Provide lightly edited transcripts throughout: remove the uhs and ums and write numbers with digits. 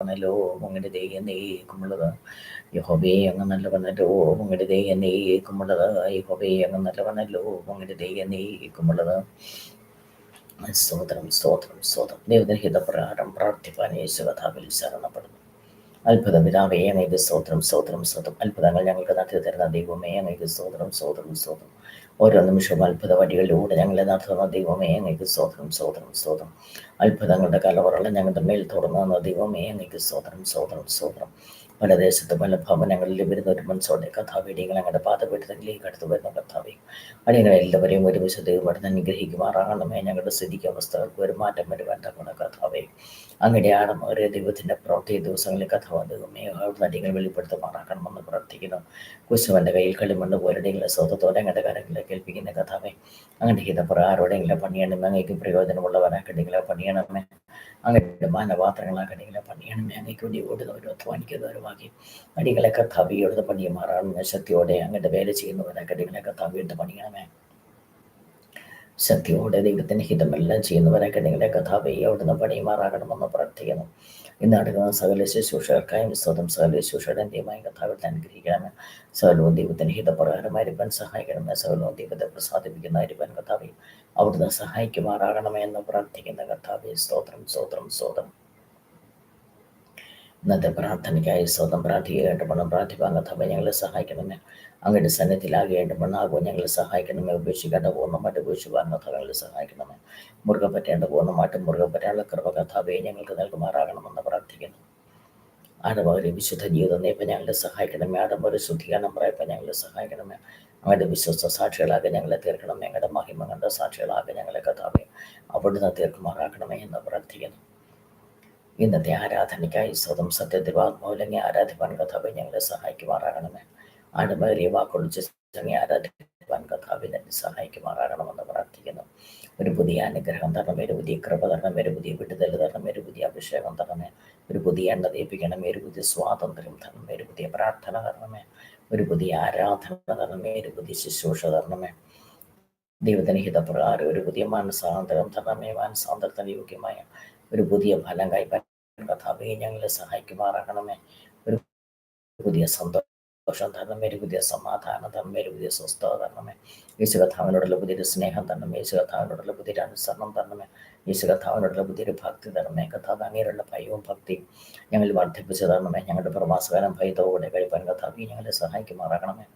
നല്ലവനല്ലോ അങ്ങയുടെ ദയ എന്നേക്കുമുള്ളത്. യഹോവേ അങ്ങ് നല്ലവനല്ലോ അങ്ങയുടെ ദയ എന്നേക്കുമുള്ളത്. യഹോവേ അങ്ങ് നല്ലവനല്ലോ അങ്ങയുടെ ദയ എന്നേക്കുമുള്ളത്. സ്തോത്രം സ്തോത്രം സ്തോത്രം. ദൈവത്തിന്റെ ഹിതപ്രകാരം പ്രാർത്ഥിപ്പാൻ യേശു കഥാവിൽ ശരണപ്പെടുന്നു. അത്ഭുതം പിതാവേ അങ്ങേക്ക് സ്തോത്രം സ്തോത്രം സ്തോത്രം. അത്ഭുതങ്ങൾ ഞങ്ങൾക്ക് നടത്തി തരുന്ന ദൈവമേ അങ്ങേക്ക് സ്തോത്രം സ്തോത്രം സ്തോത്രം. ഓരോ നിമിഷവും അത്ഭുത വഴികളിലൂടെ ഞങ്ങളെ നടത്തുന്ന ദൈവമേ അങ്ങേക്ക് സ്തോത്രം സ്തോത്രം സ്തോത്രം. അത്ഭുതങ്ങളുടെ കലവറകൾ ഞങ്ങളുടെ മേൽ തുറന്ന ദൈവമേ അങ്ങേക്ക് സ്തോത്രം സ്തോത്രം സ്തോത്രം. പല ദേശത്ത് പല ഭവനങ്ങളിൽ വരുന്ന ഒരു മനസ്സോടെ കഥാവി അടിയങ്ങൾ ഞങ്ങളുടെ പാതപീഠത്തിലേക്ക് അടുത്ത് വരുന്ന കഥാവി അടിയങ്ങളെ എല്ലാവരെയും ഒരുമിച്ച് ദൈവപ്പെടുന്ന അനുഗ്രഹിക്കുമാറാകണമേ. ഞങ്ങളുടെ സ്ഥിതിക്ക് അവസ്ഥകൾക്ക് ഒരു മാറ്റം വരുവാൻ തക്കുന്ന കഥാവേ അങ്ങയുടെ ആടമേറിയ ദൈവത്തിൻ്റെ പ്രവൃത്തി ദിവസങ്ങളിൽ കഥ ദൈവമേ അവിടുന്ന് അടിയങ്ങൾ വെളിപ്പെടുത്തുമാറാക്കണമെന്ന് പ്രാർത്ഥിക്കുന്നു. കുശവൻ്റെ കയ്യിൽ കളിമണ്ണ് പോലടികളെ സ്വതത്തോടെ അങ്ങയുടെ കരങ്ങളെ കേൾപ്പിക്കുന്ന കഥാവേ അങ്ങയുടെ ഹിതപ്രകാരോടെങ്കിലും പണിയണമേ. അങ്ങേക്ക് പ്രയോജനമുള്ളവരാക്കടികളെ പണിയണമേ. അങ്ങയുടെ മാനപാത്രങ്ങളാക്കടികളെ പണിയണമേ. അങ്ങേക്ക് വേണ്ടി ഓടുന്നവരും അധ്വാനിക്കുന്നവരുമാക്കി അടികളെ കഥാവിയോട് പണിയുമാറാകണമേ. ശക്തിയോടെ അങ്ങയുടെ വേല ചെയ്യുന്നവരാക്കടികളെ കഥാവിയോട് പണിയണമേ. ശക്തിയോടെ ദൈവത്തിൻ്റെ ഹിതമെല്ലാം ചെയ്യുന്നവരൊക്കെ നിങ്ങളുടെ കഥാവെ അവിടുന്ന് പണിയുമാറാകണമെന്ന് പ്രാർത്ഥിക്കുന്നു. ഇന്ന് നടക്കുന്ന സകല ശുശ്രൂഷകർക്കായും സ്വന്തം സകല ശുശ്രൂഷയുടെ അന്ത്യമായ കഥാവിൽ അനുഗ്രഹിക്കണമേ. സകലവും ദൈവത്തിൻ്റെ ഹിതപ്രകാരമായിരിക്കാൻ സഹായിക്കണമേ. സകലവും ദൈവത്തെ പ്രസാദിപ്പിക്കുന്നതായിരിക്കാൻ കഥാവെ അവിടുന്ന് സഹായിക്കുമാറാകണമേ എന്ന് പ്രാർത്ഥിക്കുന്ന കഥാവെ സ്തോത്രം സ്തോത്രം സ്തോത്രം. ഇന്നത്തെ പ്രാർത്ഥനയ്ക്കായി സ്വന്തം പ്രാർത്ഥിക്കേണ്ടവണ്ണം പ്രാർത്ഥിപ്പാൻ കഥാവെ ഞങ്ങളെ സഹായിക്കണമേ. അങ്ങയുടെ സന്നിധിയിലാകേണ്ടവണ്ണാകും ഞങ്ങളെ സഹായിക്കണമേ. ഉപേക്ഷിക്കേണ്ട പൂർണ്ണമായിട്ട് ഉപേക്ഷിപ്പാൻ കഥകളെ സഹായിക്കണമേ. മുറുകെ പറ്റേണ്ട പൂർണ്ണമായിട്ടും മുറുകെ പറ്റാനുള്ള കൃപ കഥാവെ ഞങ്ങൾക്ക് നൽകുമാറാകണമെന്ന് പ്രാർത്ഥിക്കുന്നു. ആടമൊരു വിശുദ്ധ ജീവിതം നയിപ്പം ഞങ്ങളെ സഹായിക്കണമേ. ആടമൊരു ശുദ്ധീകരണം പറയപ്പം ഞങ്ങളെ സഹായിക്കണമേ. അങ്ങയുടെ വിശ്വസ്ത സാക്ഷികളാകെ ഞങ്ങളെ തീർക്കണമേ. ഞങ്ങളുടെ മഹിമ കണ്ട സാക്ഷികളാകെ ഞങ്ങളെ കഥാവെ അവിടുന്ന് തീർക്കുമാറാക്കണമേ എന്ന് പ്രാർത്ഥിക്കുന്നു. ഇന്നത്തെ ആരാധനയ്ക്കായി സ്വതം സത്യത്തിൽ ആത്മാവിലങ്ങി ആരാധിപ്പാൻ കഥാവെ ഞങ്ങളെ സഹായിക്കുമാറാകണമേ. ആടുമേറിയ വാക്കൊളിച്ച് ചങ്ങി ആരാധിപ്പാൻ കഥാവിനെ സഹായിക്കുമാറാകണമെന്ന് പ്രാർത്ഥിക്കുന്നു. ഒരു പുതിയ അനുഗ്രഹം തരണമേ. ഒരു പുതിയ കൃപ തരണമേ. ഒരു പുതിയ വിടുതൽ തരണമേ. ഒരു പുതിയ അഭിഷേകം തരണമേ. ഒരു പുതിയ എണ്ണ ദീപിക്കണമേ. ഒരു പുതിയ സ്വാതന്ത്ര്യം തരണമേ. ഒരു പുതിയ പ്രാർത്ഥന തരണമേ. ഒരു പുതിയ ആരാധന തരണമേ. ഒരു പുതിയ ശുശ്രൂഷ തരണമേ. ദൈവത്തിന് ഹിതപ്രകാരം ഒരു പുതിയ മാനസാന്തരം തരണമേ. മാനസാന്തരത്തിന് യോഗ്യമായ ഒരു പുതിയ ഫലം കൈപ്പറ്റാൻ കഥാവെ ഞങ്ങളെ സഹായിക്കുമാറാകണമേ. ഒരു പുതിയ സന്തോഷം തരണമേ. ഒരു പുതിയ സമാധാനം തരണമേ. ഒരു പുതിയ സ്വസ്ഥത തരണമേ. യേശു കഥാവിനോടുള്ള പുതിയൊരു സ്നേഹം തരണമേ. യേശു കഥാവിനോടുള്ള പുതിയൊരു അനുസരണം തരണമേ. യേശു കഥാവിനോടുള്ള പുതിയൊരു ഭക്തി തരണമേ. കഥാവ് അങ്ങനെയുള്ള ഭയവും ഭക്തിയും ഞങ്ങൾ വർദ്ധിപ്പിച്ചു തരണമേ. ഞങ്ങളുടെ പ്രവാസകാലം ഭയത്തോടെ കഴിപ്പാൻ കഥാവി ഞങ്ങളെ സഹായിക്കുമാറാകണമേ.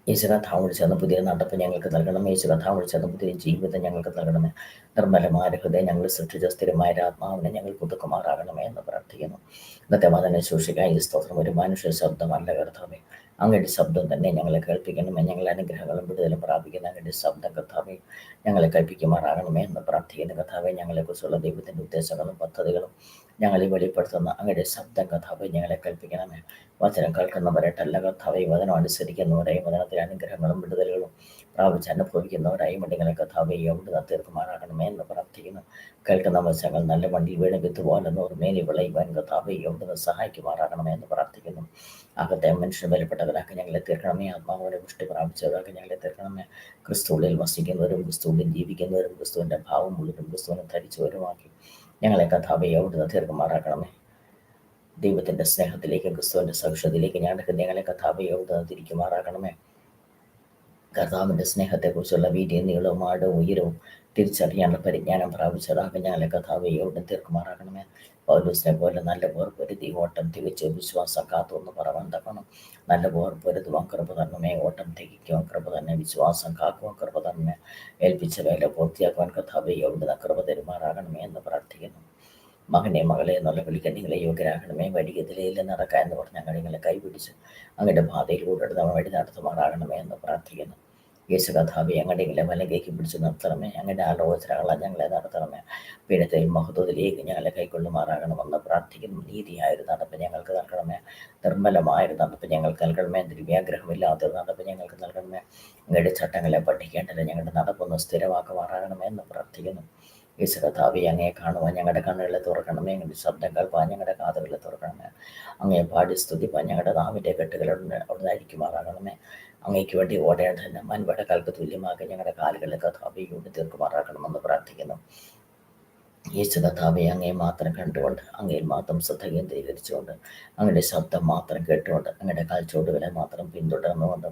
യേശു കഥാവ് വിളിച്ചെന്ന് പുതിയ നടപ്പ് ഞങ്ങൾക്ക് നൽകണമേ. യേശു കഥാവ് വിളിച്ചെന്ന് പുതിയ ജീവിതം ഞങ്ങൾക്ക് നൽകണമേ. നിർമ്മലമായ ഹൃദയം ഞങ്ങൾ സൃഷ്ടിച്ച സ്ഥിരമായ ആത്മാവിനെ ഞങ്ങൾ പുതുക്കുമാറാകണമേ എന്ന് പ്രാർത്ഥിക്കുന്നു. ഇന്നത്തെ വചന ശുശ്രൂഷയ്ക്കായി സ്തോത്രം. ഒരു മനുഷ്യ ശബ്ദമല്ല കർത്താവേ, അങ്ങയുടെ ശബ്ദം തന്നെ ഞങ്ങളെ കേൾപ്പിക്കണമേ. ഞങ്ങളെ അനുഗ്രഹങ്ങളും വിടുതലും പ്രാപിക്കുന്ന അങ്ങയുടെ ശബ്ദം കർത്താവേ ഞങ്ങളെ കേൾപ്പിക്കുമാറാകണമേ എന്ന് പ്രാർത്ഥിക്കുന്ന കർത്താവേ ഞങ്ങളെക്കുറിച്ചുള്ള ദൈവത്തിൻ്റെ ഉദ്ദേശങ്ങളും പദ്ധതികളും ഞങ്ങളെ വെളിപ്പെടുത്തുന്ന അങ്ങയുടെ ശബ്ദം കർത്താവേ ഞങ്ങളെ കേൾപ്പിക്കണമേ. വചനം കേൾക്കുന്നവരായിട്ടല്ല കർത്താവേ, വചനം അനുസരിക്കുന്നവരായി വചനത്തിലെ അനുഗ്രഹങ്ങളും വിടുതലുകളും പ്രാപിച്ച് അനുഭവിക്കുന്നവരായി മടികളെ കർത്താവേ അവിടുന്ന് തീർക്കുമാറാകണമേ എന്ന് പ്രാർത്ഥിക്കുന്നു. കേൾക്കുന്ന വചനങ്ങൾ നല്ല വണ്ടിയിൽ വീണ് വിത്തുപോലെ നൂറുമേനി വിളയുവാൻ കർത്താവേ അവിടുന്ന് സഹായിക്കുമാറാകണമേ എന്ന് പ്രാർത്ഥിക്കുന്നു. അകത്തെ മനുഷ്യന് ബലപ്പെട്ടവരാക്കി ഞങ്ങളെ തീർക്കണമേ. ആത്മാവിനെ പുഷ്ടി പ്രാപിച്ചവരാക്കി ഞങ്ങളെ തീർക്കണമേ. ക്രിസ്തുവിൽ വസിക്കുന്നവരും ക്രിസ്തുവിൽ ജീവിക്കുന്നവരും ക്രിസ്തുവിൻ്റെ ഭാവം ഉള്ളവരും ക്രിസ്തുവിനെ ധരിച്ചവരുമാക്കി ഞങ്ങളെ കഥാവെ അവിടുന്ന് തീർക്കുമാറാക്കണമേ. ദൈവത്തിൻ്റെ സ്നേഹത്തിലേക്കും ക്രിസ്തുവിൻ്റെ സൗഷത്തിലേക്കും ഞങ്ങളുടെ ഹൃദയങ്ങളെ കഥാവെ അവിടുന്ന് തിരിക്കുമാറാക്കണമേ. കർത്താവിൻ്റെ സ്നേഹത്തെക്കുറിച്ചുള്ള വീതിയും നീളവും ആഴവും ഉയരവും തിരിച്ചറിയാനുള്ള പരിജ്ഞാനം പ്രാപിച്ചതാകെ ഞങ്ങളെ കഥാവെ അവിടുന്ന് തീർക്കുമാറാക്കണമേ. പൗലോസിനെ പോലെ നല്ല പോർ പൊരുതി ഓട്ടം തികച്ച് വിശ്വാസം കാത്തുവെന്ന് പറയാൻ തക്കണം. നല്ല പോർ പൊരുതുവാൻ കൃപ തരണമേ. ഓട്ടം തികയ്ക്കുവാൻ കൃപ തന്നെ. വിശ്വാസം കാക്കുവാൻ കൃപ തന്നെ. ഏൽപ്പിച്ച വേല പൂർത്തിയാക്കുവാൻ കഥാവെ അവിടുന്ന് കൃപ തരുമാറാകണമേ എന്ന് പ്രാർത്ഥിക്കുന്നു. മകനെ മകളെ എന്നുള്ള വിളിക്കാൻ നിങ്ങളെ യോഗ്യരാകണമേ. വഴികതിലയിൽ നടക്കാൻ എന്ന് പറഞ്ഞ നിങ്ങളെ കൈപിടിച്ച് അങ്ങയുടെ പാതയിലൂടെ വഴി നടത്തുമാറാകണമേ എന്ന് പ്രാർത്ഥിക്കുന്നു. യേശു കഥാവെ അങ്ങയുടെ വലകേക്ക് പിടിച്ച് നിർത്തണമേ. അങ്ങയുടെ ആലോചനകളെ ഞങ്ങളെ നടത്തണമേ. പീഠത്തിൽ മഹത്വത്തിലേക്ക് ഞങ്ങളെ കൈക്കൊള്ളുമാറാകണമെന്ന് പ്രാർത്ഥിക്കുന്നു. നീതിയായൊരു നടപ്പ് ഞങ്ങൾക്ക് നൽകണമേ. നിർമ്മലമായൊരു നടപ്പ് ഞങ്ങൾക്ക് നൽകണമേ. ദിവ്യാഗ്രഹമില്ലാത്തൊരു നടപ്പ് ഞങ്ങൾക്ക് നൽകണമേ. അങ്ങയുടെ ചട്ടങ്ങളെ പഠിക്കേണ്ടത് ഞങ്ങളുടെ നടപ്പൊന്ന് സ്ഥിരമാക്കുമാറാകണമേ എന്ന് പ്രാർത്ഥിക്കുന്നു. യേശു കർത്താവേ അങ്ങയെ കാണുവാൻ ഞങ്ങളുടെ കണ്ണുകളെ തുറക്കണമേ. അങ്ങയുടെ ശബ്ദം കേൾപ്പാൻ ഞങ്ങളുടെ കാതുകളെ തുറക്കണമേ. അങ്ങയെ പാടി സ്തുതിപ്പാൻ ഞങ്ങളുടെ നാവിൻ്റെ കെട്ടുകളുടെ അവിടെ അരിക്കുമാറാകണമേ. അങ്ങയ്ക്ക് വേണ്ടി ഓടേണ്ട മൻവടക്കാൽക്ക് തുല്യമാക്കി ഞങ്ങളുടെ കാലുകളെ കഥാവിയോട് തീർക്കുമാറാക്കണമെന്ന് പ്രാർത്ഥിക്കുന്നു. യേശു കർത്താവെ അങ്ങയെ മാത്രം കണ്ടുകൊണ്ട് അങ്ങയിൽ മാത്രം ശ്രദ്ധ കേന്ദ്രീകരിച്ചുകൊണ്ട് അങ്ങയുടെ ശബ്ദം മാത്രം കേട്ടുകൊണ്ട് അങ്ങയുടെ കാൽച്ചോടുകളെ മാത്രം പിന്തുടർന്നുകൊണ്ട്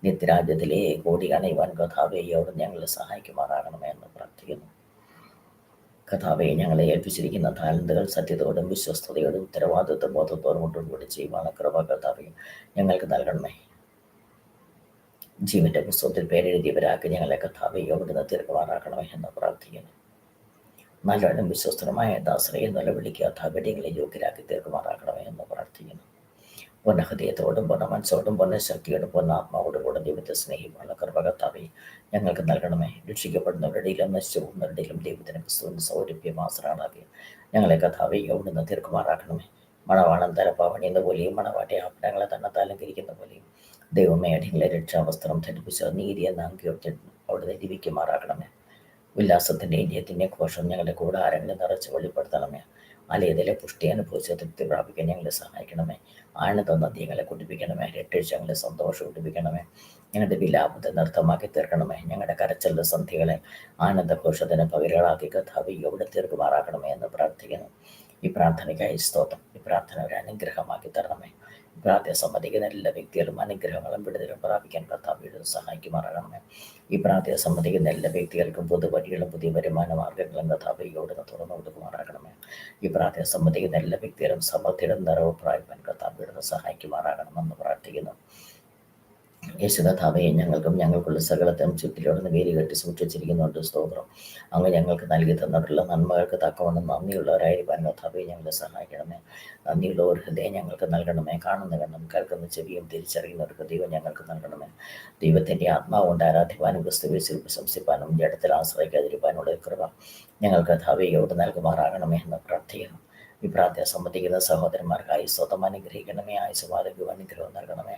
നിത്യരാജ്യത്തിലേക്ക് ഓടി അണയുവാൻ കർത്താവെ അവിടെ ഞങ്ങളെ സഹായിക്കുമാറാകണമേ എന്ന് പ്രാർത്ഥിക്കുന്നു. കർത്താവെ ഞങ്ങളെ ഏൽപ്പിച്ചിരിക്കുന്ന താലന്തുകൾ സത്യത്തോടും വിശ്വസ്തയോടും ഉത്തരവാദിത്വ ബോധത്തോടും കൂടി ചെയ്യുവാണ് കൃപ കർത്താവെ ഞങ്ങൾക്ക് നൽകണമേ. ജീവന്റെ പുസ്തകത്തിൽ പേരെഴുതിയവരാക്കി ഞങ്ങളെ കർത്താവെ അവിടുന്ന് തീർക്കുമാറാക്കണമേ എന്ന് പ്രാർത്ഥിക്കുന്നു. നല്ലവണ്ണം വിശ്വസ്തരമായ ദാസറയെ നിലവിളിക്കുക കഥാപര്യങ്ങളെ യോഗ്യരാക്കി തീർക്കുമാറാക്കണമേ എന്ന് പ്രാർത്ഥിക്കുന്നു. പൊന്ന ഹൃദയത്തോടും പൊന്ന മനസ്സോടും പൊന്ന ശക്തിയോടും പൊന്ന ആത്മാവോടും കൂടെ ദൈവത്തെ സ്നേഹിക്കുവാനുള്ള കൃപ കർത്താവെ ഞങ്ങൾക്ക് നൽകണമേ. രക്ഷിക്കപ്പെടുന്നവരുടെയിലും നശിച്ചു പോകുന്നവരുടെയിലും ദൈവത്തിന് ക്രിസ്തുവിന് സൗരഭ്യം ആശ്രയമാക്കി ഞങ്ങളെ കർത്താവെ അവിടുന്ന് തീർക്കുമാറാക്കണമേ. മണവാളം തലപ്പാവണി എന്ന പോലെയും മണവാട്ടി ആഭരണങ്ങളെ തന്നെ അലങ്കരിക്കുന്ന പോലെയും ദൈവമേ അടിങ്ങളെ രക്ഷാവസ്ത്രം ധരിപ്പിച്ച നീതി എന്ന അങ്കിയോട്ട് അവിടുന്ന് ജീവിക്കുമാറാക്കണമേ. ഉല്ലാസത്തിൻ്റെ ഇന്ത്യത്തിൻ്റെ ഘോഷം ഞങ്ങളുടെ കൂടാരങ്ങളിൽ നിറച്ച് വെളിപ്പെടുത്തണമേ. ആലയത്തിലെ പുഷ്ടി അനുഭവിച്ച് തൃപ്തി പ്രാപിക്കാൻ ഞങ്ങളെ സഹായിക്കണമേ. ആനന്ദ നദികളെ കുടിപ്പിക്കണമേ. രക്ഷിച്ച് ഞങ്ങളെ സന്തോഷം കുടിപ്പിക്കണമേ. ഞങ്ങളുടെ വിലാപത്തെ നൃത്തമാക്കി തീർക്കണമേ. ഞങ്ങളുടെ കരച്ചലിൻ്റെ സന്ധികളെ ആനന്ദഘോഷത്തിന് പകരങ്ങളാക്കി കഥാവി എവിടെ തീർക്കുമാറാക്കണമേ എന്ന് പ്രാർത്ഥിക്കുന്നു. ഈ പ്രാർത്ഥനയ്ക്കായി സ്തോത്രം. ഈ പ്രാർത്ഥന ഒരു അനുഗ്രഹമാക്കി തരണമേ. പ്രാർത്ഥന സമ്മതിക്കുന്ന എല്ലാ വ്യക്തികളും അനുഗ്രഹങ്ങളും വിടുതലും പ്രാപിക്കാൻ കർത്താവിയുടെ സഹായിക്കുമാറാകണമേ. ഈ പ്രാർത്ഥന സമ്മതിക്കുന്ന എല്ലാ വ്യക്തികൾക്കും പുതുവഴികളും പുതിയ വരുമാന മാർഗങ്ങളും കർത്താവിയോട് തുറന്നു കൊടുക്കുമാറാകണമേ. ഈ പ്രാർത്ഥന സമ്മതിക്കുന്ന എല്ലാ വ്യക്തികളും സമൃദ്ധിയുടെ നിറവ് പ്രാപിക്കാൻ കർത്താവിയുടെ സഹായിക്കുമാറാകണമെന്ന് പ്രാർത്ഥിക്കുന്നു. യേശു കർത്താവെ ഞങ്ങൾക്കും ഞങ്ങൾക്കുള്ള സകലത്തെയും ചുറ്റിലോടുന്ന് വേലി കെട്ടി സൂക്ഷിച്ചിരിക്കുന്നുണ്ട്. സ്തോത്രം. അങ്ങ് ഞങ്ങൾക്ക് നൽകി തന്നിട്ടുള്ള നന്മകൾക്ക് തക്കവണ്ണം നന്ദിയുള്ളവരായിരിക്കാൻ കർത്താവെ ഞങ്ങളെ സഹായിക്കണമേ. നന്ദിയുള്ള ഒരു ഹൃദയം ഞങ്ങൾക്ക് നൽകണമേ. കാണുന്ന കണ്ണും കേൾക്കുന്ന ചെവിയും തിരിച്ചറിയുന്ന ഒരു ഹൃദയം ഞങ്ങൾക്ക് നൽകണമേ. ദൈവത്തിൻ്റെ ആത്മാവുകൊണ്ട് ആരാധിപ്പാനും ക്രിസ്തുവിൽ പ്രശംസിപ്പാനും ജഡത്തിൽ ആശ്രയിക്കാതിരിക്കാനുള്ള കൃപ ഞങ്ങൾക്ക് കർത്താവെയോട് നൽകുമാറാകണമേ എന്ന് പ്രാർത്ഥിക്കുന്നു. ഈ പ്രാർത്ഥന സംബന്ധിക്കുന്ന സഹോദരന്മാർക്കായി സ്വതം അനുഗ്രഹിക്കണമേ. ആയുസ്സുവാദക്കും അനുഗ്രഹം നൽകണമേ.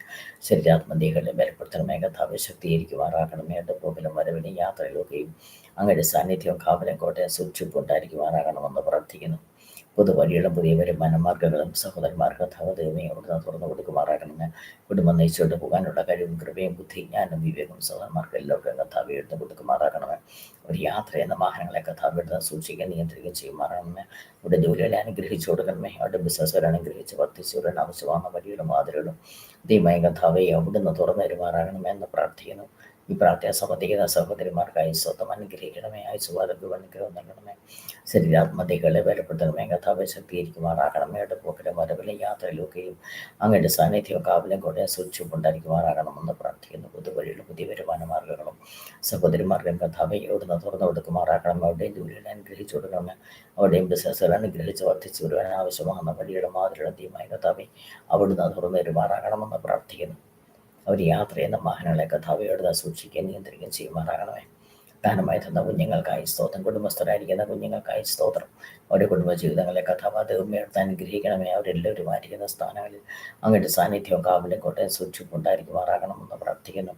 ശരീരാത്മന്തികളെ ബലപ്പെടുത്തണമേ. കഥാവെ ശക്തീകരിക്കുമാറാക്കണമേ. പോകലും വരവിലും യാത്രയിലൊക്കെയും അങ്ങയുടെ സാന്നിധ്യവും കാവലും കോട്ടയം സൂക്ഷിപ്പുണ്ടായിരിക്കുമാറാകണമെന്ന് പ്രാർത്ഥിക്കുന്നു. പുതുവഴികളും പുതിയ വരുമാനമാർഗ്ഗങ്ങളും സഹോദരന്മാർക്ക് ദൈവമേ അവിടുന്ന് തുറന്നു കൊടുക്കുമാറാകണമേ. കുടുംബം നയിച്ചുകൊണ്ട് പോകാനുള്ള കഴിവും കൃപയും ബുദ്ധി ജ്ഞാനം വിവേകവും സഹോദരന്മാർക്ക് എല്ലാവർക്കും കഥാവ് എഴുതി കൊടുക്കുമാറാകണമേ. ഒരു യാത്ര എന്ന വാഹനങ്ങളെ കഥാവ് എടുത്ത് സൂക്ഷിക്കാൻ നിയന്ത്രിക്കുകയും ചെയ്യുമാറാകണമേ. അവിടെ ജോലികളെ അനുഗ്രഹിച്ചു കൊടുക്കണമേ. അവിടെ ബിസിനസ്സുകാരെ അനുഗ്രഹിച്ച് വർദ്ധിച്ചവരുടെ ആവശ്യமான വഴികളും മാതൃകളും ദൈവമായ കഥാവെ അവിടുന്ന് തുറന്നു തരുമാറാകണമേ എന്ന് പ്രാർത്ഥിക്കുന്നു. ഈ പ്രാർത്ഥന സംബന്ധിക്കുന്ന സഹോദരിമാർക്കായി സ്വന്തം അനുഗ്രഹിക്കണമേ. ആയുസ്സുവാദക്കും അനുഗ്രഹം നൽകണമേ. ശരീരാത്മതകളെ ബലപ്പെടുത്തണമേ. കഥാവെ ശക്തീകരിക്കുമാറാകണമേ. പോക്കലും വരവിലും യാത്രയിലൊക്കെയും അങ്ങയുടെ സാന്നിധ്യവും കാവലും കൂടെ സൂക്ഷിപ്പുണ്ടായിരിക്കുമാറാകണമെന്ന് പ്രാർത്ഥിക്കുന്നു. പുതുവഴിയിലും പുതിയ വരുമാന മാർഗ്ഗങ്ങളും സഹോദരിമാർഗം കഥാവെ എവിടുന്ന് തുറന്നു കൊടുക്കുമാറാകണമേ. അവിടെയും ജോലികളെ അനുഗ്രഹിച്ചു കൊടുക്കണമേ. അവിടെയും ബിസിനസ്സുകൾ അനുഗ്രഹിച്ച് വർദ്ധിച്ചു വരുവാൻ ആവശ്യമാകുന്ന വഴിയുടെ മാതൃയുടെ ദൈവമായ കഥാവെ അവിടുന്ന് തുറന്നു വരുമാറാകണമെന്ന് പ്രാർത്ഥിക്കുന്നു. അവർ യാത്ര ചെയ്യുന്ന വാഹനങ്ങളെ കഥാവയോട് സൂക്ഷിക്കുകയും നിയന്ത്രിക്കുകയും ചെയ്യുമാറാകണമേ. ദാനമായി തന്ന കുഞ്ഞുങ്ങൾക്കായി സ്തോത്രം. കുടുംബസ്ഥരായിരിക്കുന്ന കുഞ്ഞുങ്ങൾക്കായി സ്തോത്രം. അവരുടെ കുടുംബജീവിതങ്ങളെ കഥാപാതകമെടുത്ത് അനുഗ്രഹിക്കണമേ. അവരെല്ലാവരും ആയിരിക്കുന്ന സ്ഥാനങ്ങളിൽ അങ്ങയുടെ സാന്നിധ്യവും കാവലും കോട്ടയം സൂക്ഷിപ്പുണ്ടായിരിക്കുമാറാകണമെന്ന് പ്രാർത്ഥിക്കുന്നു.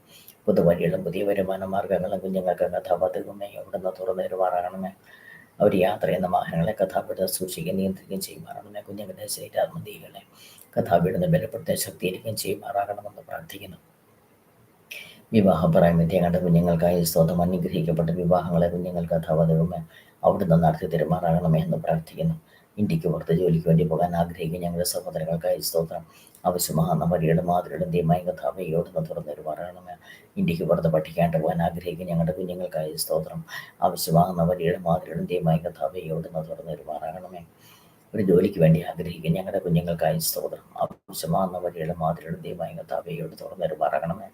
പുതുവഴികളും പുതിയ വരുമാന മാർഗ്ഗങ്ങളും കുഞ്ഞുങ്ങൾക്ക് കഥാപാതകമേ അവിടുന്ന് തുറന്നു തരുമാറാകണമേ. അവർ യാത്ര ചെയ്യുന്ന വാഹനങ്ങളെ കഥാപിടുന്ന സൂക്ഷിക്കുകയും നിയന്ത്രിക്കുകയും ചെയ്യുമാറാകണമേ. കുഞ്ഞുങ്ങളുടെ ശരീരാത്മതീകളെ കഥാപിടുന്ന ബലപ്പെടുത്താൻ ശക്തിയിരിക്കുകയും ചെയ്യുമാറാകണമെന്ന് പ്രാർത്ഥിക്കുന്നു. വിവാഹപ്രായമത്തെ കണ്ട കുഞ്ഞുങ്ങൾക്കായി സ്തോത്രം. അനുഗ്രഹിക്കപ്പെട്ട വിവാഹങ്ങളെ കുഞ്ഞുങ്ങൾക്ക് കഥാപാതകമേ അവിടുന്ന് നടത്തി തരുമാറാകണമേ എന്ന് പ്രാർത്ഥിക്കുന്നു. ഇന്ത്യക്ക് പുറത്ത് ജോലിക്ക് വേണ്ടി പോകാൻ ആഗ്രഹിക്കുന്ന ഞങ്ങളുടെ സഹോദരങ്ങൾക്കായി സ്തോത്രം. ആവശ്യമാകുന്ന വഴിയുടെ മാതൃയുടെ ദൈവമായ കഥാവയോടുന്ന് തുറന്നു തരുമാറാകണമേ. ഇന്ത്യക്ക് പുറത്ത് പഠിക്കാണ്ട് പോകാൻ ആഗ്രഹിക്കുന്ന ഞങ്ങളുടെ കുഞ്ഞുങ്ങൾക്കായി സ്തോത്രം. ആവശ്യമാകുന്ന വഴിയുടെ മാതൃയുടെ ദൈവമായ കഥാവയോടുന്ന് തുറന്നു തരുമാറാകണമേ. ഒരു ജോലിക്ക് വേണ്ടി ആഗ്രഹിക്കുന്ന ഞങ്ങളുടെ കുഞ്ഞുങ്ങൾക്കായി സ്തോത്രം. ആവശ്യമാകുന്ന വഴിയുടെ മാതൃയുടെ ദൈവമായ കഥാവയോട് തുറന്നു തരുമാറാകണമേ.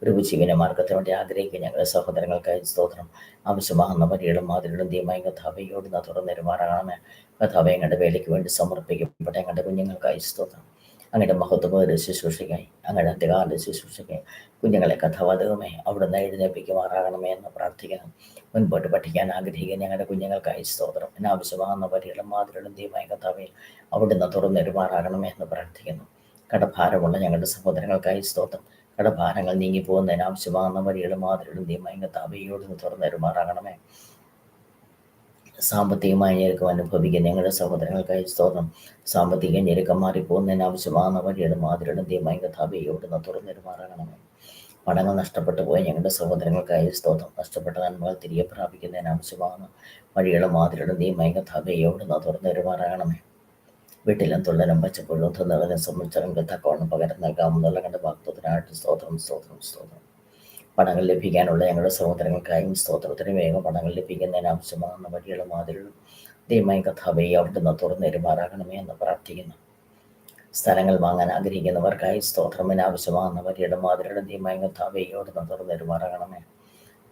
ഒരു ഉപജീവന മാർഗത്തിന് വേണ്ടി ആഗ്രഹിക്കുന്ന ഞങ്ങളുടെ സഹോദരങ്ങൾക്കായി സ്തോത്രം. ആവശ്യമാകുന്ന വഴിയുടെ മാതൃയുടെ ദൈവമായ കഥാവയോട് തുറന്നു തരുമാറാകണമേ. കഥാവ ഞങ്ങളുടെ വേലയ്ക്ക് വേണ്ടി സമർപ്പിക്കപ്പെട്ട ഞങ്ങളുടെ കുഞ്ഞുങ്ങൾക്കായി സ്തോത്രം. അങ്ങയുടെ മഹത്വമേറിയ ശുശ്രൂഷയ്ക്കായി അങ്ങയുടെ അധികാര ശുശ്രൂഷയ്ക്കായി കുഞ്ഞുങ്ങളെ കഥാപാതകമേ അവിടുന്ന് എഴുന്നേൽപ്പിക്കുമാറാകണമേ എന്ന് പ്രാർത്ഥിക്കുന്നു. മുൻപോട്ട് പഠിക്കാൻ ആഗ്രഹിക്കുന്ന ഞങ്ങളുടെ കുഞ്ഞുങ്ങൾക്കായി സ്തോത്രം. അനാവശ്യമാകുന്ന വരികളും മാതൃകളും ദൈവമായ കഥാവെ അവിടുന്ന് തുറന്നു തരുമാറാകണമേ എന്ന് പ്രാർത്ഥിക്കുന്നു. കടഭാരമുള്ള ഞങ്ങളുടെ സഹോദരങ്ങൾക്കായി സ്തോത്രം. കടഭാരങ്ങൾ നീങ്ങിപ്പോകുന്നതിന് ആവശ്യമാകുന്ന വരികളും മാതൃകളും ദൈവമായ കഥാവയോടുന്ന് തുറന്നു തരുമാറാകണമേ. സാമ്പത്തികമായ ഞെരുക്കം അനുഭവിക്കുന്ന ഞങ്ങളുടെ സഹോദരങ്ങൾക്കായി സ്തോത്രം. സാമ്പത്തിക ഞെരുക്കം മാറിപ്പോകുന്നതിന് ആവശ്യമാകുന്ന വഴിയുടെ മാതൃയുടെ ദൈവമായ കഥാവയോടുന്ന് തുറന്നു തരുമാറാകണമേ. പണങ്ങൾ നഷ്ടപ്പെട്ടു പോയ ഞങ്ങളുടെ സഹോദരങ്ങൾക്കായി സ്തോത്രം. നഷ്ടപ്പെട്ട നന്മകൾ തിരികെ പ്രാപിക്കുന്നതിന് ആവശ്യമാണ് വഴികളും മാതിരികളും നീ കഥാവേ എവിടുന്ന് തുറന്നു തരുമാറാകണമേ. വീട്ടിലും തുള്ളലും പച്ചപ്പുഴും തിന്നുകളെ സംബന്ധിച്ചവർക്ക് തക്കവണ്ണം പകരം നൽകാമെന്നുള്ള കണ്ട ഭക്തത്തിനായിട്ട് സ്തോത്രം സ്തോത്രം സ്തോത്രം. പണങ്ങൾ ലഭിക്കാനുള്ള ഞങ്ങളുടെ സഹോദരങ്ങൾക്കായും സ്തോത്രത്തിന് വേഗം പണങ്ങൾ ലഭിക്കുന്നതിന് ആവശ്യമാകുന്ന വഴികളും മാതിരികളും ദൈവമായ കഥാവേ അവിടുന്ന് തുറന്നു തരുമാറാകണമേ എന്ന് പ്രാർത്ഥിക്കുന്നു. സ്ഥലങ്ങൾ വാങ്ങാൻ ആഗ്രഹിക്കുന്നവർക്കായി സ്തോത്രമിന് ആവശ്യമാകുന്ന വഴിയുടെ മാതിരിയുടെ ദൈവമായ കഥാവേ അവിടുന്ന് തുറന്നു തരുമാറാകണമേ.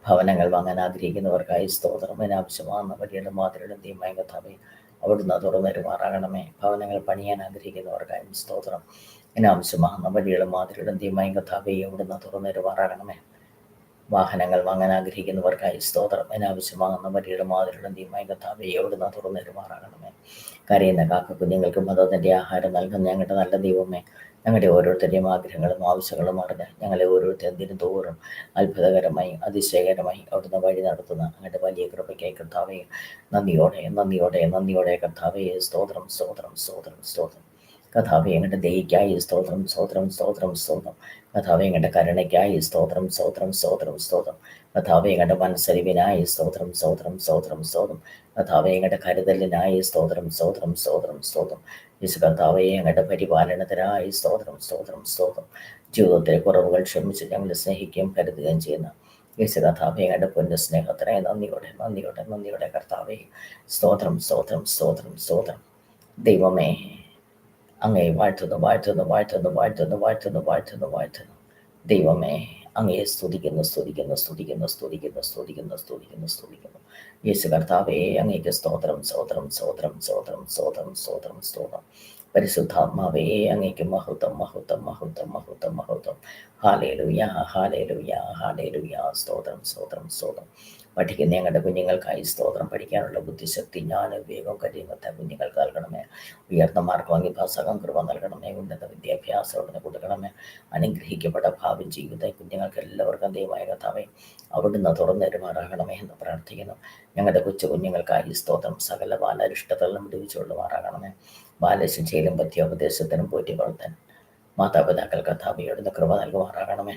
ഭവനങ്ങൾ വാങ്ങാൻ ആഗ്രഹിക്കുന്നവർക്കായി സ്തോത്രമിന് ആവശ്യമാകുന്ന വഴിയുടെ മാതിരിയുടെ ദൈവമായ കഥാവേ അവിടുന്ന് തുറന്നു തരുമാറാകണമേ. ഭവനങ്ങൾ പണിയാൻ ആഗ്രഹിക്കുന്നവർക്കായും സ്തോത്രം ഇതിനാവശ്യമാകുന്ന വഴിയുടെ മാതിരിയുടെ ദൈവമായ കഥാവേ അവിടുന്ന് തുറന്നു തരുമാറാകണമേ. വാഹനങ്ങൾ വാങ്ങാൻ ആഗ്രഹിക്കുന്നവർക്കായി സ്തോത്രം ഇതിനാവശ്യമാകുന്ന വഴിയുടെ മാതിരിയുടെ ദൈവമായ കഥാവേ അവിടുന്ന് തുറന്നു തരുമാറാകണമേ. കരയുന്ന കാക്ക കുഞ്ഞുങ്ങൾക്ക് മതത്തിൻ്റെ ആഹാരം നൽകുന്ന ഞങ്ങളുടെ നല്ല ദൈവമേ, ഞങ്ങളുടെ ഓരോരുത്തരുടെയും ആഗ്രഹങ്ങളും ആവശ്യങ്ങളും അറിഞ്ഞ് ഞങ്ങളെ ഓരോരുത്തരും ദിനംതോറും അത്ഭുതകരമായി അതിശയകരമായി അവിടുന്ന് വഴി നടത്തുന്ന അങ്ങയുടെ വലിയ കൃപയ്ക്കായി കർത്താവേ നന്ദിയോടെ നന്ദിയോടെ നന്ദിയോടെ കർത്താവേ സ്തോത്രം സ്തോത്രം സ്തോത്രം സ്തോത്രം. കഥാവേ ഞങ്ങളുടെ ദയയ്ക്കായി സ്തോത്രം സ്തോത്രം സ്തോത്രം സ്തോത്രം. കഥാവേ ഞങ്ങളുടെ കരുണയ്ക്കായി സ്തോത്രം സ്തോത്രം സ്തോത്രം സ്തോത്രം. കഥാവേ ഞങ്ങളുടെ മനസ്സരിവിനായി സ്തോത്രം സ്തോത്രം സ്തോത്രം സ്തോത്രം. കഥാവേ ഞങ്ങളുടെ കരുതലിനായി സ്തോത്രം സ്തോത്രം സ്തോത്രം സ്തോത്രം. യേശു കർത്താവേ ഞങ്ങളുടെ പരിപാലനത്തിനായി സ്തോത്രം സ്തോത്രം സ്തോത്രം. ജീവിതത്തിലെ കുറവുകൾ ക്ഷമിച്ച് ഞങ്ങൾ സ്നേഹിക്കുകയും കരുതുകയും ചെയ്യുന്ന യേശു കർത്താവേ ഞങ്ങളുടെ പൊന്നു സ്നേഹത്തിനായി നന്ദിയോടെ നന്ദിയോടെ നന്ദിയോടെ കർത്താവേ സ്തോത്രം സ്തോത്രം സ്തോത്രം സ്തോത്രം. ദൈവമേ അങ്ങേ വാഴ്ത്തുന്നു വാഴ്ത്തുന്നു വാഴ്ത്തുന്നു വാഴ്ത്തുന്നു വാഴ്ത്തുന്നു വാഴ്ത്തുന്നു വാഴ്ത്തുന്നു. ദൈവമേ അങ്ങയെ സ്തുതിക്കുന്നു സ്തുതിക്കുന്നു സ്തുതിക്കുന്നു സ്തുതിക്കുന്നു സ്തുതിക്കുന്നു സ്തുതിക്കുന്നു സ്തുതിക്കുന്നു. യേശു കർത്താവേ അങ്ങേക്ക് സ്തോത്രം സ്തോത്രം സ്തോത്രം സ്തോത്രം സ്തോത്രം സ്തോത്രം സ്തോത്രം. പരിശുദ്ധാത്മാവേ അങ്ങേക്ക് മഹത്വം മഹത്വം മഹത്വം മഹത്വം മഹത്വം. Hallelujah hallelujah hallelujah. സ്തോത്രം സ്തോത്രം സ്തോത്രം. പഠിക്കുന്ന ഞങ്ങളുടെ കുഞ്ഞുങ്ങൾക്കായി സ്തോത്രം. പഠിക്കാനുള്ള ബുദ്ധിശക്തി ജ്ഞാനം വേഗം കഴിയുന്നത്തെ കുഞ്ഞുങ്ങൾക്ക് നൽകണമേ. ഉയർന്ന മാർക്ക് വാങ്ങി പാസ്സാകാൻ കൃപ നൽകണമേ. ഉന്നത വിദ്യാഭ്യാസം ഉടനെ കൊടുക്കണമേ. അനുഗ്രഹിക്കപ്പെട്ട ഭാവി ജീവിതം കുഞ്ഞുങ്ങൾക്ക് എല്ലാവർക്കും ദൈവമായ കർത്താവേ അവിടുന്ന് തുറന്നു തരുമാറാകണമേ എന്ന് പ്രാർത്ഥിക്കുന്നു. ഞങ്ങളുടെ കൊച്ചു കുഞ്ഞുങ്ങൾക്കായി സ്തോത്രം. സകല ബാലരിഷ്ടതകളും വിടുവിച്ചുകൊള്ളുമാറാകണമേ. ബാലശിക്ഷയിലും പഥ്യോപദേശത്തിനും പോറ്റി വളർത്താൻ മാതാപിതാക്കൾ കർത്താവയോടുന്ന കൃപ നൽകുമാറാകണമേ.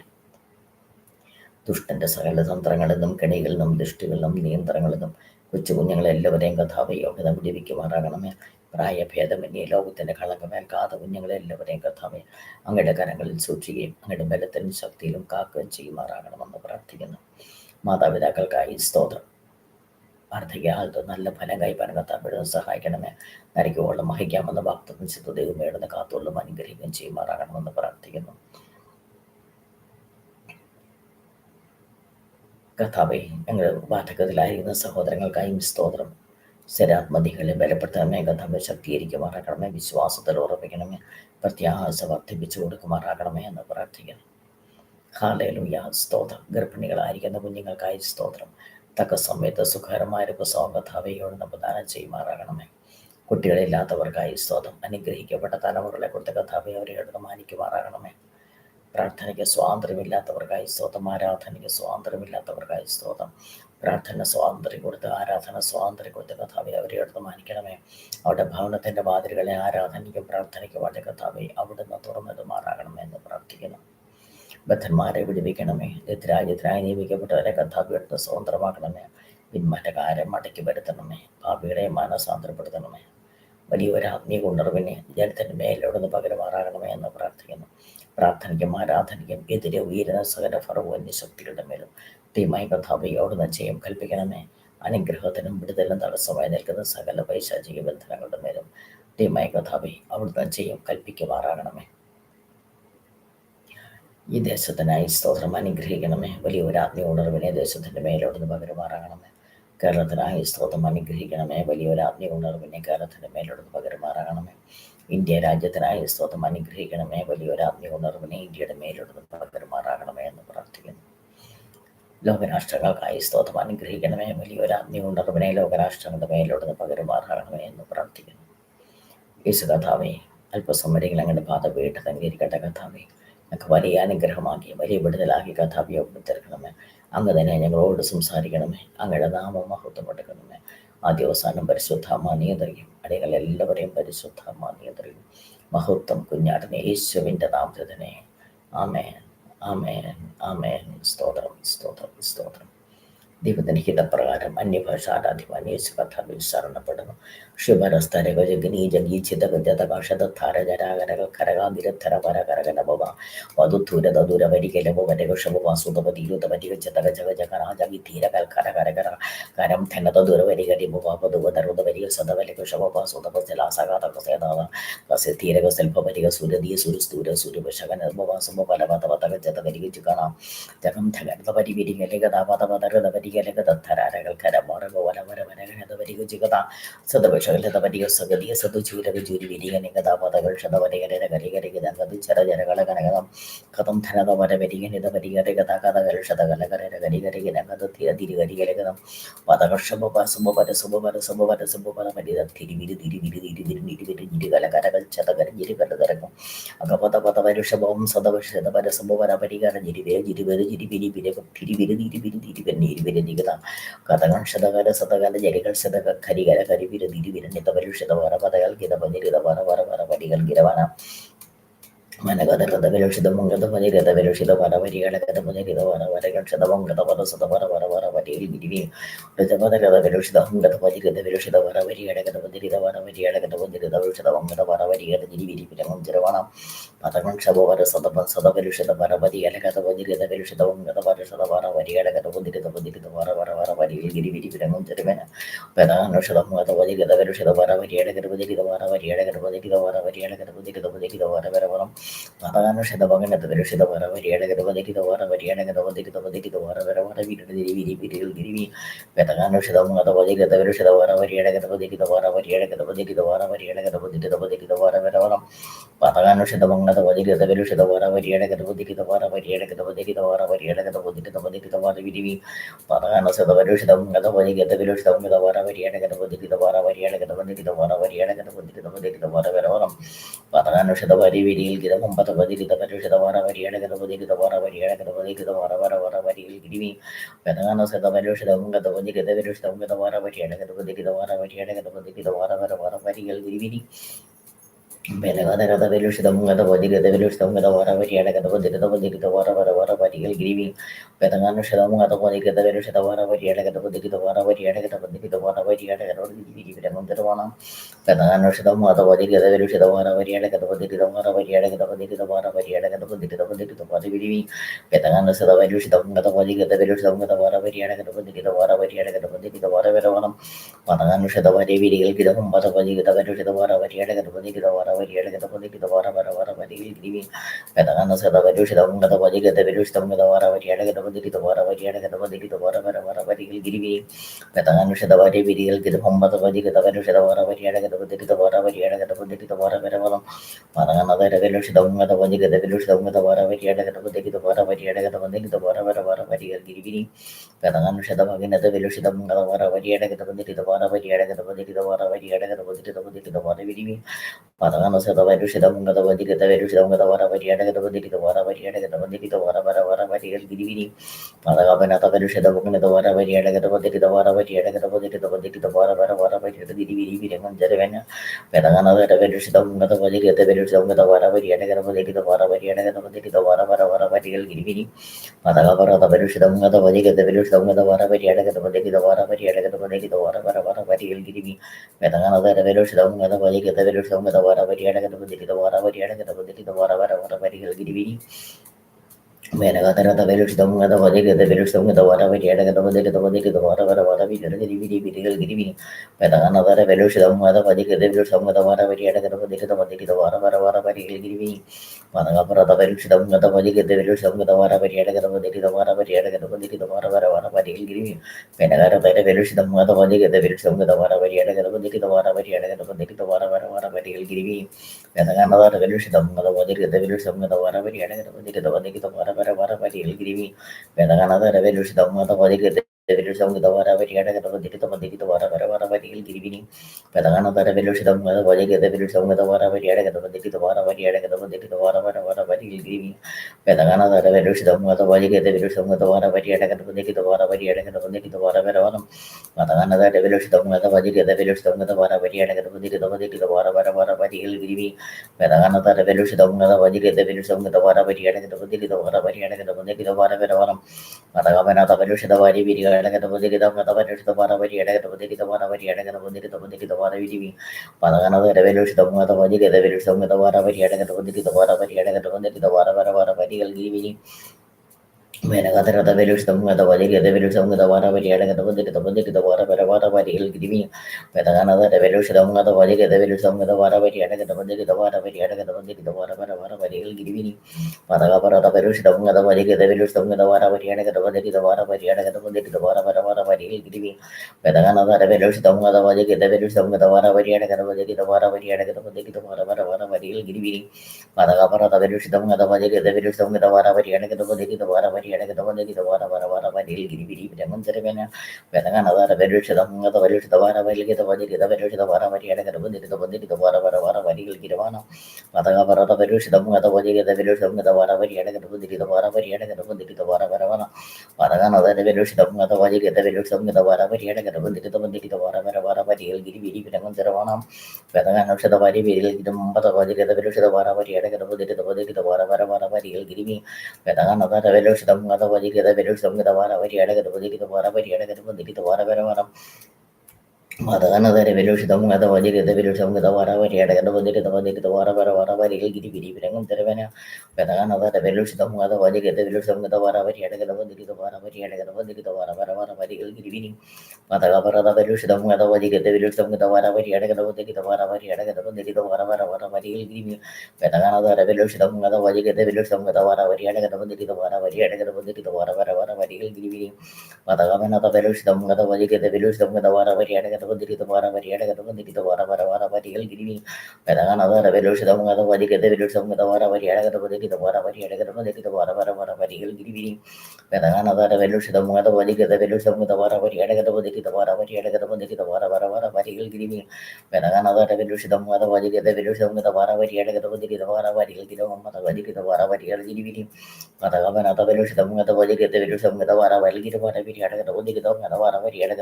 ദുഷ്ടന്റെ സകല തന്ത്രങ്ങളിൽ നിന്നും കെണികളിൽ നിന്നും ദൃഷ്ടികളിൽ നിന്നും നിയന്ത്രണങ്ങളിൽ നിന്നും കൊച്ചു കുഞ്ഞുങ്ങളെല്ലാവരെയും കഥാവയോഗ്യത വിടിവിക്കുമാറാകണമേ. പ്രായഭേദമന്യേ ലോകത്തിൻ്റെ കളങ്കമേൽക്കാതെ കുഞ്ഞുങ്ങളെല്ലാവരെയും കഥാവെ അങ്ങയുടെ കരങ്ങളിൽ സൂക്ഷിക്കുകയും അങ്ങയുടെ ബലത്തിലും ശക്തിയിലും കാക്കുകയും ചെയ്യുമാറാകണമെന്ന് പ്രാർത്ഥിക്കുന്നു. മാതാപിതാക്കൾക്കായി സ്തോത്രം. വാർദ്ധക്യകാലത്ത് നല്ല ഫലം കൈപ്പാൻ കത്താപ്പെടുന്ന സഹായിക്കണമേ. നരയ്ക്കോളം വഹിക്കാമെന്ന ഭക്തനും സിദ്ധതയും വേടുന്ന കാത്തോളം അനുഗ്രഹിക്കുകയും ചെയ്യുമാറാകണമെന്ന് പ്രാർത്ഥിക്കുന്നു. കർത്താവേ ഞങ്ങൾ വാർദ്ധക്യത്തിലായിരിക്കുന്ന സഹോദരങ്ങൾക്കായും സ്തോത്രം. സ്ഥിരാത്മതികളെ ബലപ്പെടുത്തണമേ. കർത്താവെ ശക്തീകരിക്കുമാറാകണമേ. വിശ്വാസത്തിൽ ഉറപ്പിക്കണമേ. പ്രത്യാശ വർദ്ധിപ്പിച്ചു കൊടുക്കുമാറാകണമേ എന്ന് പ്രാർത്ഥിക്കുന്നു. ഹല്ലേലൂയ. സ്തോത്രം. ഗർഭിണികളായിരിക്കുന്ന കുഞ്ഞുങ്ങൾക്കായി സ്തോത്രം. തക്ക സമയത്ത് സുഖകരമായ പ്രസവം കർത്താവയോട് പ്രദാനം ചെയ്യുമാറാകണമേ. കുട്ടികളില്ലാത്തവർക്കായി സ്തോത്രം. അനുഗ്രഹിക്കപ്പെട്ട തലമുറകളെ കൊടുത്ത കർത്താവെ അവരെ എടുത്ത് മാനിക്കുമാറാകണമേ. പ്രാർത്ഥനയ്ക്ക് സ്വാതന്ത്ര്യമില്ലാത്തവർക്കായി സ്തോത്രം. ആരാധനയ്ക്ക് സ്വാതന്ത്ര്യമില്ലാത്തവർക്കായി സ്തോത്രം. പ്രാർത്ഥന സ്വാതന്ത്ര്യം കൊടുത്ത് ആരാധന സ്വാതന്ത്ര്യം കൊടുത്ത് കർത്താവെ അവരെ എടുത്ത് മാനിക്കണമേ. അവരുടെ ഭവനത്തിൻ്റെ വാതിലുകളെ ആരാധനയ്ക്കും പ്രാർത്ഥനയ്ക്കും വേണ്ട കർത്താവെ അവിടുന്ന് തുറന്നിടുമാറാകണമേ എന്ന് പ്രാർത്ഥിക്കുന്നു. ബദ്ധന്മാരെ വിടുവിക്കണമേ. രാജ്യത്തിനായി നിയമിക്കപ്പെട്ടവരെ കർത്താവെ എടുത്ത് സ്വതന്ത്രമാക്കണമേ. പിന്മാറ്റക്കാരെ മടക്കി വരുത്തണമേ. പാപികളെ മാനസാന്തരപ്പെടുത്തണമേ. വലിയൊരു ആത്മീയ ഉണർവിനെ ജനത്തിൻ്റെ മേലോടൊന്ന് പകരമാറാകണമേ എന്ന് പ്രാർത്ഥിക്കുന്നു. പ്രാർത്ഥനയ്ക്കും ആരാധനയ്ക്കും എതിരെ ഉയരുന്ന സകല ഫറവോന്യ ശക്തികളുടെ മേലും തീമായി കർത്താവയോടുന്ന ജയം കൽപ്പിക്കണമേ. അനുഗ്രഹത്തിനും വിടുതലും തടസ്സമായി നിൽക്കുന്ന സകല പൈശാചിക ബന്ധനങ്ങളുടെ മേലും തീമായി കർത്താവെ അവിടുന്ന് ജയം കൽപ്പിക്കുമാറാകണമേ. ഈ ദേശത്തിനായി സ്തോത്രം അനുഗ്രഹിക്കണമേ. വലിയൊരു ആത്മീയ ഉണർവിനെ ദേശത്തിൻ്റെ മേലോടൊന്ന് പകരമാറാകണമേ. കേരളത്തിനായി സ്തോത്രം അനുഗ്രഹിക്കണമേ. വലിയൊരു ആത്മീയ ഉണർവിനെ കേരളത്തിൻ്റെ മേലോടൊന്ന് പകരമാറാകണമേ. ഇന്ത്യ രാജ്യത്തിനായി സ്തോത്രം അനുഗ്രഹിക്കണമേ. വലിയൊരു ആത്മീയ ഉണർവിനെ ഇന്ത്യയുടെ മേലോടൊന്ന് പകരമാറാകണമേ എന്ന് പ്രാർത്ഥിക്കുന്നു. ലോകരാഷ്ട്രങ്ങൾക്കായി സ്തോത്രം അനുഗ്രഹിക്കണമേ. വലിയൊരു ആത്മീയ ഉണർവിനെ ലോകരാഷ്ട്രങ്ങളുടെ മേലോടൊന്ന് പകരമാറാകണമേ എന്ന് പ്രാർത്ഥിക്കുന്നു. യേശു കർത്താവേ അല്പസമരങ്ങൾ അങ്ങയുടെ പാത വീട്ട് തങ്ങിയിരിക്കട്ടെ. കർത്താവേ ഞങ്ങൾക്ക് വലിയ അനുഗ്രഹമാക്കി വലിയ വിടുതലാക്കി കർത്താവെ തീർക്കണമേ. അങ്ങ് തന്നെ ഞങ്ങളോട് സംസാരിക്കണമേ. അങ്ങയുടെ നാമം മഹത്വപ്പെടുക്കണമേ. ആദ്യവസാനം പരിശുദ്ധാത്മാ നിയന്ത്രിക്കും. അടികൾ എല്ലാവരെയും പരിശുദ്ധാത്മാ നിയന്ത്രിക്കും. മഹത്വം കുഞ്ഞാടിനെ യേശുവിൻ്റെ നാമത്തിൽ തന്നെ. ആമേൻ ആമേൻ. ആമേൻ. സ്തോത്രം, സ്തോത്രം, സ്തോത്രം. ദൈവത്തിൻ്റെ ഹിതപ്രകാരം അന്യഭാഷ ആരാധിക്കുവാൻ യേശു കർത്താവിൽ ശരണപ്പെടുന്നു. ശുഭരസ്തരക ജഗനീ ജഗീചിതക ജതകാശത ധാരജരാകരക കരകാതിരധര പരകരകനഭവ വധുധൂരത ദുരവരികലഭ വരകഷഭവാസുതപതിയുതപരിക ജതക ജഗ ജഗരാജകി ധീരകൽ കരകരകര കരം ധനത ദുരവരികരി ഭുവധുവതരുതവരിക സദവലിക ശവപാസുതപജലാസകാതക സേതാവ കസ ധീരക സൽപവരിക സുരതീയ സുരസ്തൂര സുരവശകനഭവാസുമ പലവതവതക ജതകരിക ജുഗണ ജഗം ധകർത്ത പരിവിരികലിക ദാപതവതരുതവരി ധരാരകൾ കരമോറക വരവരവരകതവരിക ജിഗത സദവശകലതവരിക സഗതിയ സതുചൂരക ജൂരി വിരിക നിഗതാപതകൾ ശതവരികര കരികരിക ദഗതു ചരജരകള കനകതം കഥം ധനത വരവരിക നിതവരികര കഥകഥകൾ ശതകലകര കരികരിക നഗത തിരികരികലകതം പദകർഷഭസുഭപരസുഭപരസുഭപരസുഭപര പരിത തിരിവിരി തിരിവിരി തിരിവിരി നിരിവിരി നിരികലകരകൾ ശതകര ജിരികലകരകം അകപത പദവരുഷഭവും സദവശതപരസുഭപര പരികര ജിരിവേ ജിരിവര് ജിരിവിരി വിരകം തിരിവിരി തിരിവിരി തിരിവരി നിരിവിരി നികത കഥകൾ ശതകല സതകല ജരികൾ ശതക കരികര കരിവിര തിരിവിര നിതപരുഷതവര പദകൾ ഗിതപനിരിത വര വര വര പരികൾ ഗിരവന മനഗതകഥവിലുഷിതമുങ്കതപനിരതവിലുഷിത വരവരികളകതപനിരിത വരവരകക്ഷതമുങ്കത പദസത വര വര വര വരിയിൽ ഗിരിവി ഋതപദകഥവിലുഷിതമുങ്കതപനിരതവിലുഷിത വരവരികളകതപനിരിത വരവരികളകതപനിരിതവിലുഷിതമുങ്കത വരവരികള ജിരിവിരി പിരമുഞ്ചരവണം പദങ്ങൾ ക്ഷപവര സതപരിഷത വരവരികളകതപനിരതവിലുഷിതമുങ്കത പരഷത വരവരികളകതപനിരിതപനിരിത വര വര വര വരിയിൽ ഗിരിവിരി പിരമുഞ്ചരവന പെദാനുഷതമുങ്കതപനിരതവിലുഷിത വരവരികളകതപനിരിത വരവരികളകതപനിരിത വരവരികളകതപനിരിതപനിരിത വരവരവരം പദാനുഷതമകനതവിലുഷിത വരവരികളകതപനിരിത വരവരികളകതപനിരിതപനിരിത വരവരവര വിരിവിരി പെദാനുഷതമുങ്കതപനിരതവിലുഷിത വരവരികളകതപനിരിത വരവരികളകതപനിരിത വരവരികളകതപനിരിതപനിരിത വരവരവരം പദാനുഷതമകനതപനിരതവിലുഷിത വരവരികളകതപനിരിത വരവരികളകതപനിരിത വരവരികളകതപനിരിതപനിരിത വരവിരിവി പദാനുഷതപരുഷിതമുങ്കതപനിരതവിലുഷിതമുങ്കത വരവരികളകതപനിരിത വരവരികളകതപനിരിത വരവരികളകതപനിരിതപനിരിത വരവരവരം പദാനുഷത വരിവിരിയിൽ ഗിരവും പദപതിരിത പരുഷിത വരവരികളകതപനിരിത വരവരികളകതപനിരിത വരവര വര വരിയിൽ ഗിരിവി പെദാനുസത പരുഷിതമുങ്കതപനിരതവിലുഷിതമുങ്കത വരവരികളകതപനിരിത വരവരികളകതപനിരിത വരവര വര വരികൾ ഗിരിവിരി പെദഗതകഥവിലുഷിതമുങ്കതപനിരതവിലുഷിതമുങ്കത വരവരികളകതപനിരിതപനിരിത വരവര വര വരികൾ ഗിരിവി പെദാനുഷതമുങ്കതപനിരതവിലുഷിത വരവരികളകതപനിരിത വരവരികളകതപനിരിത വരവരികളകതപനിരിത വിരമുന്തരവണം പെദാനുഷതമുങ്കതപനിരതവിലുഷിത വരവരികളകതപനിരിത വരവരികളകതപനിരിത വരവരികളകതപനിരിതപനിരിത വരവിരിവി പെദാനുഷതപരുഷിതമുങ്കതപനിരതവിലുഷിതമുങ്കത വരവരികളകതപനിരിത വരവരികളകതപനിരിത വരവരവണം പദാനുഷതവരിവിരികൾ ഗിരവും പദപനിരതവിലുഷിത വരവരികളകതപനിരിത വരവരികളകതപനിരിത വരവര വര വരിയിൽ ഗിരിവി പെദാനുഷതപരുഷിതമുങ്കതപനിരതവിലുഷിതമുങ്കത വരവരികളകതപനിരിത വരവരികളകതപനിരിത വരവര വര വരിയിൽ ഗിരിവി പെദാനുഷതവരിവിരികൾ ഗിരവും പദപനിരതവിലുഷിത വരവരികളകതപനിരിത വരവരികളകതപനിരിത വരവരവരം പദാനുഷതവിലുഷിതമുങ്കതപനിരതവിലുഷിതമുങ്കത വരവരികളകതപനിരിത വരവരികളകതപനിരിത വരവര വര വരികൾ ഗിരിവിരി പെദാനുഷതമകനതവിലുഷിതമുങ്കത വരവരികളകതപനിരിത വരവരികളകതപനിരിത വരവരികളകതപനിരിതപനിരിത വരവിരിവി പദാനുഷതപരുഷിതമുങ്കതപനിരതവിലുഷിതമുങ്കത വരവരികളകതപനിരിത വരവരികളകതപനിരിത വരവര വര വരികൾ ഗിരിവിരി പദകപനതപരുഷിതമുങ്കത വരവരികളകതപനിരിത വരവരികളകതപനിരിതപനിരിത വരവര വര വരികൾ ഗിരിവിരി വിരമഞ്ചരവന പെദാനുഷതപരുഷിതമുങ്കതപനിരതവിലുഷിതമുങ്കത വരവരികളകതപനിരിത വരവരികളകതപനിരിത വരവര വര വരികൾ ഗിരിവിരി പദകപനതപരുഷിതമുങ്കതപനിരതവിലുഷിതമുങ്കത വരവരികളകതപനിരിത വരവരികളകതപനിരിത വരവര വര വരികൾ ഗിരിവി പെദാനുഷതപരുഷിതമുങ്കതപനിരതവിലുഷിതമുങ്കത വരവരികളകതപനിരിത വരവരികളകതപനിരിത വരവര വര വരികൾ ഗിരിവിരി വേനകതരതവിലുഷിതമുങ്കതപനിരതവിലുഷിതമുങ്കത വരവരികളകതപനിരിതപനിരിത വരവര വര വിരൽ ഗിരിവിരി വിരികൾ ഗിരിവിരി പെദാനതരവിലുഷിതമുങ്കതപനിരതവിലുഷിതമുങ്കത വരവരികളകതപനിരിതപനിരിത വരവര വര വരികൾ ഗിരിവിരി പദകപുറതപരുഷിതമുങ്കതപനിരതവിലുഷിതമുങ്കത വരവരികളകതപനിരിത വരവരികളകതപനിരിത വരവര വര വരികൾ ഗിരിവി പെനകരതരവിലുഷിതമുങ്കതപനിരതവിലുഷിതമുങ്കത വരവരികളകതപനിരിത വരവരികളകതപനിരിത വരവര വര വരികൾ ഗിരിവി പെദാനതരവിലുഷിതമുങ്കതപനിരതവിലുഷിതമുങ്കത വരവരികളകതപനിരിതപനിരിത വരവര വര വരികൾ ഗിരിവി പെദാനതരവിലുഷിതമുങ്കതപനിരത Samgitavara Variada Gatavanditivara Varial Givini, Patagana Velusham, Vajaka Velusamgitavara Variada Gatavanditivara Variada Gatavanditivara Varial Givini, Patagana Velusham, Vajaka Velusamgitavara Variada Gatavanditivara Variada Gatavanditivara Veranam, Patagana Velusham, Vajaka Velusamgitavara Variada Gatavanditivara Varial Givi, Patagana Velusham, Vajaka Velusamgitavara Variada Gatavanditivara Variada Gatavanditivara Veranam, Matagamana Velushadavari Vidia Matavarishadavara Variada Gatavanditivara Variada Gatavanditivara Vivi, Patagana Revolution, Matavaji, the Velusam Matavara Variada Gatavanditivara Variada Gatavanditivara Varial Givi. Menagata the Velusam, the Valley, the Velusam, the Vara Variada, the Vara Varial Giving, Petagana, the Velusam, the Valley, the Velusam, the Vara Variada, the Vara Variada, the Vara Varial Giving, Patagapara, the Velusam, the Valley, the Velusam, the Vara Variada, the Vara Variada, the Vara Varial Giving, Petagana, the Velusam, the Valley, the Velusam, the Vara Variada, the Vara Variada, the Vara Varial Giving, Patagapara, the Velusam, the Valley, the Velusam, the Vara Variada, the Vara Variada. Demonstrevena, Vetanana, Velusham, the Velush, the Vara, Velik, the Vadi, the Velush, the Vara, the Vara, Varil Girvana, Matagavara, the Velush, the Mother, the Velusham, the Vara, the Vara, the Vara, Patagana, the Velush, the Mother, the Velusham, the Vara, the Vara, Varil Giri, Demonstravana, Patagana, the Vadi, the Mother, the Velush, the Vara, the Vara, Varil Giri, Petagana, the Velush, the Mother, the Velusham, the Vara, the Vara, the Vara, Madana the Revolution, the Vajik, the Velusam, the Vara, the Vara, Varil Giri, Pengan Tervena, Petagana, the Revolution, the Vajik, the Velusam, the Vara, the Vara, Varil Giri, Matagapara, the Velush, the Vajik, the Velusam, the Vara, the Vara, Varil Giri, Petagana, the Revolution, the Vajik, the Velusam, the Vara, the Vara, Varil Giri, Matagamana, the Velush, the Vajik, the Velusam, the Vara, the Vara Variada, the Vara Varial Giving, Petagana, the Velush, the Vajik, the Velusam, the Vara Variada, the Vara Variada, the Vara Varial Giving, Petagana, the Velush, the Vajik, the Velusam, the Vara Variada, the Vara Variada, the Vara Varial Giving, Petagana, the Velush, the Vajik, the Velusam, the Vara Variada, the Vara Varial Giving, the Vara Varial Giving, Matagana, the Velush, the Vajik, the Velusam, the Vara Variada, the Vara Variada, the Vara Variada,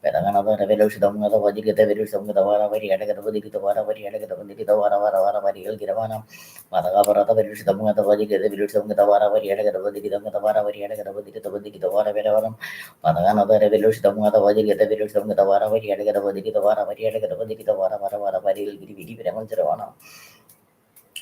Petagana, the Velush, the Vajik, the Velusam, the Vara Variada, the Vara Variada, Varial Giravana, Matagapara, the Velush, the Vajik, the Velusam, the Vara Variada, the Vara Variada, the Vara Veranam, Patagana, the Velush, the Vajik, the Velusam, the Vara Variada, the Vara Variada, the Vara Varial Giravana.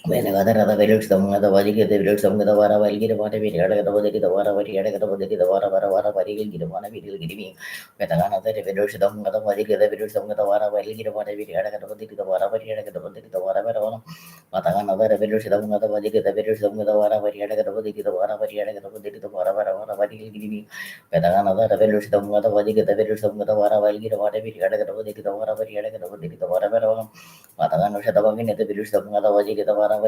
Whenever the Velux, the Vajik, the Velux, the Vara, will get a water, we had a Vara, we had a Vara, Varil, get a one, we will give me. Petagana, the Velux, the Vajik, the Velux, the Vara, will get a water, we had a Vara, we had a Vara, Matagana, the Velux, the Vajik, the Velux, the Vara, we had a Vara, we had a Vara, Varil, give me. Petagana, the Velux, the Vajik, the Velux, the Vara, will get a water, we had a Vara, we had a Vara, Matagana, Shadavin, the Velux, the Vajik, the Vara, the Vara,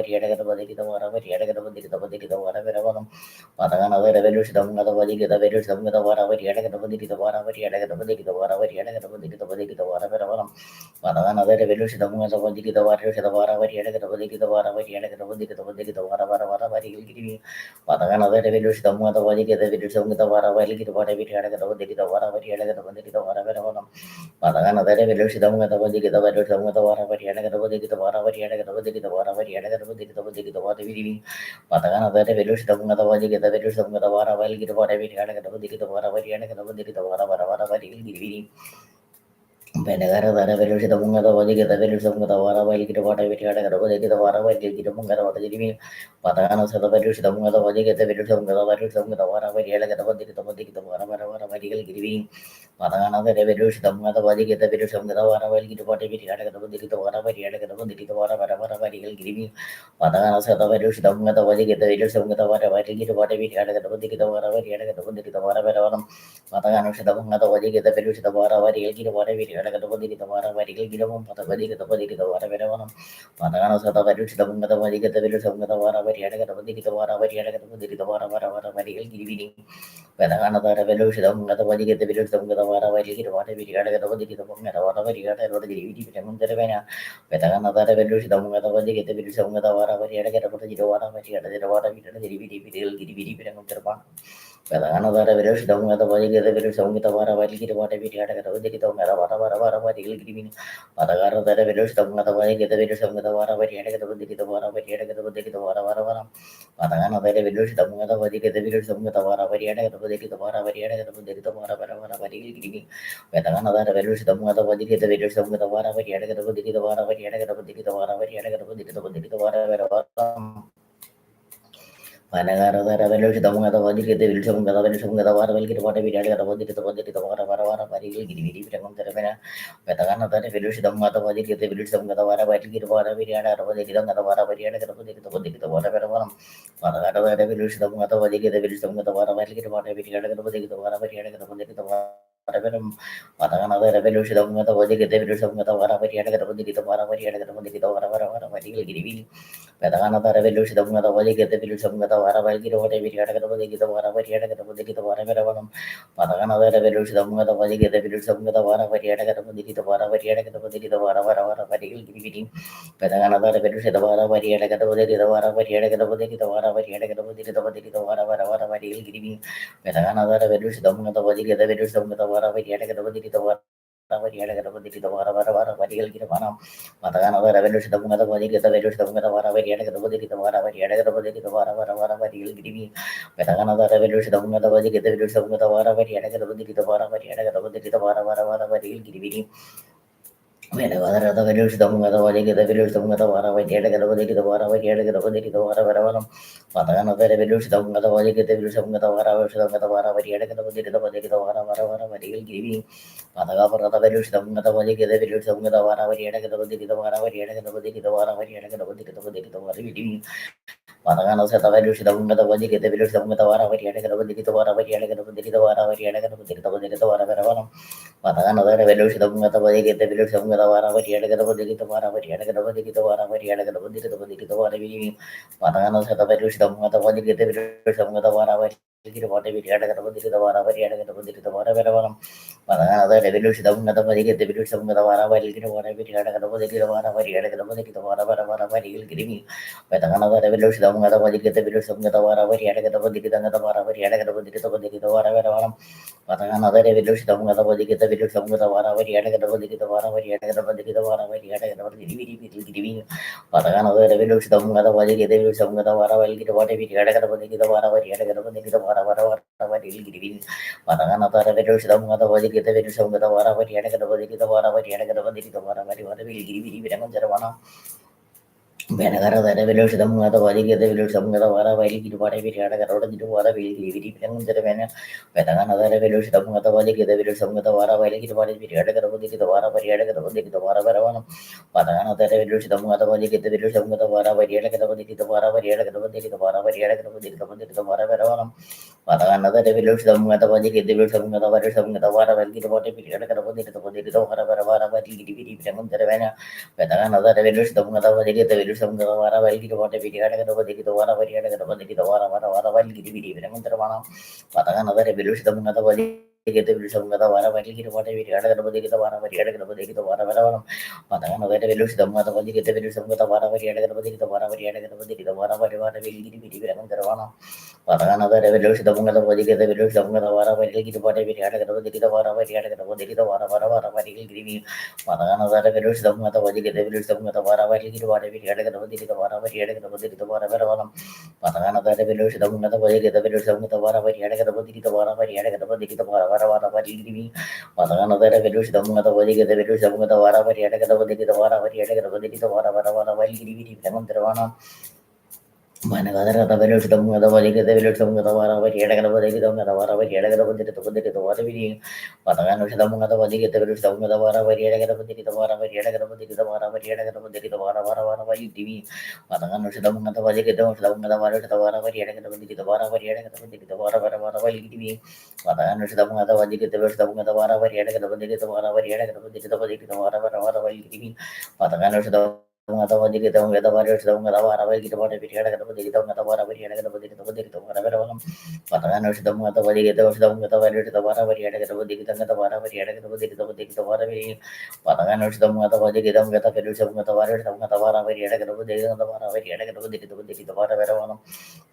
Matagana, the Revolution, the Vajik, the Velusam, the Vara, the Vara, Matagana, the Revolution, the Vajik, the Vara, the Vara, Matagana, the Revolution, the Vajik, the Velusam, the Vara, the Vara, Matagana, the Revolution, the Vajik, the Velusam, the Vara, the Vara, Matagana, the Velush, the Vajik, the Velusam, the Vara, while get what I will get the Vara, Varil, Penagara, the Revolution, the Munga, the Vajik, the Velusam, the Vara, while get what I will get the Vara, while get the Munga, what the Patagana, the Velush, the Munga, the Vajik, the Velusam, the Velusam, the Vara, while get the Vara, Varil, giving Matagana, the Revolution, the Munga, the Vajik, the Velusam, the Vara, while get what I will get the Vara, while get the Vara, Varil, giving Patagana Sata Valush, the Mata Vajik, the Village of Mutavara, Vajiki, Vatavi, the Vara, the Vara Veram, Patagana Mata Vajik, the Village of the Vara, Vajiki, Vatavi, the Vara, Vajiki, Patavadi, the Vadi, the Vara Veram, Patagana Sata Valush, the Mata Vajik, the Village of Mutavara, Vajiki, the Vara, Vajiki, the Vara, Vajiki, Patagana the Revolution of Mata Vajik, the Village of Mutavara, Vajiki, Vatavi, the Vara, Vajiki, Petagana the Revolution of Mata Vajik, the Village of Mutavara, Vajiki, the Vara, Vajiki, Another revelation of the body, the village of the Vara, what we had a Vara, giving Patagara, the revelation of the body, the village of the Vara, what he had a Vara, what he had a Vara, Patagana, the revelation of the body, the village of the Vara, what he had a Vara, what he had a giving Patagana, the revelation of the body, the village of the Vara, what he had a Vara, what he had a Vara, what he had a Vara, Panagara Revolution, the Mother Vadi, the Wilson, the Revolution, the Water will get what we had about the Water, Petagana, the Revolution, the Mother Vadi, the Wilson, the Water, will get water, we had about the Water, we had the water, Panagara Revolution, the Mother Vadi, the Wilson, the Water, will get water, we had about the Water, we had the water. Patagana revolution of the Vadi, the Revolution of the Vara, we had about the Vara, we had about the Vara, Petagana revolution of the Valley, get the village of the Vara, whatever you had a couple of the Vara, what you had a couple of the Vara, Patagana revolution of the Valley, get the village of the Vara, what you had a couple of the Vara, what you had a couple of the Vara, what you giving Petagana revolution of the Vara, what you had a couple of the Vara, what you had a couple of the Vara, what you had a couple of the Vara, what you giving Petagana revolution of the Valley, get the village of the Vara, what you had a couple of the Vara. What you had a couple of the Vara, what you give Matagana revolution of the body, get the revolution of the Vara, very at the body, the Vara, very at the body, the Vara, very giving Petagana revolution of the body, get the revolution of the Vara, very at the body, the Vara, very at the body, the Vara, very giving Whenever the revolution of the body, get the revolution of the Vara, very at the body, the Vara, very at the body, the Vara, Matagana revolution of the body, get the revolution of the Vara, the Vara, very at the body, the Vara, very giving Patagapara revolution of the body, get the revolution of the Vara, very at the body, the Vara, very at the body, the Vara, very at the body, the Vara, Patagana set the value of the body, get the village of the Vara, very at the body, the Vara, very at the body, the Vara, very at the body, the Vara, Patagana revolution of the body, get the village of the Vara, very at the body, the Vara, very at the body, the Vara, very at the body, the Vara, Patagana set the value of the body, get the village of the Vara, very what we had a body, the Vara, very at the body, the Vara, Patagana revolution of the body, get the village of the Vara, very what we had a body, the Vara, very at the body, the Vara, very giving Petagana revolution of the body, get the village of the Vara, very at the body, the Vara, very at the body, the Vara, Patagana revolution of the body, get the village of the Vara, very at the body, the Vara, very at the body, the Vara, very at the body, giving Patagana revolution of the body, get the village of the Vara, very get what we had a body, the Vara, very at the body, the Vara, very giving Patagana revolution of the body, get the village of the Vara, very at the body, the Vara, very at the body, the Vara, very giving Benagara the revolution of the body, the village of the Vara, while you what I had a road into water, will be Penamana, Petagana the revolution of the body, the village of the Vara, while you what I had a road into the Vara, but you had a road into the Vara, Patagana the revolution of the body, the village of the Vara, while you had a road into the Vara, but you had a road into the Vara, but you had a road into the Vara, Patagana the revolution of the body, the village of the Vara, of the Vara, while you what I had a road into the body, the Vara, but you give Penamana. Petagana revolution of the body, the village of the Vara, while you what we had a body, the Vara, very at the body, the Vara, while you give it even Patagana revolution of the body. Get the village of the Vara, while you what we had a body, the Vara, very at the body, the Vara, Patagana revolution of the body, get the village of the Vara, very at the body, the Vara, very at the body, the Vara, will give it even Patagana revolution of the body, get the village of the Vara, while you what we had a body, the Vara, very at the body, the Vara, will give it Patagana revolution of the body, get the village of the Vara, while you what we had a body, the Vara, very at the body, the Vara, Patagana revolution of the body, get the village of the Vara, very at the body, the Vara, very at the body, the Vara, will give it Patagana revolution of the body, get the village of the Vara, very at the body, the Vara, very at the body, the Vara, will give it Managara Velutum, the Valley, the Velutum, the Vara, Variada, the Vara, Variada, the Patagano, the Manga, the Valley, the Velutum, the Vara, Variada, the Vara, Variada, the Vara, Variada, the Vara, Valley TV, Patagano, the Manga, the Valley, the Vara, the Vara, Variada, the Vara, Variada, the Vara, Valley TV, Patagano, the Manga, the Valley, the Velutum, the Vara, Variada, the Vara, Variada, the Vara, Valley TV, Patagano, the Mata kita ngata baru sudah ngata bara bagi kita pada pikiran kita ngata bara bagi kita bara bara patangan sudah ngata bagi kita sudah ngata baru kita bara bagi kita ngata bara bagi kita bara bagi patangan sudah ngata bagi kita ngata baru sudah ngata baru kita ngata bara bagi kita ngata bara bagi kita bara bara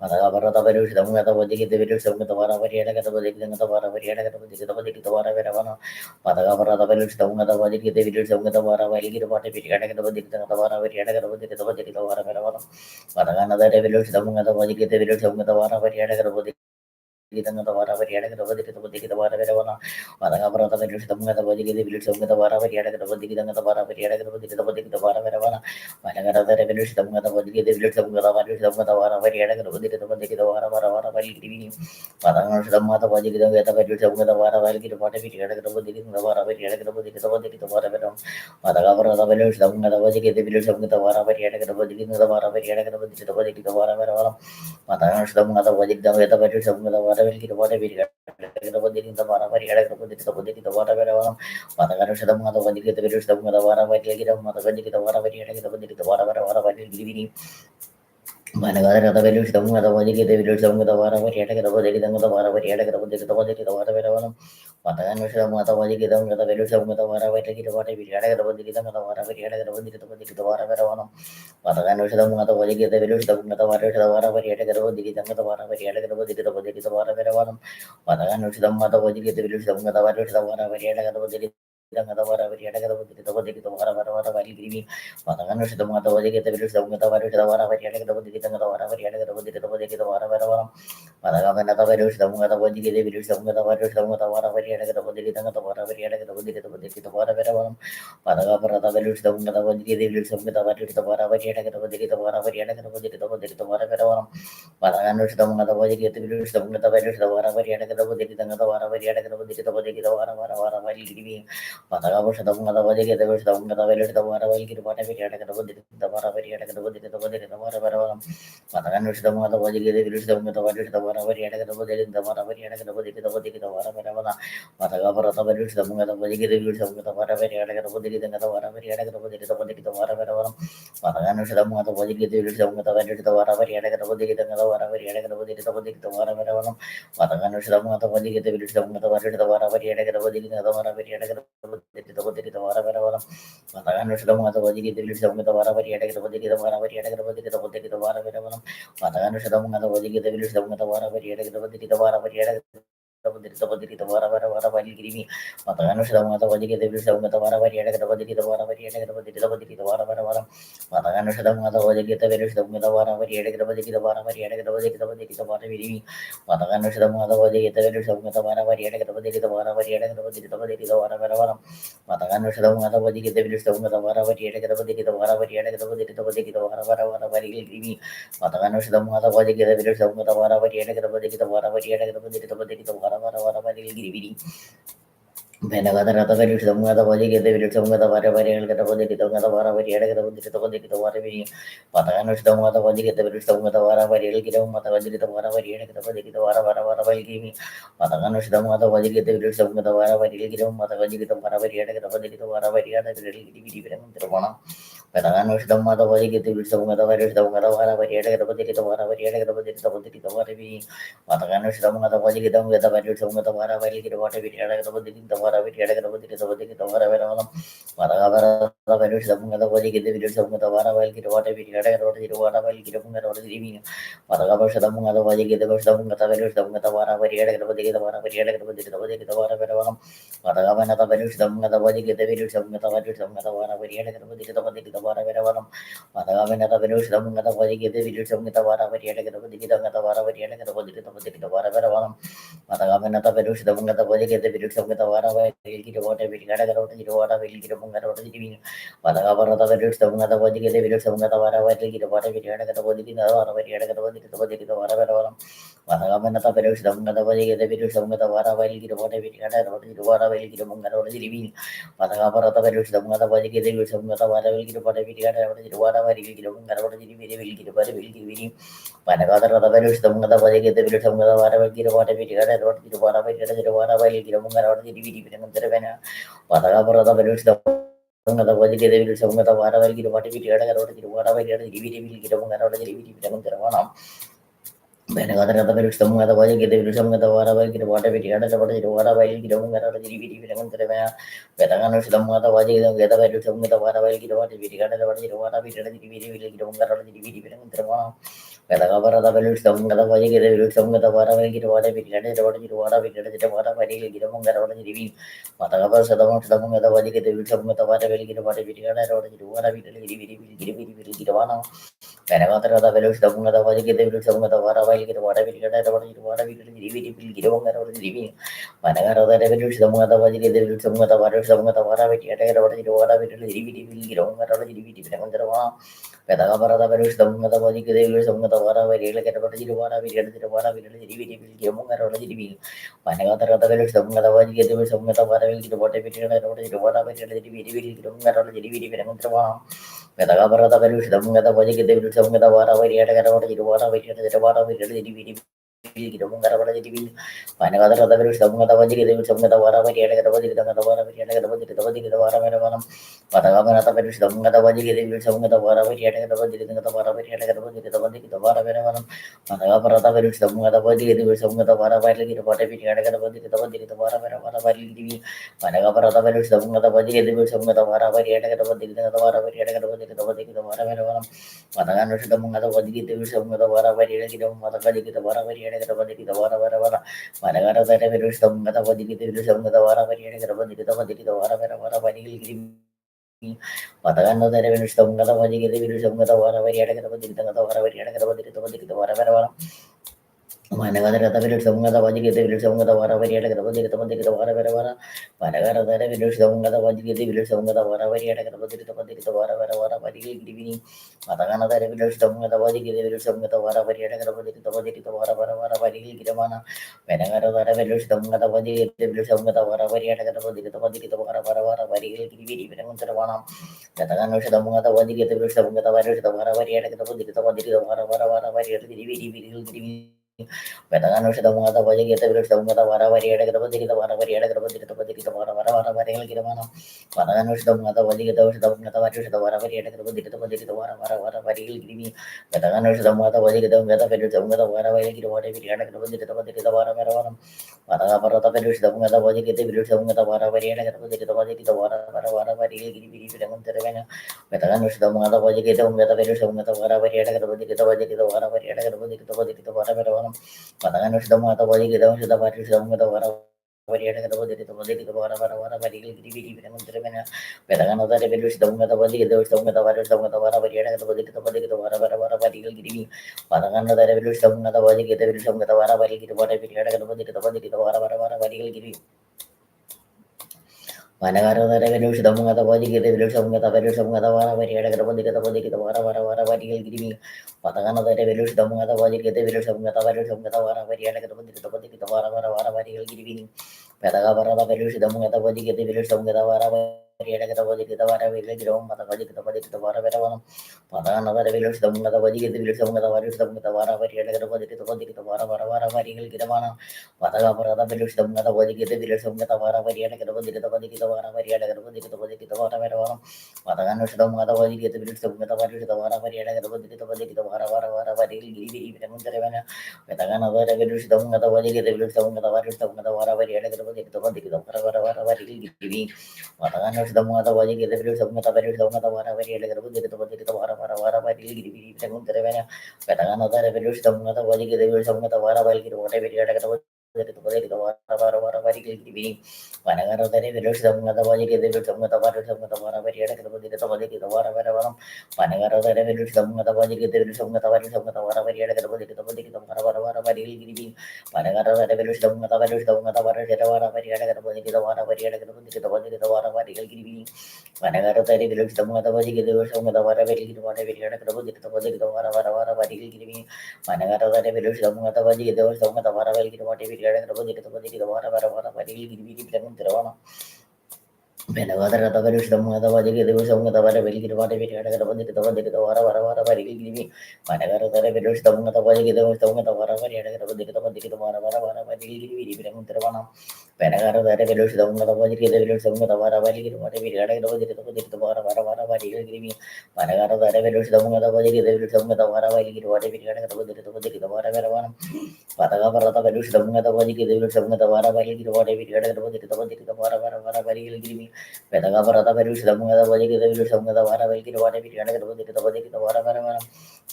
patangan baru sudah ngata bagi kita baru sudah ngata bara bagi kita ngata bara bagi kita bara bara patangan baru sudah ngata bagi kita baru sudah ngata bara bagi kita pada pikiran kita bara Variada Garbodi, the Vara Veravana, Patagana, the Devil, the Munga, the Vadi, the Village of the Vara, Variada Garbodi. The Vara Variada, the Vara Veravana, Patagabra, the Village of the Vadi, the Village of the Vara Variada, the Vadi, the Vara Variada, the Vara Veravana, Patagana, the Village of the Vadi, the Village of the Vara Variada, the Vadi, the Vara Vadi, Patagana, the Mata Vadi, the Village of the Vara Valley, the Vata Variada, the Vadi, the Vara Variada, the Vara Veram. Patagabra, the Village of the Vadi, the Village of the Vara Variada, the Vadi, the Vara Variada, the Vara Veravana, Patagana, the Mata Vadi, the Village of the Vara Valley, the Vata Variada, the Vara Variada, the Vara Veravana, Patagana, the Mata Vadi, the Village of the Vara Variada, the Mata Vadi, the Vara Variada, the Vara Valley, Managara the Village, the Mother Valley, the Village of the Vara Variada, the Valley, the Vara Variada, the Vara Veravana, Patagana, the Mata Valley, the Village of the Vara Variada, the Vara Variada, the Vara Variada, the Vara Veravana, Patagana, the Mata Valley, the Village of the Vara Variada, the Vara Variada, the Vara Veravana, Patagana, the Mata Valley, the Village of the Vara Variada, the Vara Variada, the Vara Valley, Patagana, the Mata Valley, the Village of the Vara Variada, the Vara Variada, the Vara Veravana, Patagana, the Village of the Valley, the Village of the Vara Variada, the Vara Variada, the Vara Veravana, Patagapara, the Village of the Valley, the Village of the Vara Variada, the Vara Variada, the Vara Veravana, Patagana, the Mata Valley, the Village of the Vara Variada, the Vara Variada, the Vara Valley, Patagapara, the Mata Valley, the Village of the Valley, the Vara Valley, the Vara Variada, the Vara Variada, the Vara Veravana, Patagana, the Mata Valley, the Village of the Vara Variada, the Vara Variada, the Vara Veravana, Patagapara, the Village of the Mata Valley, the Village of the Vara Variada, the Vara Variada, the Vara Veravana, Patagana, the Mata Valley, the Village of the Vara Variada, the Vara Variada, the Vara Veravana, Patagana, the Mata Valley, the Village of the Vara Variada, the Vara Variada, the Vara Veravana, Patagana, the Mata Valley, the Village of the Vara Variada, the Vara Variada, the Vara Veravana, Patagana, the Mata Valley, the Village of the Vara Variada, the Vara Variada, the Vara Valley, Patagana, the Mata Valley, the Village of the Vara Variada, the Vara Variada, the Vara Veravana, Patagana, the Mata Valley, the Village of the Vara Variada, the Vara Variada, the Vara Valley, Patagana, the Mata Valley, the Village of the Vara Variada, the Vara Variada, the Vara Veravana, Patagana, the Mata Valley, the Village of the Vara Variada, the Vara Variada, the Vara Valley, Patagana, the Mata Valley, the Village of the Vara Variada, the Vara Variada, the Vara Valley, Benagada Village, the Mother Valley, the Village of the Vara Varial, the Vara Variada, the Vara Valley, Patagana, the Mother Valley, the Village of the Vara Varial, the Mata Valley, the Vara Variada, the Vara Valley, Patagana, the Mother Valley, the Village of the Vara Varial, the Mata Valley, the Vara Variada, the Vara Variada, the Vara Patagana, the Mother Valley, the Village of the Vara Variada, the Vara Variada, the Vara Valley, Patagana, the Mother Valley, the Village of the Vara Varial, the Vara Variada, the Vara Variada, the Vara Veravana, Patagavara, the Village of the Valley, the Village of the Vara Valley, the Vara Variada, the Vara Valley, the Vara Patagavasha, the Munga, the Valley, the Village of the Village of the Vara Variada, the Vara Variada, the Vara Veravana, Patagavana, the Village of the Valley, the Village of the Village of the Vara Variada, the Varaveram, Madavana Venusham, Matavadi, the village of Mitavara, Matavara, Varaveram, Madavana Venush, the Matavadi, the village of Mitavara, will get water, will get a water, will get a Munga, Madavara, the village of Matavadi, the village of Matavara, will get a water, will get a body, the Varaveram. Matagamana Perush, the Mungavadi, the Virush of Matavara, while you want to be at Water, will get among the living. Matagapara Perush, the Mungavadi, the Virush of Matavara, will get what I will get out of the water, will get among the will get what will give me. Panagata Perush, the Mungavadi, the Virush of Matavara, will get what I will get out of the water, will get the water, will get among the DVD and the Ravena. Patagapara Perush, the Mungavadi, the Virush of Matavara, will get what I will get out of the water, will get the DVD, will get among the DVD and the Ravana. Benagata Perush, the Mungavadi, the Virush of Matavara, get water, will get out of the water, will get among the DVD and the Ravena. Petagano, the Matavadi, the Gata Perush of Matavara, will get what we got out of the water, will get the DVD, will get among the DVD and the Ravana. Petagapara, the Perush, the Mungavadi, the Virush of Matavara, will get water, will get out of the water, will get the water, will get among the DVD. Matagapa, the Mungavadi, the Virush of Matavara, will get water, will get out of the water, will get the DVD, will get one. Penagata Velush, the Munga, the Vajiki, the Vilush of the Vara, while get water, we get out of water, we get along around the living. Panagata Velush, the Munga, the Vajiki, the Vilush of the Vara, some of the Vara, we get out of the water, we get along around the DVD, Petagapara, the Velush, the Munga, the Vajiki, the Vilush of the Vara, we get out of the water, we get the water, we get the DVD, we get along around the living. Panagata Velush, the Munga, the Vajiki, the Vilush of the Vara, we get water, we get out of the water, we get the DVD, we get along around the DVD, Petagapara, the Velush, the Munga, the Vajiki, the Vilush of the Vara, we get out of the water, we get the water, we get the DVD. Panagata the Velush, the Munga, the Vajiki, the Vilush of the Vara, we get the Vajiki, the Vara, we get the Vara, Patagapara, the Velush, the Munga, the Vajiki, the Vilush of the Vara, we get the Vajiki, the Vara, we get the Vara, Patagapara, the Velush, the Munga, the Vajiki, the Vilush of the Vara, we get the Vajiki, the Vara, Panagapara, the Velush, the Munga, the Vajiki, the Vilush of the Vara, we get the Vajiki, the Vara, we get the Vara, Patagan the Munga, the Vajiki, the Vilush of the Vara, we get the Vajiki, the Vara, we get the Vajiki, the Vara, Panagata, the Velush, the Munga, the Vajiki, the Vilush of the Vara, we get the Vajiki, the Vara, Patagan the Velush, the Munga, the Vajiki, the Vilush of the Vara, we get the Vajiki, the Vara, we get the Vara, Managara the village of the Vajiki, the village of the Vara, Variata, the Vara, Panagara the village of the Vajiki, the village of the Vara, Variata, the Vara, Vajiki, Matagana the village of the Vajiki, the village of the Vara, Variata, the Vara, Vajiki, Giramana, Panagara the village of the Vajiki, the village of the Vara, Variata, the Vara, Vajiki, Viravana, Katagano, the Mungata Vajiki, the village of the Vara, Variata, the Vara, Petagano the Mata Vajiki, the village of the Vara, Variata, the Vara, Variata, the Vara, Variata, Patagano the Mata Vajiki, the Vara, the Vara, Variata, the Vara, Variata, Petagano the Mata Vajiki, the village of the Vara, Variki, the Vara, the Vara, Patagapara, the village of the Vajiki, the village of the Vara, Variata, the Vara, Variki, Petagano the Mata Vajiki, the village of the Vara, Variata, the Vara, Variata, the Vara, Patagan the Mata Valley, the Vatu, the Vara, Variata, the Vara, Petagana, the Revolution, the Mata Valley, the Vatu, the Vara, Variata, the Vara, Patagana, the Revolution, the Valley, the Revolution, the Vara, the Vara, Panagara the revenue, the Mungata Vadi, the village of Mata Village of Matavara, where he had a Gravadi, the Vara, Vadi, Patagana the revenue, the Mungata Vadi, the village of Mata Village of Matavara, where he had a Gravadi, the Vara, Vadi, giving Patagavara, the village, the Mungata Vadi, the village of Matavara, where he had a Gravadi, the Vara, village of Matavadi, the Vara, Patagana the village, the Mungata Vadi, the village of Matavara, where he had a Gravadi, the Vara, Vadi, Giravana. Patagapara, the village, the Mata Vadi, the village of Matavara, Variata, the Vadi, the Vara, Variata, the Vara, Patagano, the Mata Vadi, the village of Matavari, the Vara, Variata, the Vadi, the Vara, Vadi, Patagana, the village, the Mata Vadi, the village of Matavari, the Matavara, Variata, the Vadi, the Vara, Vadi, Patagano, the Mata Vadi, the village of Matavari, the Matavara, Variata, the Vadi, the Vara, Vadi, Patagana, the village, the Mata Vadi, the village of Matavara, whatever. Panagara Vilusham Matavadi, Vilusham Matavadam Matavara, Panagara Vilusham Matavadi, Vilusham Matavadam Matavara, Panagara Vilusham Matavadam Matavara, Panagara Vilusham Matavadi, Vilusham Matavara, Panagara Vilusham Matavadi, Vilusham Matavara, Penavada Vilusham Matavadi, Vilusham Matavara, Vilki, Panagara Vilusham Matavadi, Vilusham Matavara, Penagara Vilusham Matavadi, Vilusham Matavara, Panagara Vilusham Matavadi, Vilusham Matavara, Pataga Parata Vilusham Matavadi, Vilusham Matavara, Petaga Parata Vilusham Matavadi, Vilusham Matavara,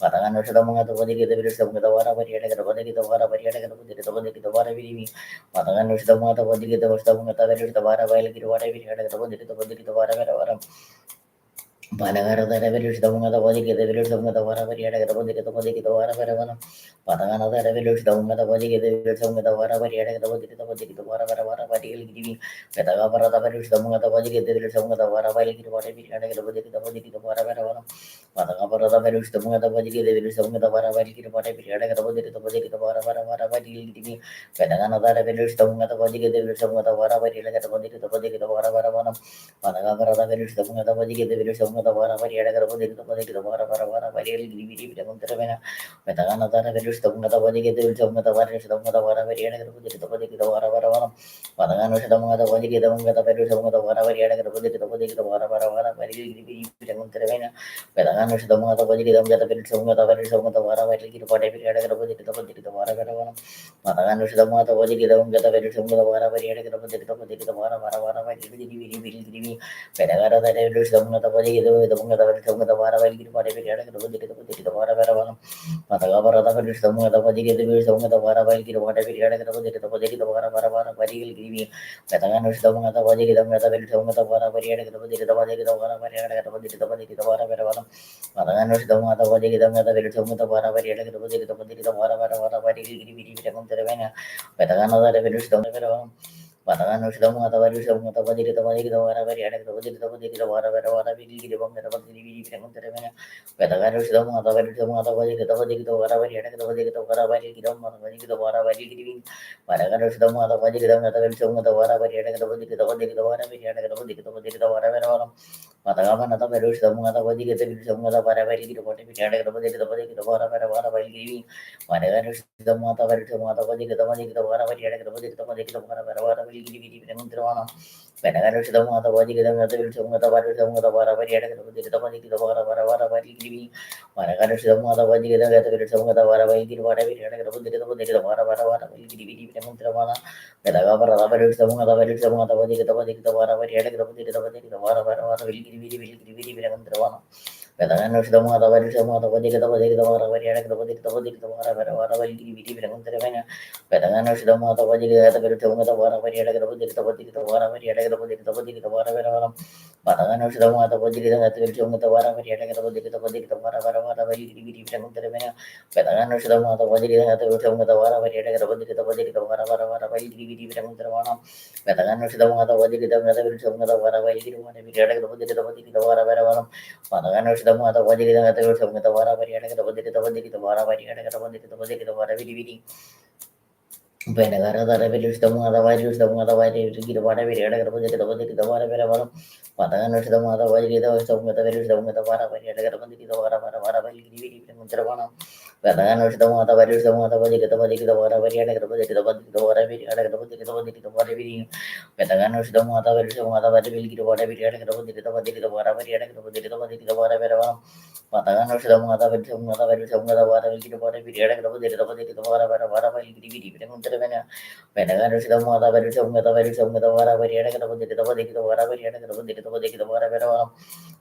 Patagan Shamanga, the Vadi, the Vilusham Matavara, Patagan Shamata, Vadi, the Vastamata, the Vara, Panagara the Revolution of the Body, the Village of the Vara, the Vara, Patagana the Revolution of the Body, the Village of the Vara, the giving Petagapara the Revolution of the Body, the Village of the Vara, Patagapara the Revolution of the Body, the Village of the Vara, giving Petagana the Revolution of the Body, the Village of the Vara, Patagapara the Revolution of the Body, the Village of the Vara, Metagana the Revolution of the Body, the Village of the Vara, Patagana Shadamanga the Body, the Velush of the Vara, Petagana Shadamanga the Body, the Velush of the Vara, Matagana Shadamanga the Body, the Velush of the Vara, Pedagara the Revolution of the Body, the Munga the Vara, Patagavara the Velush of the Body, the Village of the Vara, Petagana Shadamanga the Body, the Village of the Vara, Matagana Shadamanga the Body, the Village of the Vara, Petagana the Revolution of the Patagano Shadamanga the Velush of the Body, the Vara, Petagano Shadamanga the Velush of the Body, the Vara, Patagano Shadamanga the Body, the Velush of the Vara, Patagana the Velush of the Body, the Velush of the Vara, Patagano Shadamanga the Velush of the Body, the Vara, Penagano Shadamanga the Body, the Velush of the Vara, Panagana Shadamanga the Body, the Velush of the Vara, Pedagapara the Velush of the Velush of the Body, the Vara, Pedagano Shadamanga the Velush of the Body, the Vara, Pedagano Shadamanga the Body, the Velush of the Vara, Patagano Shadamanga the Body, the Velush of the Vara, Pedagano Shadamanga the Body, the Velush of the Vara, Pedagano Shadamanga the Body, the Velush of the Vara, Patagano Shadamanga the Body, the Velush of the Vara, Penagara the Revolution of the Virus, the Mother Virus, the Vara, the Vara, Patagano the Mother Virus, the Virus, the Vara, Patagano the Mother Virus, the Mother Virus, the Vara, the Vara, Petagano the Mother Virus, the Mother Virus, the Vara, Patagano the Mother Virus, the Mother Virus, the Penagano Shidamata, Velusham, the Vara,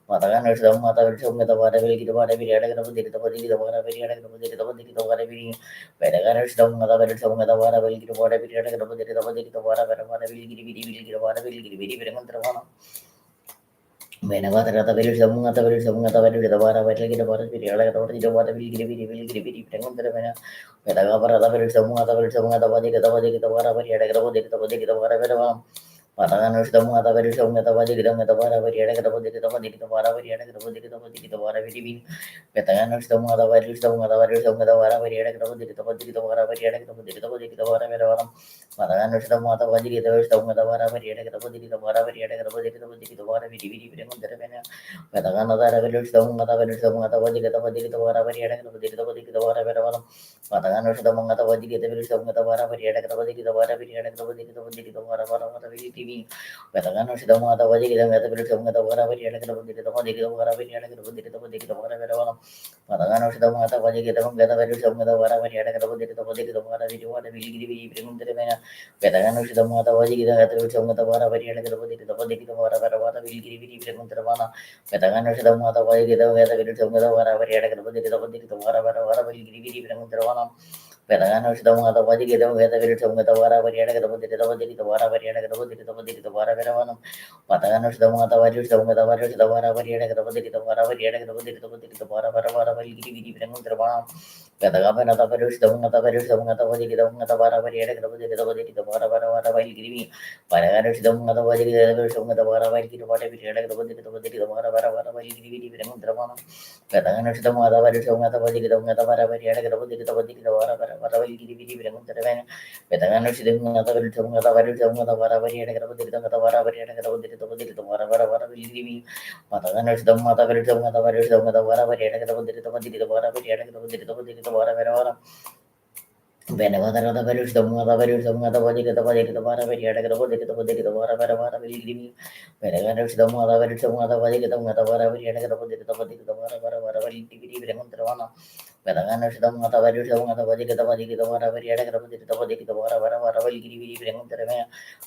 Patagan mata virtum with the water will get water we had a body the water very had a body the water we Patagan down mother virtum with the water will get water we had a body the water will get water will get very very whenever the very some other very the water will get water we had a body the water will get very Pataga very some other very some other body the water we had a body the water Patagan the very some other body the water we had a body the water we had a body the water we Petagan the mother value some other values of the Vara varied the Vara varied the Vara Patagan the mother value the Vara varied the Vara varied the Vara Patagan the values some other values of the Vara varied the Vara Patagan the Mangata Vadi the village of the Vara varied the Vara varied the Vara Patagan the mother Vadi the village of the Vara varied the Vara varied Patagan the mata Vadi the value of the Vara varied the Vara Vidi Patagan the mata Vadi the village of the Vara varied the Vara Vidi Patagan the mata Vadi the village of the Vara varied the Vara Vidi Patagan the mata Vadi the village of the Vara varied the Vara varied the Vara Patagan the mata Vadi the Vara varied the Vara varied Petagapana Paris, the Mata Paris, the Mata Vadi, the Mata Vara varied the Vara Vidi, Paragaris, the Mata Vadi, the Vara Vadi, whatever we had the Vara Vidi, Petaganas, the Mata Paris, the Mata Vadi, the Mata Vara varied the Vara Vidi, Petaganas, the Mata Paris, the Mata Paris, the Mata Vara varied the Vara varied the Vara Vidi, Patagan the Mata Paris, the Mata Paris, the Mata Vara varied the Vara Whenever the values, the mother values, the mother body, the body, the mother very at the body, the body, the mother will give me. Whenever the mother values, the mother body, the mother very at the body, the body, the mother will give me. Whenever the mother values, the mother body, the body, the mother very at the body, the body, the mother will give me.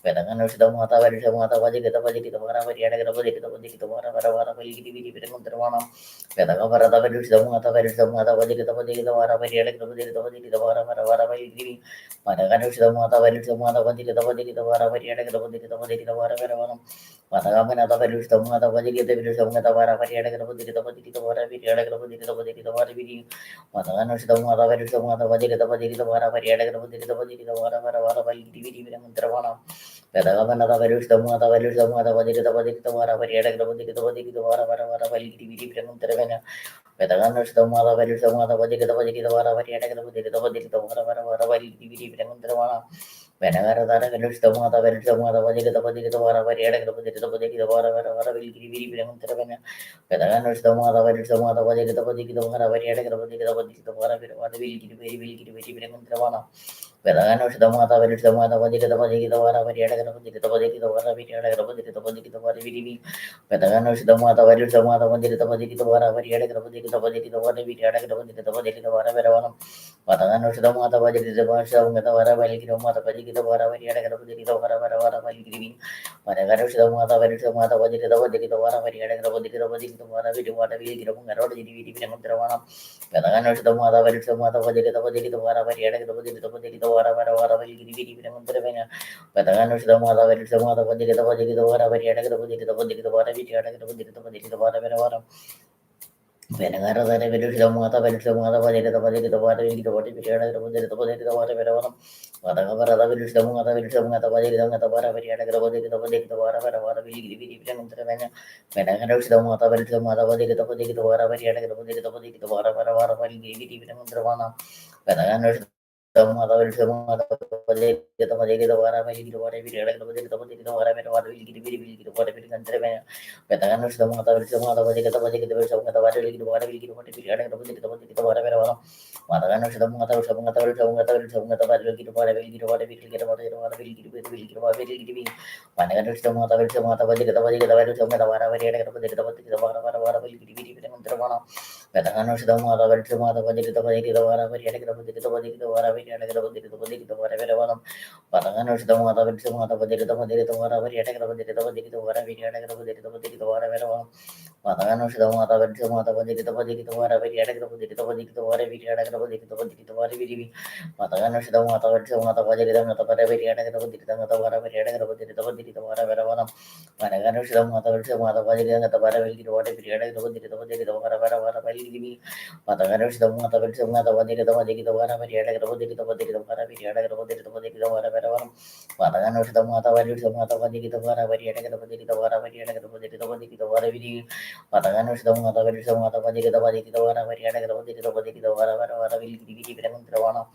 Whenever the mother values, the mother body, the body, the mother very at the body, the body, the mother will give me. Whenever the values, the mother values, the mother body, the body, the mother very at the body, the body, the mother giving Patagan the Mata Value the Mata Vadi the Vadi the Vara Variada the Vadi the Vadi the Vara Veravanam Patagamana the Value the Mata Vadi the Village of Mata Vara Variada the Vadi the Vadi the Vara Variada the Vadi the Vadi the Vara Vidi Patagan the Mata Value the Mata Vadi the Vadi the Vara Variada the Vadi the Vadi the Vara Vara Vadi Viravana Patagamana the Value the Mata Value the Mata Vadi the Vadi the Vara Variada the Vadi the Vadi the Vara Vara Vidi Viravana Petagan the Mala Valley, the Mata Vadi, the Vadi, the Vara, the Vadi, the Vara, Vadi, Whenever the Village, the Mata Valley, the Mata Vadi, the Vadi, the Vara, the Vadi, the Vara, will give you Petagan the Mata Valley, the Mata Vadi, the Vadi, the Vara, the Vadi, the Vara, will give you very Petagan the Mata Valley, the Mata Vadi, the Vadi, the Vara, the Vadi, the Vadi, the Vara, the Vadi, Patagan the Mata Valley, the Mata Vadi, the Vadi, the Vara, the Vadi, the Vadi, the Vadi, the Vadi, the Vara, Patagan the Mata Vadi, the Vasha, the Vara, the Mata Vadi, the Vara, the Vara, Vadi, Patagan the Mata Valley, the Mata Vadi, the Vadi, the Vara, the Vadi, the Vadi, the Vara, the Vada, the Vada, Patagan the Mata Valley, the Mata Vadi, the Vadi, the Vara, the Vadi, the Vadi, the Vara, the Patagan the Mata Valley, the Mata Vadi, the Vadi, the Vara, the Vadi, the Vara, Whenever the village of Mata Village of Mata Valley, the Valley, the water, the water, the water, whatever village of Mata Village of Mata Valley, the Mata Vara, the water, will give you whenever the Mata Village of Mata Valley, the Valley, the water, the water, will give you whenever the Mata Village of Mata Valley, the Valley, the water, will give you water, the water, will give you water, Petagan the Mata will some other Vadi, the Vadi, the water will water will give what if you had a water. Matagan the Mata, some other, some other, some other will get water, will get water, will get water, will give water, will give Panagan the Mata will some other Vadi, the Vadi, the Vadi, some other water, the Vadi, the Vadi, the Vara will give it in the Vana. Petanganoshidamata Vetamata Vadita Vadita Vara Variatica Vadita Vadita Vara Variatica Vadita Vadita Vara Vedavanam Patanganoshidamata Vetamata Vadita Vadita Vara Variatica Vadita Vadita Vara Variatica Vadita Vadita Vara Vedavanam Patanganoshidamata Vetamata Vadita Vadita Vara Variatica Vadita Vadita Vara Variatica Vadita Vadita Vara Vidivi Patanganoshidamata Vetamata Vadita Vara Variatica Vadita Vara Variatica Vadita Vadita Vara Vedavanam Patanganoshidamata Vetamata Vadita Vara Vilki Vara Variatica Vadita Vadita Vara Vara Vilki Patanganoshidamata Vetamata Vadita Vadita Vara Variatica Vadita Vadita Vara Variatica Vadita Vadita Vara Vedavanam Patanganoshidamata Vadita Vadita Vara Variatica Vadita Vara Variatica Vadita Vadita Vara Vidivi Patanganoshidamata Vetamata Vadita Vadita Vara Variatica Vadita Vadita Vara Vilki Viramantravana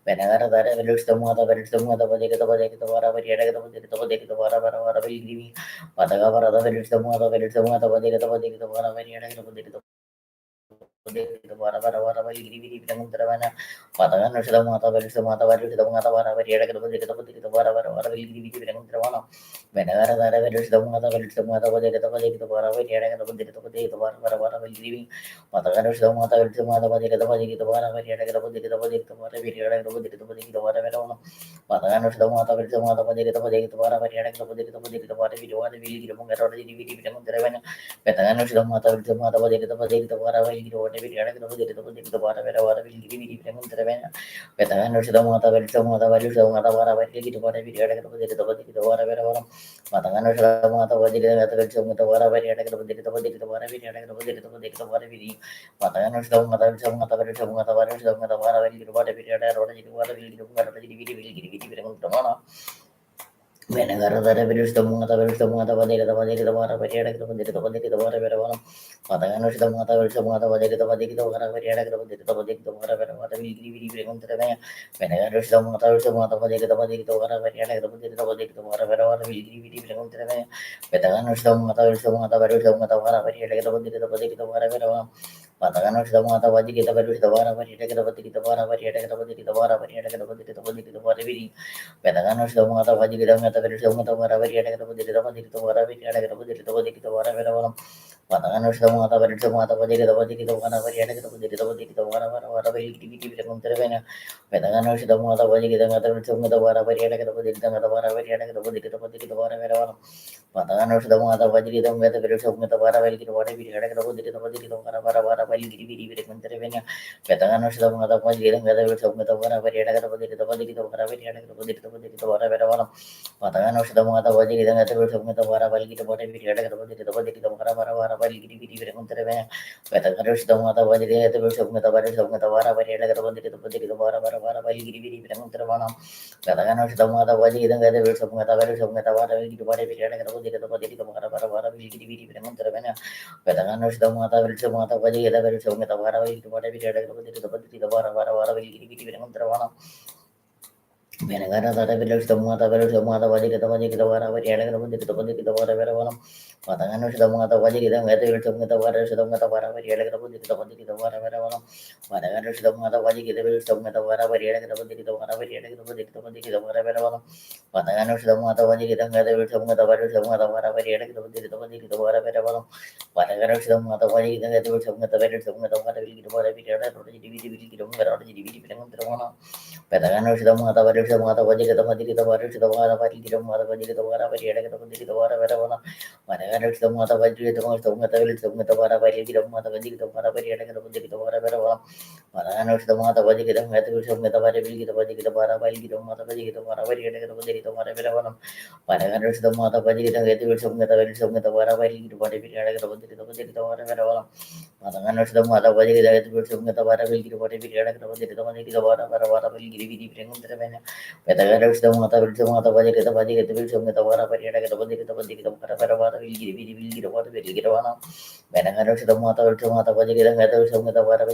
Venagara Velustamata Velustamata Vadita Vadita Vara Variatica Vadita Vadita Vara Vilki Patagavara Velustamata Velustamata Vadita Vadita Vara Variatica Vadita Vara Vilki Viramantravana Patanganoshidamata Velustamata Velustamata Vara Variatica Vadita Vadita Vara Vilki Viramantravana Venagara Velustamata Velustamata Vadita Vadita Vara Variatica Vadita Vara Vilki Patanganoshidamata Velustamata Vadita Vadita Vara Variatica Vadita Vadita Vara Variatica Vadita Vara Vedavanam Patanganoshidamata Velustamata Vadita Vadita Vara Variatica Vadita Vara Vilki Viramantravana Petanganoshidamata Velustamata Vadita Vadita Vara Vilki Vadita Vara Vilki Viramantravana Petanganoshidamata Velustamata Vara Vilki Vadita Vara Patanganoshidamata Vadita Vara Variatica Vadita Vara Vilki Patanganoshidamata Vara Vilki Vara Venagara Velustamata Velustamata Vadita Vara Variatica Vadita Vara Vedavanam Patanganoshidamata Velustamata Vadita Vara Variatica Vadita Vara Vilki Viramantravana Venaganoshidamata Velustamata Vadita Vara Variatica Vadita Vara Vilki Viramantravana Petanganoshidamata Velustamata Vara Variatica Vadita Vara Patanganoshidamata Vadita Vara Variatica Vara Viri Petanganoshidamata Vadita Vara Variatica Vara Vedavanam Patanganoshidamata Vadita Vara Vilki Viramantravana Petanganoshidamata Vara Variatica Vara Vedavanam Patanganoshidamata Vadita Vara Vilki Viramantravana Petanganoshidamata Vara Variatica Vara Vedavanam Patanganoshidamata Vara Vilki Viramantravana Petanganoshidamata Vara Vilki Viramantravana Petanganoshidamata Vara Vilki Viramantravana Petanganoshidamata Vara Vilki Viramantravana Venagara Velustamata Vadita Vara Variatica Vara Vedavanam Patanganoshidamata Vadita Velustamata Vara Variatica Vara Vedavanam Patanganoshidamata Vadita Velustamata Vara Variatica Vara Vedavanam Patanganoshidamata Vadita Velustamata Vara Variatica Vara Vedavanam Patanganoshidamata Vadita Velustamata Vara Petanganoshidamata Vara Patanganoshidamata Patanganoshidamata Petanganoshidamata Vara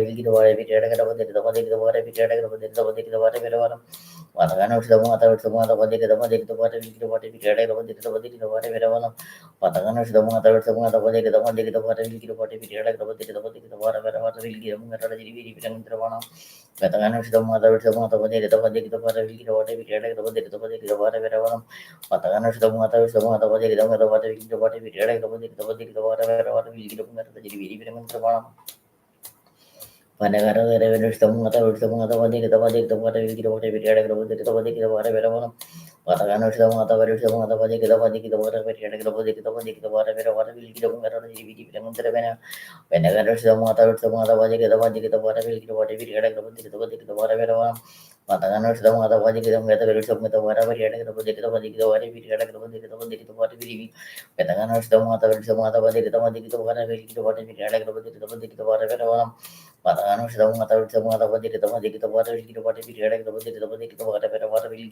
Vilgidavara Vidadagravaditavara Vidadagravaditavara Patagana Shidamata Vadikavara Vidadagravaditavara Patagana Shidamata Vadikavara Vidadagravaditavara Katagana Shidamata Vadikavara Patagana Shidamata Vadikavara Panagara revenue Stamata Vadikavara Patagana Shidamata Vadikavara Whenever the mother to mother was the water will give what if you had a water. Mataganos the mother was the weather of the water, we had a water if you had a water. Petaganos the mother was the mother was the water will give what if you had a water. Pataganos the mother was the mother was the water will give what if you had a water will give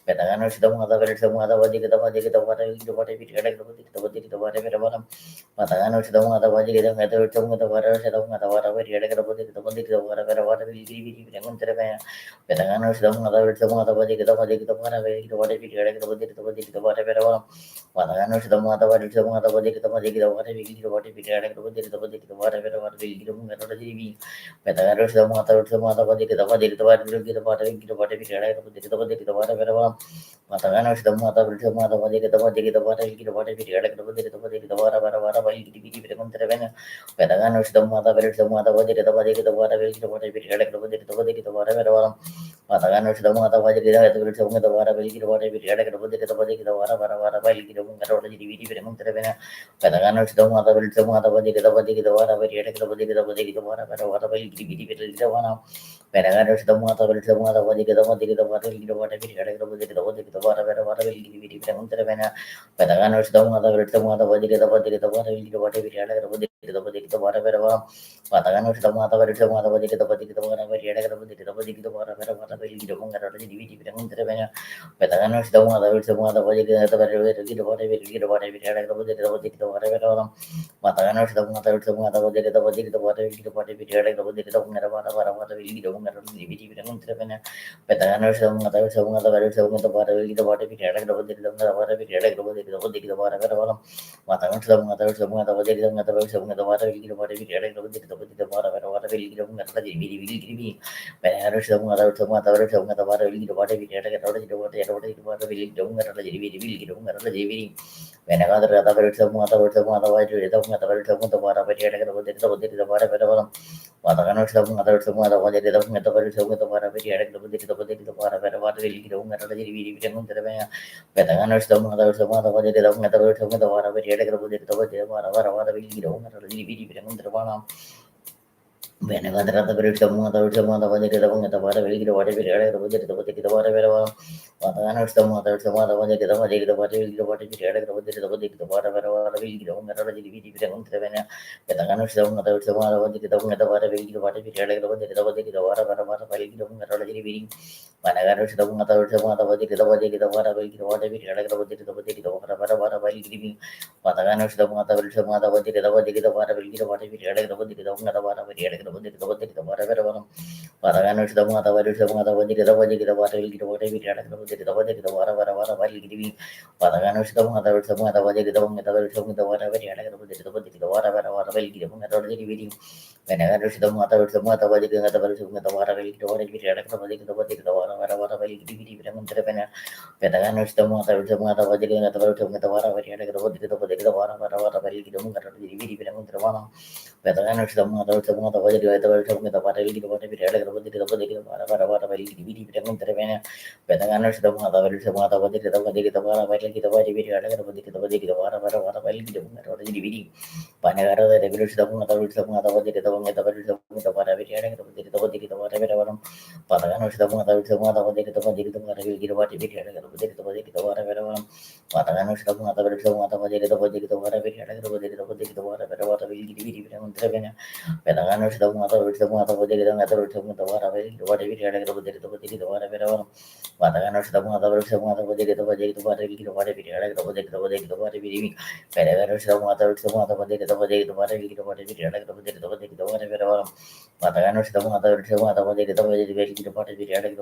Petaganos the mother was the mother was the water will give what if you had a water. Matagano Shidamata Vajigam at the Tum with the water, Shadamata, whatever you had a body, the body, the water, water will give you Petagano Shidamata, Samata Vajik, the Vajik, the water, what if you had a body, the body, the water, Matagano Shidamata Vajik, the Vajik, the Vajik, the water will give what if you had a body, the body, the water, will give you Petagano Shidamata, Samata Vajik, the Vajik, the water will give the water, what if you had a body, the body, the water, Matagano Shidamata, Samata Vajik, the Vajik, the water will give what if you had a body, the water, Petagano Shidamata, Verithamata, Vajik, the Vajik, the water will give what if you had a body, the water, Matagano Shidamata Vajik, the water will give what if you had a body, the water, will give Petagano Shidamata, Verithamata, Vajik, the Vajik, the water, very at the body, the water will give one. Penagano Shidamata, Verithamata, Vajik, the Vajik, the water will give what if you had a body, the water will give Petagano Shidamata, Verithamata, Vajik, the Vajik, the water will give what if you had a body, the water Patagano Shidamata, Verithamata, Vajik, the Vajik, the water will get a body, the Vajik, the water will give the Petagano Shidamata, Verithamata, Vajik, the water will give what if you had a body, the Vajik, the water Matagano Shidamata, Verithamata, Vajik, the Vajik, the water will give what if you had a body, the water will give the Petagano Shidamata, Verithamata, the water will give the water if you had a body, the water will get a body, the Vajik, the water Matagano Shidamata, Verithamata, Vajik, the water will give what if you had a body, the water will give the Penagano Shidamata, the water will give what if you had a body, the water will give the Whenever the other words of Mata words of Mata, why do you the Mata words of the water, but yet the water, Matagano of Mata words of Mata, why did the Mata words of the water, but yet the water, water will give the Petagano of Mata words of Mata, why did the Mata words of the water, but yet the water will give the Whenever the other birds of mother, the mother was the water, will get water, the water, Matana, the mother, the mother was the water, the water, the water, the water, will get on the Petagano, the mother, the mother was the water, will get water, the water, will get on the reading. Panagano, the mother, the mother was the water, will get water, the water, will give Patagano, the mother, the mother was the water, will get water, the water, whatever. Paragano to the mother, what is the mother, what did the water, the water will get water, the water, while giving Paragano to the mother, the mother, what did the water, the water, the water will give the reading. When I got to the mother, the mother, what did the water will get water, the water will give the Petagano to the mother, the mother, what did the water, the water, Petagano to the mother, the mother, what did the water will get water, Petagano to the mother, the mother, what did the water, what did the Panagara, the regular the mother, what did the water, Patakan sudah mengetahui semua tahu jadi tempat jadi tempat ada gitu buat jadi ada gitu jadi tempat ada berapa Patakan sudah mengetahui semua tahu jadi tempat jadi tempat ada jadi tempat jadi tempat ada berapa tapi jadi yang terkena Patakan sudah mengetahui semua tahu jadi tempat ada semua tahu ada jadi ada tempat jadi tempat ada berapa Patakan sudah mengetahui semua tahu jadi tempat ada gitu ada jadi tempat ada jadi Patakan sudah mengetahui semua tahu jadi tempat ada gitu ada jadi tempat ada berapa Matakan sudah mengetahui semua tahu jadi tahu jadi beri kita pada diri ada kita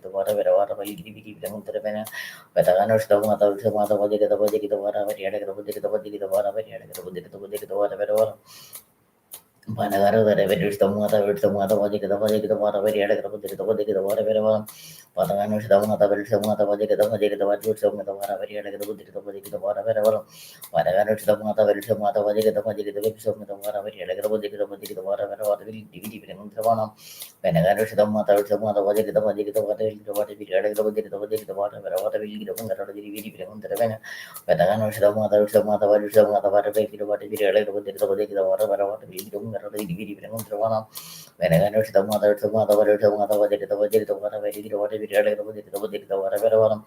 pada berawal bagi diri kita menterapenya. Matakan sudah mengetahui semua tahu jadi tahu jadi kita pada beri ada kita pada beri ada kita pada berawal. Panagara dari beri semua tahu jadi kita pada beri ada kita pada berawal. Patangan sudah mengetahui semua tahu jadi tahu jadi semua tahu pada beri ada kita pada berawal. Padangan sudah mengetahui semua tahu jadi semua tahu pada beri ada kita pada berawal di terwana. Pendengar sudah mengetahui semua tahu jadi pada video ada kita pada berawal di pada jadi video terwana. Pendengar sudah mengetahui semua tahu pada video ada kita pada berawal di video terwana. Pendengar sudah mengetahui semua tahu jadi pada video ada kita pada berawal.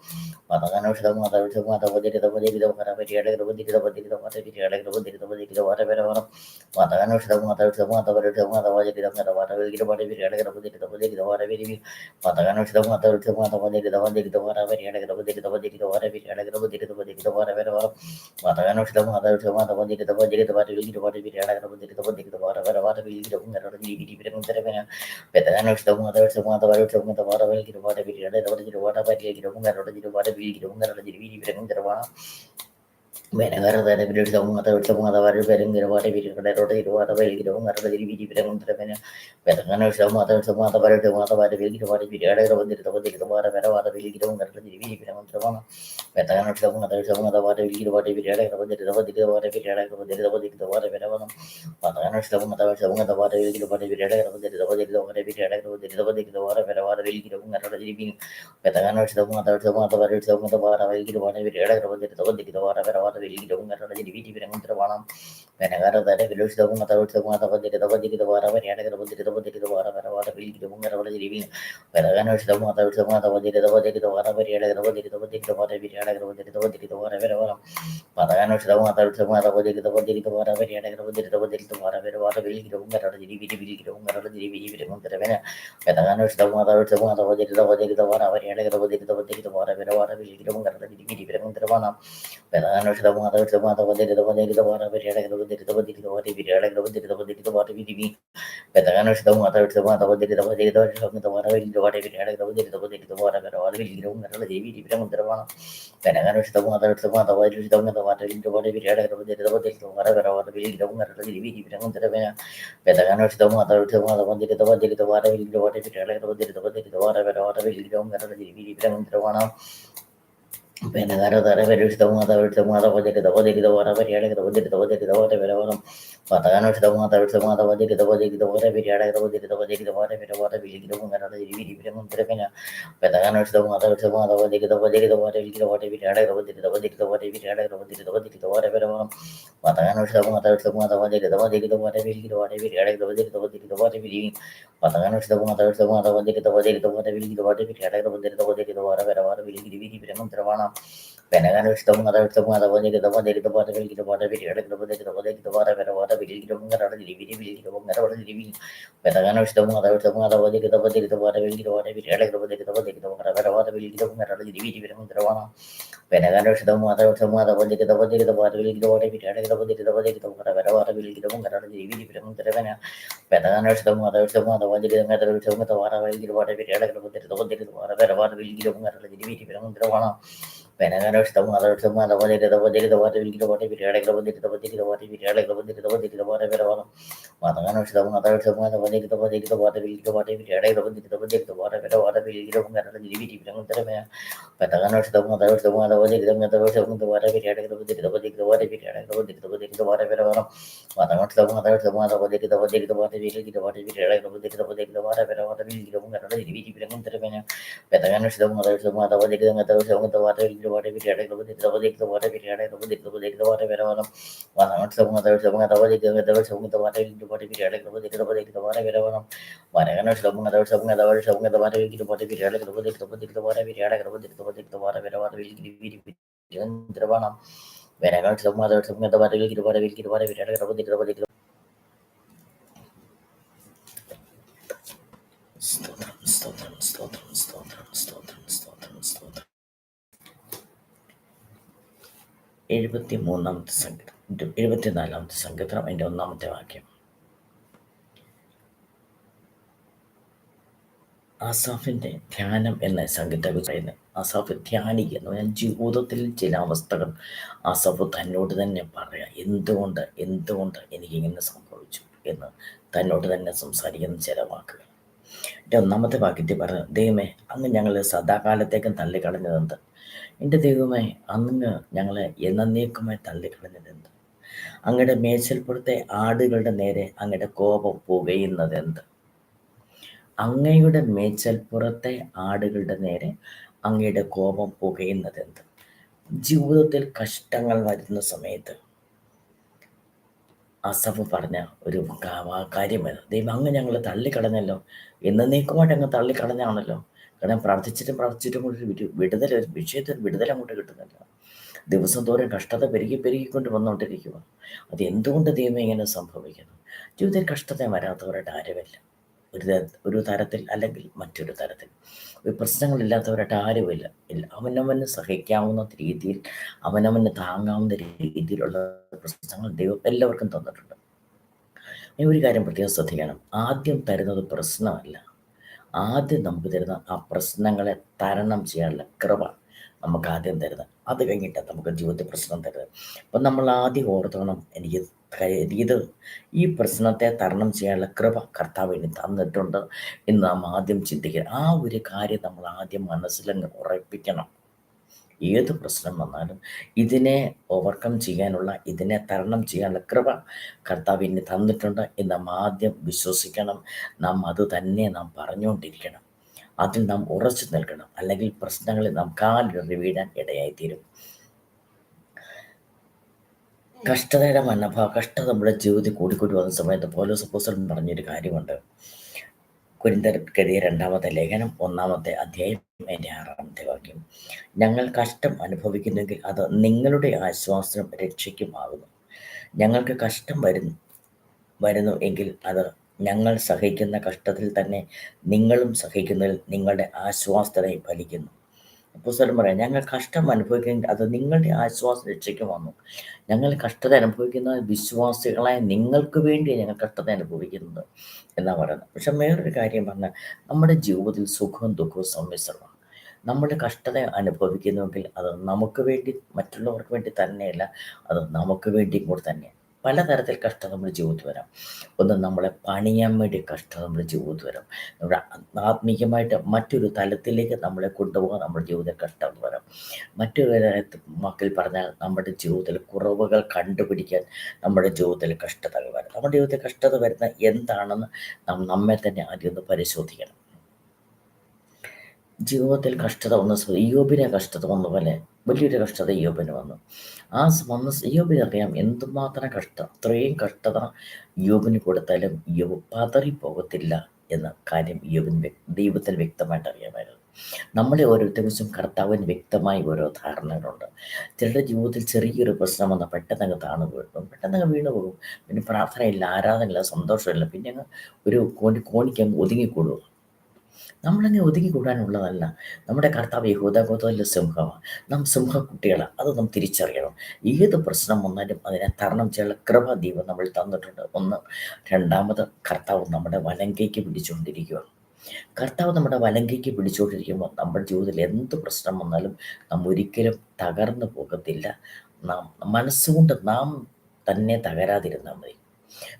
Patangan sudah mengetahui semua tahu jadi pada video ada kita pada berawal. Patangan sudah mengetahui semua tahu jadi pada video ada Patakan sudah mengetahui semua tahu jadi pada video ada Patakan sudah mengetahui semua tahu jadi pada video ada Patakan sudah mengetahui semua tahu pada video ada Mendengar dari video semua tahu bareng pada video jadi video Petakan semua tahu pada video ada pada video jadi video Petakan semua tahu pada video ada Patakan semua tahu pada video Petakan semua tahu pada jadi video Pendengar dari video sudah mengetahui semua tahu jadi Pendengar sudah mengetahui semua tahu jadi Patakan sudah mengetahui semua tahu jadi Petakan sudah mengetahui semua tahu jadi Petakan sudah mengetahui semua tahu jadi Petakan sudah mengetahui semua tahu jadi Pendengar sudah mengetahui semua tahu jadi Petakan sudah mengetahui semua tahu jadi Pendengar dari video sudah mengetahui semua tahu jadi Patakan sudah mengetahui semua tahu jadi Petakan sudah mengetahui semua tahu jadi Patakan sudah mengetahui semua tahu jadi Patakan sudah mengetahui semua tahu jadi Pendengar sudah mengetahui semua tahu jadi Petakan sudah mengetahui semua tahu jadi Pendengar sudah mengetahui semua tahu jadi Petakan sudah mengetahui semua tahu jadi Pendengar sudah mengetahui semua tahu jadi Matakan sudah mengetahui semua tahu jadi Petakan sudah mengetahui semua tahu jadi Matakan sudah mengetahui semua tahu jadi Petakan sudah mengetahui semua tahu jadi സ്തോത്രം സ്തോത്രം സ്തോത്രം സ്തോത്രം സ്തോത്രം സ്തോത്രം സ്തോത്രം. 74-ാമത്തെ സങ്കീർത്തനം 74-ാമത്തെ സങ്കീർത്തനം അതിൻ്റെ 1-ാമത്തെ വാക്യം. ആസാഫിൻ്റെ ധ്യാനം എന്ന സംഗീതത്തെക്കുറിച്ച് പറയുന്നത്. ആസാഫ് ധ്യാനിക്കുന്നു. ഞാൻ ജീവിതത്തിൽ ചില അവസ്ഥകൾ ആസാഫ് തന്നോട് തന്നെ പറയാം, എന്തുകൊണ്ട് എനിക്കിങ്ങനെ സംഭവിച്ചു എന്ന് തന്നോട് തന്നെ സംസാരിക്കുന്ന ചില വാക്കുകൾ. എൻ്റെ 1-ാമത്തെ വാക്യത്തിൽ പറഞ്ഞു, ദൈവമേ അങ്ങ് ഞങ്ങളെ സദാകാലത്തേക്കും തള്ളിക്കളഞ്ഞതെന്ത്? എൻ്റെ ദൈവമേ അങ്ങ് ഞങ്ങളെ എന്നേക്കുമായി തള്ളിക്കളഞ്ഞതെന്ത്? അങ്ങയുടെ മേച്ചിൽപ്പുറത്തെ ആടുകളുടെ നേരെ അങ്ങയുടെ കോപം പുകയുന്നതെന്ത്? അങ്ങയുടെ മേച്ചൽപ്പുറത്തെ ആടുകളുടെ നേരെ അങ്ങയുടെ കോപം പുകയുന്നതെന്ത്? ജീവിതത്തിൽ കഷ്ടങ്ങൾ വരുന്ന സമയത്ത് ആസാഫ് പറഞ്ഞ ഒരു കാര്യമാണ്, ദൈവം അങ്ങ് ഞങ്ങളെ തള്ളിക്കളഞ്ഞല്ലോ, എന്നേക്കുമായിട്ട് അങ്ങ് തള്ളിക്കളഞ്ഞാണല്ലോ. കാരണം പ്രാർത്ഥിച്ചിട്ടും ഒരു വിഷയത്തിൽ വിടുതൽ അങ്ങോട്ട് കിട്ടുന്നില്ല. ദിവസം തോറും കഷ്ടത പെരുകിക്കൊണ്ട് വന്നുകൊണ്ടിരിക്കുക. അത് എന്തുകൊണ്ട് ദൈവം ഇങ്ങനെ സംഭവിക്കുന്നു? ജീവിതത്തിൽ കഷ്ടത വരാത്തവരുടെ ആരുമില്ല. ഒരു തരത്തിൽ അല്ലെങ്കിൽ മറ്റൊരു തരത്തിൽ ഒരു പ്രശ്നങ്ങളില്ലാത്തവരായിട്ട് ആരുമില്ല. അവനവന് സഹിക്കാവുന്ന രീതിയിൽ, അവനവന് താങ്ങാവുന്ന രീതിയിലുള്ള പ്രശ്നങ്ങൾ ദൈവം എല്ലാവർക്കും തന്നിട്ടുണ്ട്. ഒരു കാര്യം പ്രത്യേകം ശ്രദ്ധിക്കണം, ആദ്യം തരുന്നത് പ്രശ്നമല്ല, ആദ്യം നമുക്ക് തരുന്ന ആ പ്രശ്നങ്ങളെ തരണം ചെയ്യാനുള്ള കൃപ നമുക്ക് ആദ്യം തരുന്നത്. അത് കഴിഞ്ഞിട്ട് നമുക്ക് ജീവിതത്തിൽ പ്രശ്നം തരുന്നത്. അപ്പം നമ്മൾ ആദ്യം ഓർത്തോണം, ഈ പ്രശ്നത്തെ തരണം ചെയ്യാനുള്ള കൃപ കർത്താവ് എനിക്ക് തന്നിട്ടുണ്ട് എന്ന് നാം ആദ്യം ചിന്തിക്കുക. ആ ഒരു കാര്യം നമ്മൾ ആദ്യം മനസ്സിലങ്ങ് ഉറപ്പിക്കണം. ഏത് പ്രശ്നം വന്നാലും ഇതിനെ ഓവർകം ചെയ്യാനുള്ള, ഇതിനെ തരണം ചെയ്യാനുള്ള കൃപ കർത്താവ് ഇനി തന്നിട്ടുണ്ട് എന്ന് നാം ആദ്യം വിശ്വസിക്കണം. നാം അത് തന്നെ നാം പറഞ്ഞുകൊണ്ടിരിക്കണം. അതിൽ നാം ഉറച്ചു നിൽക്കണം. അല്ലെങ്കിൽ പ്രശ്നങ്ങളിൽ നാം കാലിടറി വീഴാൻ ഇടയായിത്തീരും. കഷ്ടതയുടെ കഷ്ടത നമ്മുടെ ജീവിതത്തിൽ കൂടിക്കൂടി വന്ന സമയത്ത് പൗലോസ് അപ്പോസ്തലൻ പറഞ്ഞൊരു കാര്യമുണ്ട്. കൊരിന്ത്യർക്കെതിരെ 2-ാമത്തെ ലേഖനം 1-ാമത്തെ അധ്യായം അതിൻ്റെ 6-ാമത്തെ വാക്യം. ഞങ്ങൾ കഷ്ടം അനുഭവിക്കുന്നെങ്കിൽ അത് നിങ്ങളുടെ ആശ്വാസനും രക്ഷയ്ക്കും ആകുന്നു. ഞങ്ങൾക്ക് കഷ്ടം വരുന്നു എങ്കിൽ അത് ഞങ്ങൾ സഹിക്കുന്ന കഷ്ടത്തിൽ തന്നെ നിങ്ങളും സഹിക്കുന്നതിൽ നിങ്ങളുടെ ആശ്വാസത്തിനായി ഫലിക്കുന്നു. അപ്പോസ്തലൻ പറയാം, ഞങ്ങൾ കഷ്ടം അനുഭവിക്കുമെങ്കിൽ അത് നിങ്ങളുടെ ആശ്വാസം രക്ഷയ്ക്ക് വന്നു. ഞങ്ങൾ കഷ്ടത അനുഭവിക്കുന്ന വിശ്വാസികളായ നിങ്ങൾക്ക് വേണ്ടി ഞങ്ങൾ കഷ്ടത അനുഭവിക്കുന്നത് എന്നാണ് പറയുന്നത്. പക്ഷെ വേറൊരു കാര്യം പറഞ്ഞാൽ, നമ്മുടെ ജീവിതത്തിൽ സുഖവും ദുഃഖവും സമ്മിശ്രമാണ്. നമ്മൾ കഷ്ടത അനുഭവിക്കുന്നുവെങ്കിൽ അത് നമുക്ക് വേണ്ടി, മറ്റുള്ളവർക്ക് വേണ്ടി തന്നെയല്ല, അത് നമുക്ക് വേണ്ടി കൂടെ തന്നെയാണ്. പലതരത്തിൽ കഷ്ടത നമ്മുടെ ജീവിതത്തിൽ വരാം. ഒന്ന്, നമ്മളെ പണിയാൻ വേണ്ടി കഷ്ടത നമ്മുടെ ജീവിതത്തിൽ വരാം. നമ്മുടെ ആത്മീയമായിട്ട് മറ്റൊരു തലത്തിലേക്ക് നമ്മളെ കൊണ്ടുപോകാൻ നമ്മുടെ ജീവിതത്തിൽ കഷ്ടത വരാം. മറ്റൊരു വാക്കിൽ പറഞ്ഞാൽ, നമ്മുടെ ജീവിതത്തിൽ കുറവുകൾ കണ്ടുപിടിക്കാൻ നമ്മുടെ ജീവിതത്തിൽ കഷ്ടതകൾ വരാം. നമ്മുടെ ജീവിതത്തിൽ കഷ്ടത വരുന്ന എന്താണെന്ന് നാം നമ്മെ തന്നെ ആദ്യം ഒന്ന് പരിശോധിക്കണം. ജീവിതത്തിൽ കഷ്ടത വന്ന ഇയ്യോബിനെ കഷ്ടത വന്ന പോലെ വലിയൊരു കഷ്ടത ഇയ്യോബിന് വന്നു. ഇയ്യോബിന് അറിയാം എന്തുമാത്രം അത്രയും കഷ്ടത ഇയ്യോബിന് കൊടുത്താലും ഇയ്യോബ് പതറിപ്പോകത്തില്ല എന്ന കാര്യം ദൈവത്തിന് വ്യക്തമായിട്ട് അറിയാമായിരുന്നു. നമ്മളെ ഓരോരുത്തരും കർത്താവിന് വ്യക്തമായി ഓരോ ധാരണകളുണ്ട്. ചിലരുടെ ജീവിതത്തിൽ ചെറിയൊരു പ്രശ്നം വന്നാൽ പെട്ടെന്ന് പെട്ടെന്ന് വീണു പോകും. പിന്നെ പ്രാർത്ഥനയില്ല, ആരാധനയില്ല, സന്തോഷമില്ല, പിന്നെ അങ്ങ് ഒരു കോണിക്ക് അങ്ങ് ഒതുങ്ങിക്കൂടും. നമ്മളങ്ങനെ ഒതുങ്ങിക്കൂടാനുള്ളതല്ല. നമ്മുടെ കർത്താവ് യഹൂദഗോത്രത്തിലെ സിംഹമാണ്. നാം സിംഹക്കുട്ടികളാണ്. അത് നാം തിരിച്ചറിയണം. ഏത് പ്രശ്നം വന്നാലും അതിനെ തരണം ചെയ്യാനുള്ള കൃപ ദൈവം നമ്മൾ തന്നിട്ടുണ്ട്. ഒന്ന്. രണ്ടാമത്, കർത്താവ് നമ്മുടെ വലങ്കയ്ക്ക് പിടിച്ചുകൊണ്ടിരിക്കുക. കർത്താവ് നമ്മുടെ വലങ്കയ്ക്ക് പിടിച്ചുകൊണ്ടിരിക്കുമ്പോൾ നമ്മുടെ ജീവിതത്തിൽ എന്ത് പ്രശ്നം വന്നാലും നാം ഒരിക്കലും തകർന്നു പോകത്തില്ല. നാം മനസ്സുകൊണ്ട് നാം തന്നെ തകരാതിരുന്നാൽ മതി.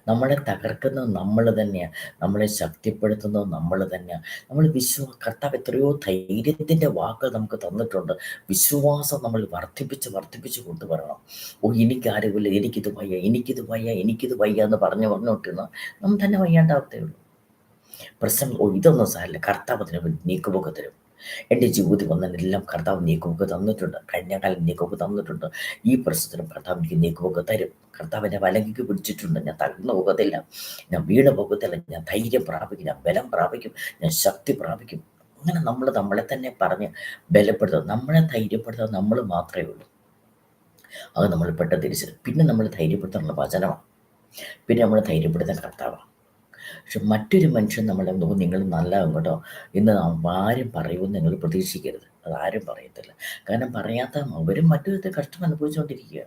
നമ്മളെ തകർക്കുന്നത് നമ്മൾ തന്നെയാണ്, നമ്മളെ ശക്തിപ്പെടുത്തുന്നത് നമ്മൾ തന്നെയാണ്. നമ്മൾ കർത്താവ് എത്രയോ ധൈര്യത്തിൻ്റെ വാക്കുകൾ നമുക്ക് തന്നിട്ടുണ്ട്. വിശ്വാസം നമ്മൾ വർദ്ധിപ്പിച്ച് കൊണ്ടുവരണം. എനിക്കാരുമില്ല, എനിക്കിത് വയ്യ എന്ന് പറഞ്ഞുകൊണ്ടിരുന്ന നമ്മൾ തന്നെ വയ്യാണ്ടാവത്തേ ഉള്ളൂ. പ്രശ്നം ഇതൊന്നും സാരില്ല, കർത്താവ് അതിന് നീക്കുപോക്ക് തരും. എൻ്റെ ജീവിതത്തിൽ വന്നതിനെല്ലാം കർത്താവ് നീക്കുപോക്ക് തന്നിട്ടുണ്ട്. കഴിഞ്ഞ കാലം നീക്കുപോക്ക് തന്നിട്ടുണ്ട്. ഈ പ്രശ്നത്തിനും കർത്താവ് എനിക്ക് നീക്കുപോക്ക് തരും. കർത്താവ് എന്നെ വലങ്കിക്ക് പിടിച്ചിട്ടുണ്ട്. ഞാൻ തകർന്നു പോകത്തില്ല, ഞാൻ വീണ് പോകത്തില്ല, ഞാൻ ധൈര്യം പ്രാപിക്കും, ഞാൻ ബലം പ്രാപിക്കും, ഞാൻ ശക്തി പ്രാപിക്കും. അങ്ങനെ നമ്മൾ നമ്മളെ തന്നെ പറഞ്ഞ് ബലപ്പെടുത്തുക. നമ്മളെ ധൈര്യപ്പെടുത്തുക നമ്മൾ മാത്രമേ ഉള്ളൂ. അത് നമ്മൾ പെട്ടെന്ന് തിരിച്ചറിയും. പിന്നെ നമ്മൾ ധൈര്യപ്പെടുത്താനുള്ള വചനമാണ്. പിന്നെ നമ്മൾ ധൈര്യപ്പെടുത്താൻ കർത്താവാണ്. പക്ഷെ മറ്റൊരു മനുഷ്യൻ നമ്മളെ നോക്കും, നിങ്ങൾ നല്ലതാകും കേട്ടോ, ഇന്ന് ആരും പറയുമെന്ന് നിങ്ങൾ പ്രതീക്ഷിക്കരുത്. അതാരും പറയത്തില്ല. കാരണം പറയാത്ത അവരും മറ്റൊരുത്തെ കഷ്ടം അനുഭവിച്ചുകൊണ്ടിരിക്കുക.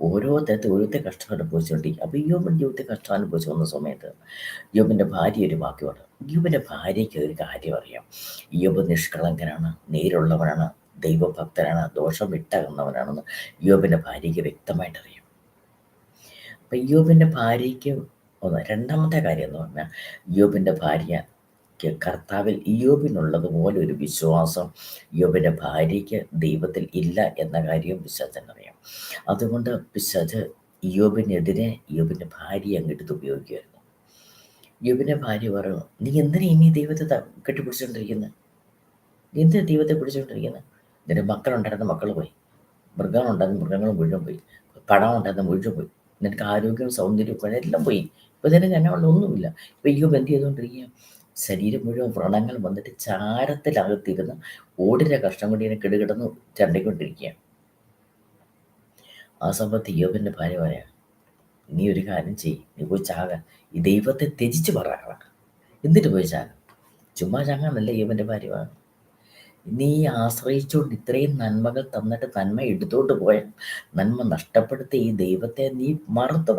ഓരോരുത്തർ കഷ്ടം അനുഭവിച്ചുകൊണ്ടിരിക്കുക. അപ്പോൾ യോബിൻ്റെ ജീവിതത്തിൽ കഷ്ടം അനുഭവിച്ചു വന്ന സമയത്ത് യോബിൻ്റെ ഭാര്യ ഒരു വാക്ക് പറഞ്ഞു. യോബിൻ്റെ ഭാര്യയ്ക്ക് ഒരു കാര്യം അറിയാം. യോബ് നിഷ്കളങ്കനാണ്, നേരുള്ളവനാണ്, ദൈവഭക്തനാണ്, ദോഷം വിട്ടകുന്നവനാണെന്ന് യോബിൻ്റെ ഭാര്യയ്ക്ക് വ്യക്തമായിട്ട് അറിയാം. അപ്പം യോബിൻ്റെ ഭാര്യയ്ക്ക് രണ്ടാമത്തെ കാര്യം എന്ന് പറഞ്ഞാൽ യോബിൻ്റെ ഭാര്യയ്ക്ക് കർത്താവിൽ യോബിനുള്ളതുപോലെ ഒരു വിശ്വാസം യോബിൻ്റെ ഭാര്യയ്ക്ക് ദൈവത്തിൽ ഇല്ല എന്ന കാര്യം പിശാചിനറിയാം. അതുകൊണ്ട് പിശാച് യോബിനെതിരെ യോബിൻ്റെ ഭാര്യയെ അങ്ങെടുത്ത് ഉപയോഗിക്കുമായിരുന്നു. യോബിൻ്റെ ഭാര്യ പറഞ്ഞു, നീ എന്തിനാ ഇനി ദൈവത്തെ കെട്ടിപ്പിടിച്ചുകൊണ്ടിരിക്കുന്നത്? നീ എന്തിനാ ദൈവത്തെ പിടിച്ചുകൊണ്ടിരിക്കുന്നത്? നിന്റെ മക്കളുണ്ടായിരുന്ന മക്കൾ പോയി, മൃഗങ്ങളുണ്ടായിരുന്ന മൃഗങ്ങൾ മുഴുവൻ പോയി, പണം ഉണ്ടായിരുന്ന മുഴുവൻ പോയി, നിനക്ക് ആരോഗ്യവും സൗന്ദര്യവും എല്ലാം പോയി. ഇപ്പം നിനക്ക് എന്നെ ഒന്നുമില്ല. ഇപ്പം യോബ് എന്ത് ചെയ്തുകൊണ്ടിരിക്കുക? ശരീരം മുഴുവൻ വ്രണങ്ങൾ വന്നിട്ട് ചാരത്തിലകത്തിരുന്ന് ഓടിൻ്റെ കഷ്ണം കൊണ്ട് ഇങ്ങനെ കിടുകിടന്ന് ചണ്ടിക്കൊണ്ടിരിക്കുക. ആ സമയത്ത് യോബിൻ്റെ ഭാര്യ പറയാം, നീ ഒരു കാര്യം ചെയ്യ്, നീ പോയി ചാക, ഈ ദൈവത്തെ ത്യജിച്ച് പറയാം, എന്നിട്ട് പോയി ചാക. ചുമ്മാ ചാകാന്നല്ല യോബിൻ്റെ ഭാര്യ പറഞ്ഞു. നീ ആശ്രയിച്ചുകൊണ്ട് ഇത്രയും നന്മകൾ തന്നിട്ട് നന്മ എടുത്തോണ്ട് പോയ, നന്മ നഷ്ടപ്പെടുത്തി ഈ ദൈവത്തെ നീ മറുത്ത്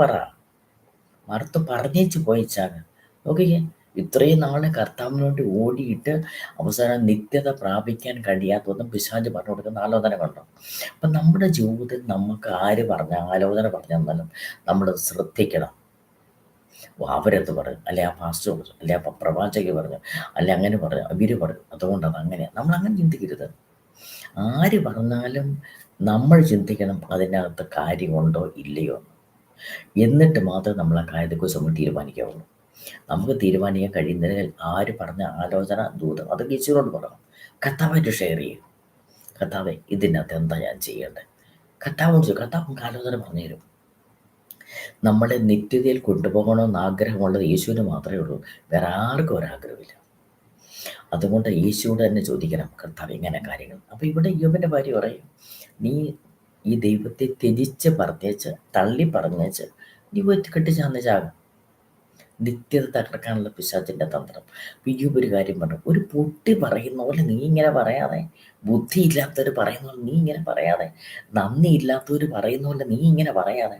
പറഞ്ഞേച്ച് പോയിച്ചാണ്. നോക്കിക്കേ, ഇത്രയും നാളെ കർത്താവിന് വേണ്ടി ഓടിയിട്ട് അവസാനം നിത്യത പ്രാപിക്കാൻ കഴിയാത്തതും പിശാച് പറഞ്ഞു കൊടുക്കുന്ന ആലോചന കണ്ടോ? അപ്പം നമ്മുടെ ജീവിതത്തിൽ നമുക്ക് ആര് ആലോചന പറഞ്ഞു തന്നാലും നമ്മൾ ശ്രദ്ധിക്കണം. അവരെന്ത് പറഞ്ഞു, അല്ലെ ആ പാസ്റ്റർ പറഞ്ഞു, അല്ലെ ആ പ്രവാചക പറഞ്ഞു, അല്ലെ അങ്ങനെ പറഞ്ഞു, അവർ പറഞ്ഞു, അതുകൊണ്ടത് അങ്ങനെയാണ്. നമ്മൾ അങ്ങനെ ചിന്തിക്കരുത്. ആര് പറഞ്ഞാലും നമ്മൾ ചിന്തിക്കണം അതിനകത്ത് കാര്യമുണ്ടോ ഇല്ലയോ എന്ന്. എന്നിട്ട് മാത്രമേ നമ്മൾ ആ കാര്യത്തെക്കുറിച്ച് നമ്മൾ തീരുമാനിക്കാവുള്ളൂ. നമുക്ക് തീരുമാനിക്കാൻ കഴിയുന്നതിൽ ആര് പറഞ്ഞ ആലോചന ദൂതം അത് യേശുവിനോട് പറയണം. കർത്താവായിട്ട് ഷെയർ ചെയ്യും. കർത്താവെ, ഇതിനകത്ത് എന്താ ഞാൻ ചെയ്യേണ്ടത്? കർത്താവ് നമുക്ക് ആലോചന പറഞ്ഞു തരും. നമ്മളെ നിത്യതയിൽ കൊണ്ടുപോകണമെന്ന് ആഗ്രഹമുള്ളത് യേശുവിന് മാത്രമേ ഉള്ളൂ. വേറെ ആർക്കും ഒരാഗ്രഹമില്ല. അതുകൊണ്ട് യേശുവോട് തന്നെ ചോദിക്കണം, കർത്താവ് ഇങ്ങനെ കാര്യങ്ങൾ. അപ്പോൾ ഇവിടെ യോബിൻ്റെ ഭാര്യ പറയും, നീ ഈ ദൈവത്തെ ത്യജിച്ച് പറഞ്ഞേച്ച് തള്ളി പറഞ്ഞേച്ച് നീ പോയിട്ട് കെട്ടിച്ചാന്ന് ചാകും. നിത്യത തകർക്കാനുള്ള പിശാചിൻ്റെ തന്ത്രം. യോബ് ഒരു കാര്യം പറഞ്ഞു, ഒരു പൊട്ടി പറയുന്ന പോലെ നീ ഇങ്ങനെ പറയാതെ, ബുദ്ധിയില്ലാത്തവർ പറയുന്ന പോലെ നീ ഇങ്ങനെ പറയാതെ, നന്ദി ഇല്ലാത്തവർ പറയുന്ന പോലെ നീ ഇങ്ങനെ പറയാതെ,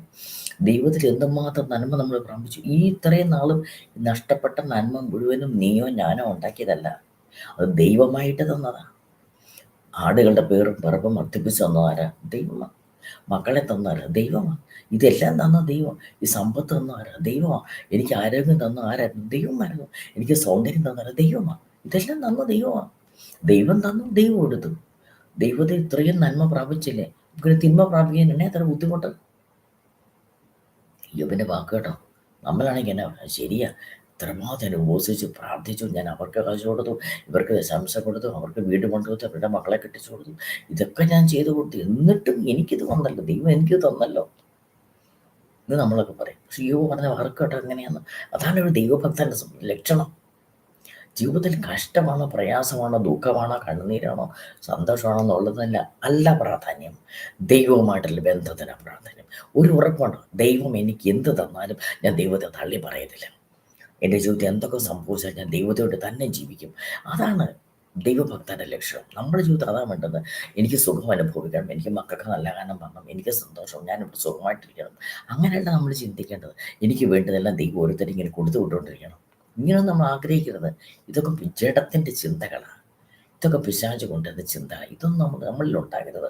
ദൈവത്തിൽ എന്തുമാത്രം നന്മ നമ്മൾ പ്രാപിച്ചു. ഈ ഇത്രയും നാളും നഷ്ടപ്പെട്ട നന്മ മുഴുവനും നീയോ ഞാനോ ഉണ്ടാക്കിയതല്ല, അത് ദൈവമായിട്ട് തന്നതാ. ആടുകളുടെ പേരും പിറപ്പും വർദ്ധിപ്പിച്ച് തന്നതാരാ? ദൈവമാണ്. മക്കളെ തന്നാരാ? ദൈവമാണ്. ഇതെല്ലാം തന്ന ദൈവം. ഈ സമ്പത്ത് തന്നാരാ? ദൈവമാണ്. എനിക്ക് ആരോഗ്യം തന്ന ആരായിരുന്നു? ദൈവമായിരുന്നു. എനിക്ക് സൗന്ദര്യം തന്നാരാ? ദൈവമാണ്. ഇതെല്ലാം തന്ന ദൈവമാണ്. ദൈവം തന്നു, ദൈവം കൊടുത്തു. ദൈവത്തെ ഇത്രയും നന്മ പ്രാപിച്ചില്ലേ, നമുക്കൊരു തിന്മ പ്രാപിക്കാൻ എന്നെ അത്ര ബുദ്ധിമുട്ട്. യോബിൻ്റെ വാക്ക് കേട്ടോ. നമ്മളാണെങ്കിൽ എന്നാ ശരിയാ, ഇത്രമാത്രം ഉപസിച്ച് പ്രാർത്ഥിച്ചു, ഞാൻ അവർക്ക് കാശ് കൊടുത്തു, ഇവർക്ക് ദശാംശം കൊടുത്തു, അവർക്ക് വീട് കൊണ്ടുകൊടുത്തു, അവരുടെ മക്കളെ കെട്ടിച്ചു കൊടുത്തു, ഇതൊക്കെ ഞാൻ ചെയ്തു കൊടുത്തു, എന്നിട്ടും എനിക്കിത് വന്നല്ലോ, ദൈവം എനിക്ക് തന്നല്ലോ എന്ന് നമ്മളൊക്കെ പറയും. പക്ഷെ യോബ് പറഞ്ഞ വാക്ക് കേട്ടോ എങ്ങനെയാന്ന്. അതാണ് ഒരു ദൈവഭക്തൻ്റെ ലക്ഷണം. ജീവിതത്തിൽ കഷ്ടമാണോ, പ്രയാസമാണോ, ദുഃഖമാണോ, കണ്ണുനീരാണോ, സന്തോഷമാണോ എന്നുള്ളതല്ല അല്ല പ്രാധാന്യം. ദൈവവുമായിട്ടുള്ള ബന്ധത്തിനാണ് പ്രാധാന്യം. ഒരു ഉറപ്പുണ്ട്, ദൈവം എനിക്ക് എന്ത് തന്നാലും ഞാൻ ദൈവത്തെ തള്ളി പറയത്തില്ല. എൻ്റെ ജീവിതത്തിൽ എന്തൊക്കെ സംഭവിച്ചാൽ ഞാൻ ദൈവത്തോട് തന്നെ ജീവിക്കും. അതാണ് ദൈവഭക്തൻ്റെ ലക്ഷ്യം. നമ്മുടെ ജീവിതത്തിൽ അതാണ് വേണ്ടത്. എനിക്ക് സുഖം അനുഭവിക്കണം, എനിക്ക് മക്കൾക്ക് നല്ല കാലം വരണം, എനിക്ക് സന്തോഷം, ഞാനിവിടെ സുഖമായിട്ടിരിക്കണം. അങ്ങനെയല്ല നമ്മൾ ചിന്തിക്കേണ്ടത്. എനിക്ക് വേണ്ടതെല്ലാം ദൈവം ഓരോരുത്തരും ഇങ്ങനെ കൊടുത്തു വിട്ടുകൊണ്ടിരിക്കണം. ഇങ്ങനെയൊന്നും നമ്മൾ ആഗ്രഹിക്കരുത്. ഇതൊക്കെ ജഡത്തിൻ്റെ ചിന്തകളാണ്. ഇതൊക്കെ പിശാച് കൊണ്ടുവരുന്ന ചിന്ത. ഇതൊന്നും നമ്മളിൽ ഉണ്ടാകരുത്.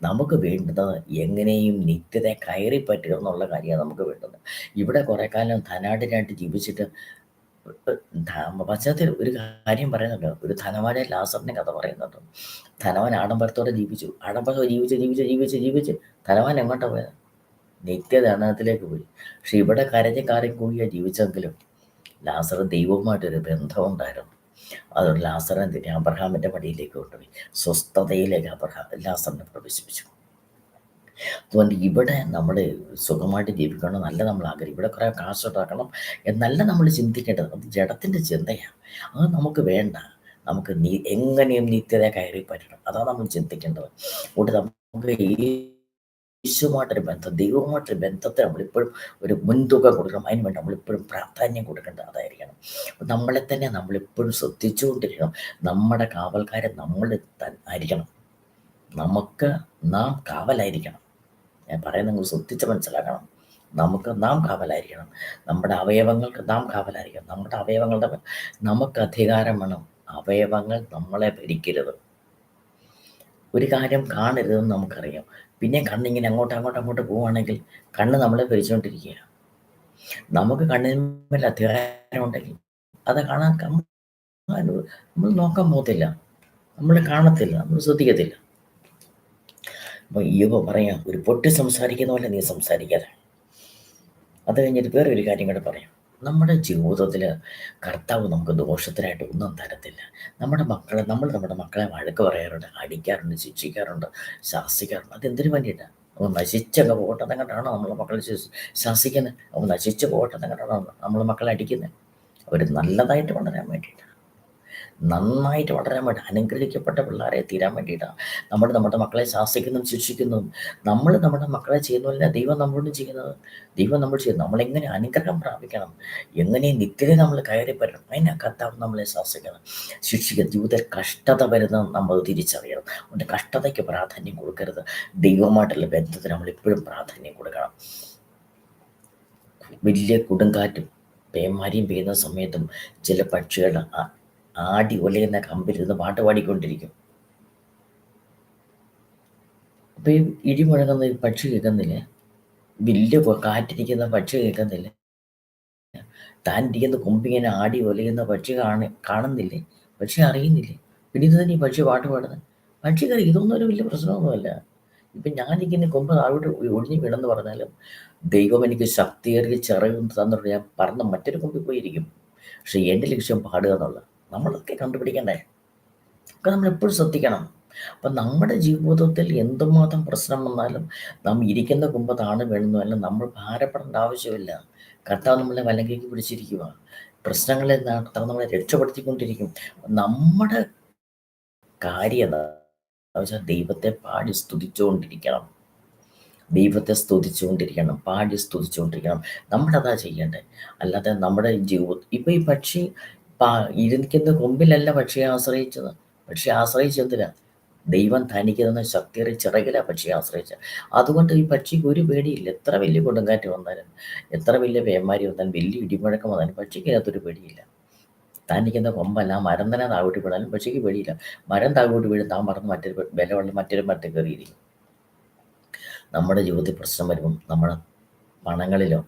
നമുക്ക് വേണ്ടത് എങ്ങനെയും നിത്യത കയറി പറ്റുക എന്നുള്ള കാര്യമാണ് നമുക്ക് വേണ്ടത്. ഇവിടെ കുറേ കാലം ധനാഢ്യനായിട്ട് ജീവിച്ചിട്ട് പശ്ചാത്തലത്തിൽ ഒരു കാര്യം പറയുന്നുണ്ട്. ഒരു ധനവാനെ ലാസറിൻ്റെ കഥ പറയുന്നുണ്ട്. ധനവാൻ ആഡംബരത്തോടെ ജീവിച്ചു. ആഡംബരത്തോടെ ജീവിച്ച് ധനവാൻ എങ്ങോട്ടാണ് പോയത്? നിത്യധനത്തിലേക്ക് പോയി. പക്ഷെ ഇവിടെ കരഞ്ഞ് കാറി കൂടിയാണ് ജീവിച്ചെങ്കിലും ലാസർ ദൈവവുമായിട്ടൊരു ബന്ധമുണ്ടായിരുന്നു. അതുകൊണ്ട് ലാസറിനെ തിരി അബ്രഹാമിൻ്റെ മടിയിലേക്ക് കൊണ്ടുപോയി സ്വസ്ഥതയിലേക്ക് ലാസറിനെ പ്രവേശിപ്പിച്ചു. അതുകൊണ്ട് ഇവിടെ നമ്മൾ സുഖമായിട്ട് ജീവിക്കണം, നല്ല നമ്മൾ ആഗ്രഹിക്കും, ഇവിടെ കുറേ കാശുണ്ടാക്കണം എന്നല്ല നമ്മൾ ചിന്തിക്കേണ്ടത്. അത് ജഡത്തിൻ്റെ ചിന്തയാണ്. അത് നമുക്ക് വേണ്ട. നമുക്ക് എങ്ങനെയും നിത്യത കയറി പറ്റണം, അതാണ് നമ്മൾ ചിന്തിക്കേണ്ടത്. അതുകൊണ്ട് നമുക്ക് യേശുമായിട്ടൊരു ബന്ധം, ദൈവവുമായിട്ടൊരു ബന്ധത്തെ നമ്മളിപ്പോഴും ഒരു മുൻതൂക്കം കൊടുക്കണം. അതിന് വേണ്ടി നമ്മളിപ്പോഴും പ്രാധാന്യം കൊടുക്കേണ്ടത് അതായിരിക്കണം. നമ്മളെ തന്നെ നമ്മളിപ്പോഴും ശ്രദ്ധിച്ചുകൊണ്ടിരിക്കണം. നമ്മുടെ കാവൽക്കാരൻ നമ്മൾ ആയിരിക്കണം. നമുക്ക് നാം കാവലായിരിക്കണം. ഞാൻ പറയുന്നത് നിങ്ങൾ ശ്രദ്ധിച്ച് മനസ്സിലാക്കണം. നാം കാവലായിരിക്കണം. നമ്മുടെ അവയവങ്ങൾക്ക് നാം കാവലായിരിക്കണം. നമ്മുടെ അവയവങ്ങളുടെ നമുക്ക് അധികാരം വേണം. അവയവങ്ങൾ നമ്മളെ ഭരിക്കരുത്. ഒരു കാര്യം കാണരുതെന്ന് നമുക്കറിയാം, പിന്നെ കണ്ണിങ്ങനെ അങ്ങോട്ട് പോവുകയാണെങ്കിൽ കണ്ണ് നമ്മളെ ഭരിച്ചുകൊണ്ടിരിക്കുക. നമുക്ക് കണ്ണിന്മേൽ അധികാരം ഉണ്ടെങ്കിൽ അത് കാണാൻ നമ്മൾ നോക്കാൻ പോകത്തില്ല, നമ്മൾ കാണത്തില്ല, നമ്മൾ ശ്രദ്ധിക്കത്തില്ല. അപ്പോൾ യോബ് പറയാം, ഒരു പൊട്ടി സംസാരിക്കുന്ന പോലെ നീ സംസാരിക്കാതെ. അത് കഴിഞ്ഞിട്ട് വേറെ ഒരു കാര്യം കൂടെ പറയാം. നമ്മുടെ ജീവിതത്തിൽ കർത്താവ് നമുക്ക് ദോഷത്തിനായിട്ട് ഒന്നും തരത്തില്ല. നമ്മുടെ മക്കളെ വഴക്ക് പറയാറുണ്ട്, അടിക്കാറുണ്ട്, ശിക്ഷിക്കാറുണ്ട്, ശാസിക്കാറുണ്ട്. അതെന്തിനു വേണ്ടിയിട്ടാണ്? അവൻ നശിച്ചങ്ങ് പോകട്ടെ എന്നങ്ങോട്ടാണോ നമ്മളെ മക്കളെ ശാസിക്കുന്നത്? അവൻ നശിച്ച് പോകട്ടെ എന്നങ്ങോട്ടാണോ നമ്മളെ മക്കളെ അടിക്കുന്നത്? അവർ നല്ലതായിട്ട് വളരാൻ വേണ്ടിയിട്ടാണ്, നന്നായിട്ട് വളരാൻ വേണ്ടി, അനുഗ്രഹിക്കപ്പെട്ട പിള്ളേരെ തീരാൻ വേണ്ടിയിട്ടാണ് നമ്മുടെ മക്കളെ ശാസിക്കുന്നതും ശിക്ഷിക്കുന്നതും. നമ്മുടെ മക്കളെ ചെയ്യുന്നതല്ല ദൈവം നമ്മളോടും ചെയ്യുന്നത്. ദൈവം നമ്മൾ ചെയ്യുന്നത് നമ്മളെങ്ങനെ അനുഗ്രഹം പ്രാപിക്കണം, എങ്ങനെ നിത്യത നമ്മൾ കയറി പറ്റണം, അതിനെ കർത്താവ് നമ്മളെ ശാസിക്കണം, ശിക്ഷിക്കുക. ജീവിതത്തിൽ കഷ്ടത വരുന്നത് നമ്മൾ തിരിച്ചറിയണം. അതുകൊണ്ട് കഷ്ടതയ്ക്ക് പ്രാധാന്യം കൊടുക്കരുത്. ദൈവമായിട്ടുള്ള ബന്ധത്തിന് നമ്മൾ എപ്പോഴും പ്രാധാന്യം കൊടുക്കണം. വലിയ കൊടുങ്കാറ്റും പേമാരിയും പെയ്യുന്ന സമയത്തും ചില പക്ഷികൾ ആടി ഒലയുന്ന കമ്പിലിരുന്ന് പാട്ട് പാടിക്കൊണ്ടിരിക്കും. അപ്പൊ ഈ ഇടി മുഴങ്ങുന്ന പക്ഷി കേൾക്കുന്നില്ലേ? വലിയ കാറ്റിരിക്കുന്ന പക്ഷി കേൾക്കുന്നില്ലേ? താൻ ഇരിക്കുന്ന കൊമ്പിങ്ങനെ ആടി ഒലയുന്ന പക്ഷി കാണുന്നില്ലേ? പക്ഷി അറിയുന്നില്ലേ? പിന്നെ ഇത് തന്നെ ഈ പക്ഷി പാട്ട് പാടുന്നത്. പക്ഷിക്കറി ഇതൊന്നും ഒരു വലിയ പ്രശ്നമൊന്നുമല്ല. ഇപ്പം ഞാനിങ്ങനെ കൊമ്പ് താഴോട്ട് ഒടിഞ്ഞു വീണെന്ന് പറഞ്ഞാലും ദൈവം എനിക്ക് ശക്തിയേറിയ ചിറകും തന്നിട്ട് ഞാൻ പറന്ന് മറ്റൊരു കൊമ്പിൽ പോയിരിക്കും. പക്ഷെ എൻ്റെ ലക്ഷ്യം പാടുക എന്നുള്ളത് നമ്മളൊക്കെ കണ്ടുപിടിക്കണ്ടേ? ഒക്കെ നമ്മളെപ്പോഴും ശ്രദ്ധിക്കണം. അപ്പം നമ്മുടെ ജീവിതത്തിൽ എന്തുമാത്രം പ്രശ്നം വന്നാലും നാം ഇരിക്കുന്ന കൊമ്പ് താണു വീഴുന്നതല്ല, നമ്മൾ ഭാരപ്പെടേണ്ട ആവശ്യമില്ല. കർത്താവ് നമ്മളെ വലങ്കയ്ക്ക് പിടിച്ചിരിക്കുക. പ്രശ്നങ്ങളെ കർത്താവ് നമ്മളെ രക്ഷപ്പെടുത്തിക്കൊണ്ടിരിക്കും. നമ്മുടെ കാര്യം എന്താ വെച്ചാൽ ദൈവത്തെ പാടി സ്തുതിച്ചുകൊണ്ടിരിക്കണം. ദൈവത്തെ സ്തുതിച്ചുകൊണ്ടിരിക്കണം, പാടി സ്തുതിച്ചുകൊണ്ടിരിക്കണം. നമ്മളതാ ചെയ്യേണ്ടത്. അല്ലാതെ നമ്മുടെ ജീവിതം ഇപ്പം ഈ പക്ഷി ഇരിക്കുന്ന കൊമ്പിലല്ല പക്ഷിയെ ആശ്രയിച്ചത്. പക്ഷി ആശ്രയിച്ചെന്തിനാ? ദൈവം തനിക്ക് തന്ന ശക്തിയേറിയ ചിറകിലാ പക്ഷിയെ ആശ്രയിച്ചത്. അതുകൊണ്ട് ഈ പക്ഷിക്ക് ഒരു പേടിയില്ല. എത്ര വലിയ കൊടുങ്കാറ്റ് വന്നാലും, എത്ര വലിയ പേമാരി വന്നാലും, വലിയ ഇടിമുഴക്കം വന്നാലും പക്ഷിക്കകത്തൊരു പേടിയില്ല. താൻ നിൽക്കുന്ന കൊമ്പല്ല, മരം തന്നെ താഴോട്ട് വീണാലും പക്ഷിക്ക് പേടിയില്ല. മരം താഴോട്ട് വീഴും, താൻ മറന്ന് മറ്റൊരു മരത്തിൽ കയറിയിരിക്കും. നമ്മുടെ ജീവിതത്തിൽ പ്രശ്നം വരുമ്പം നമ്മുടെ പണങ്ങളിലോ,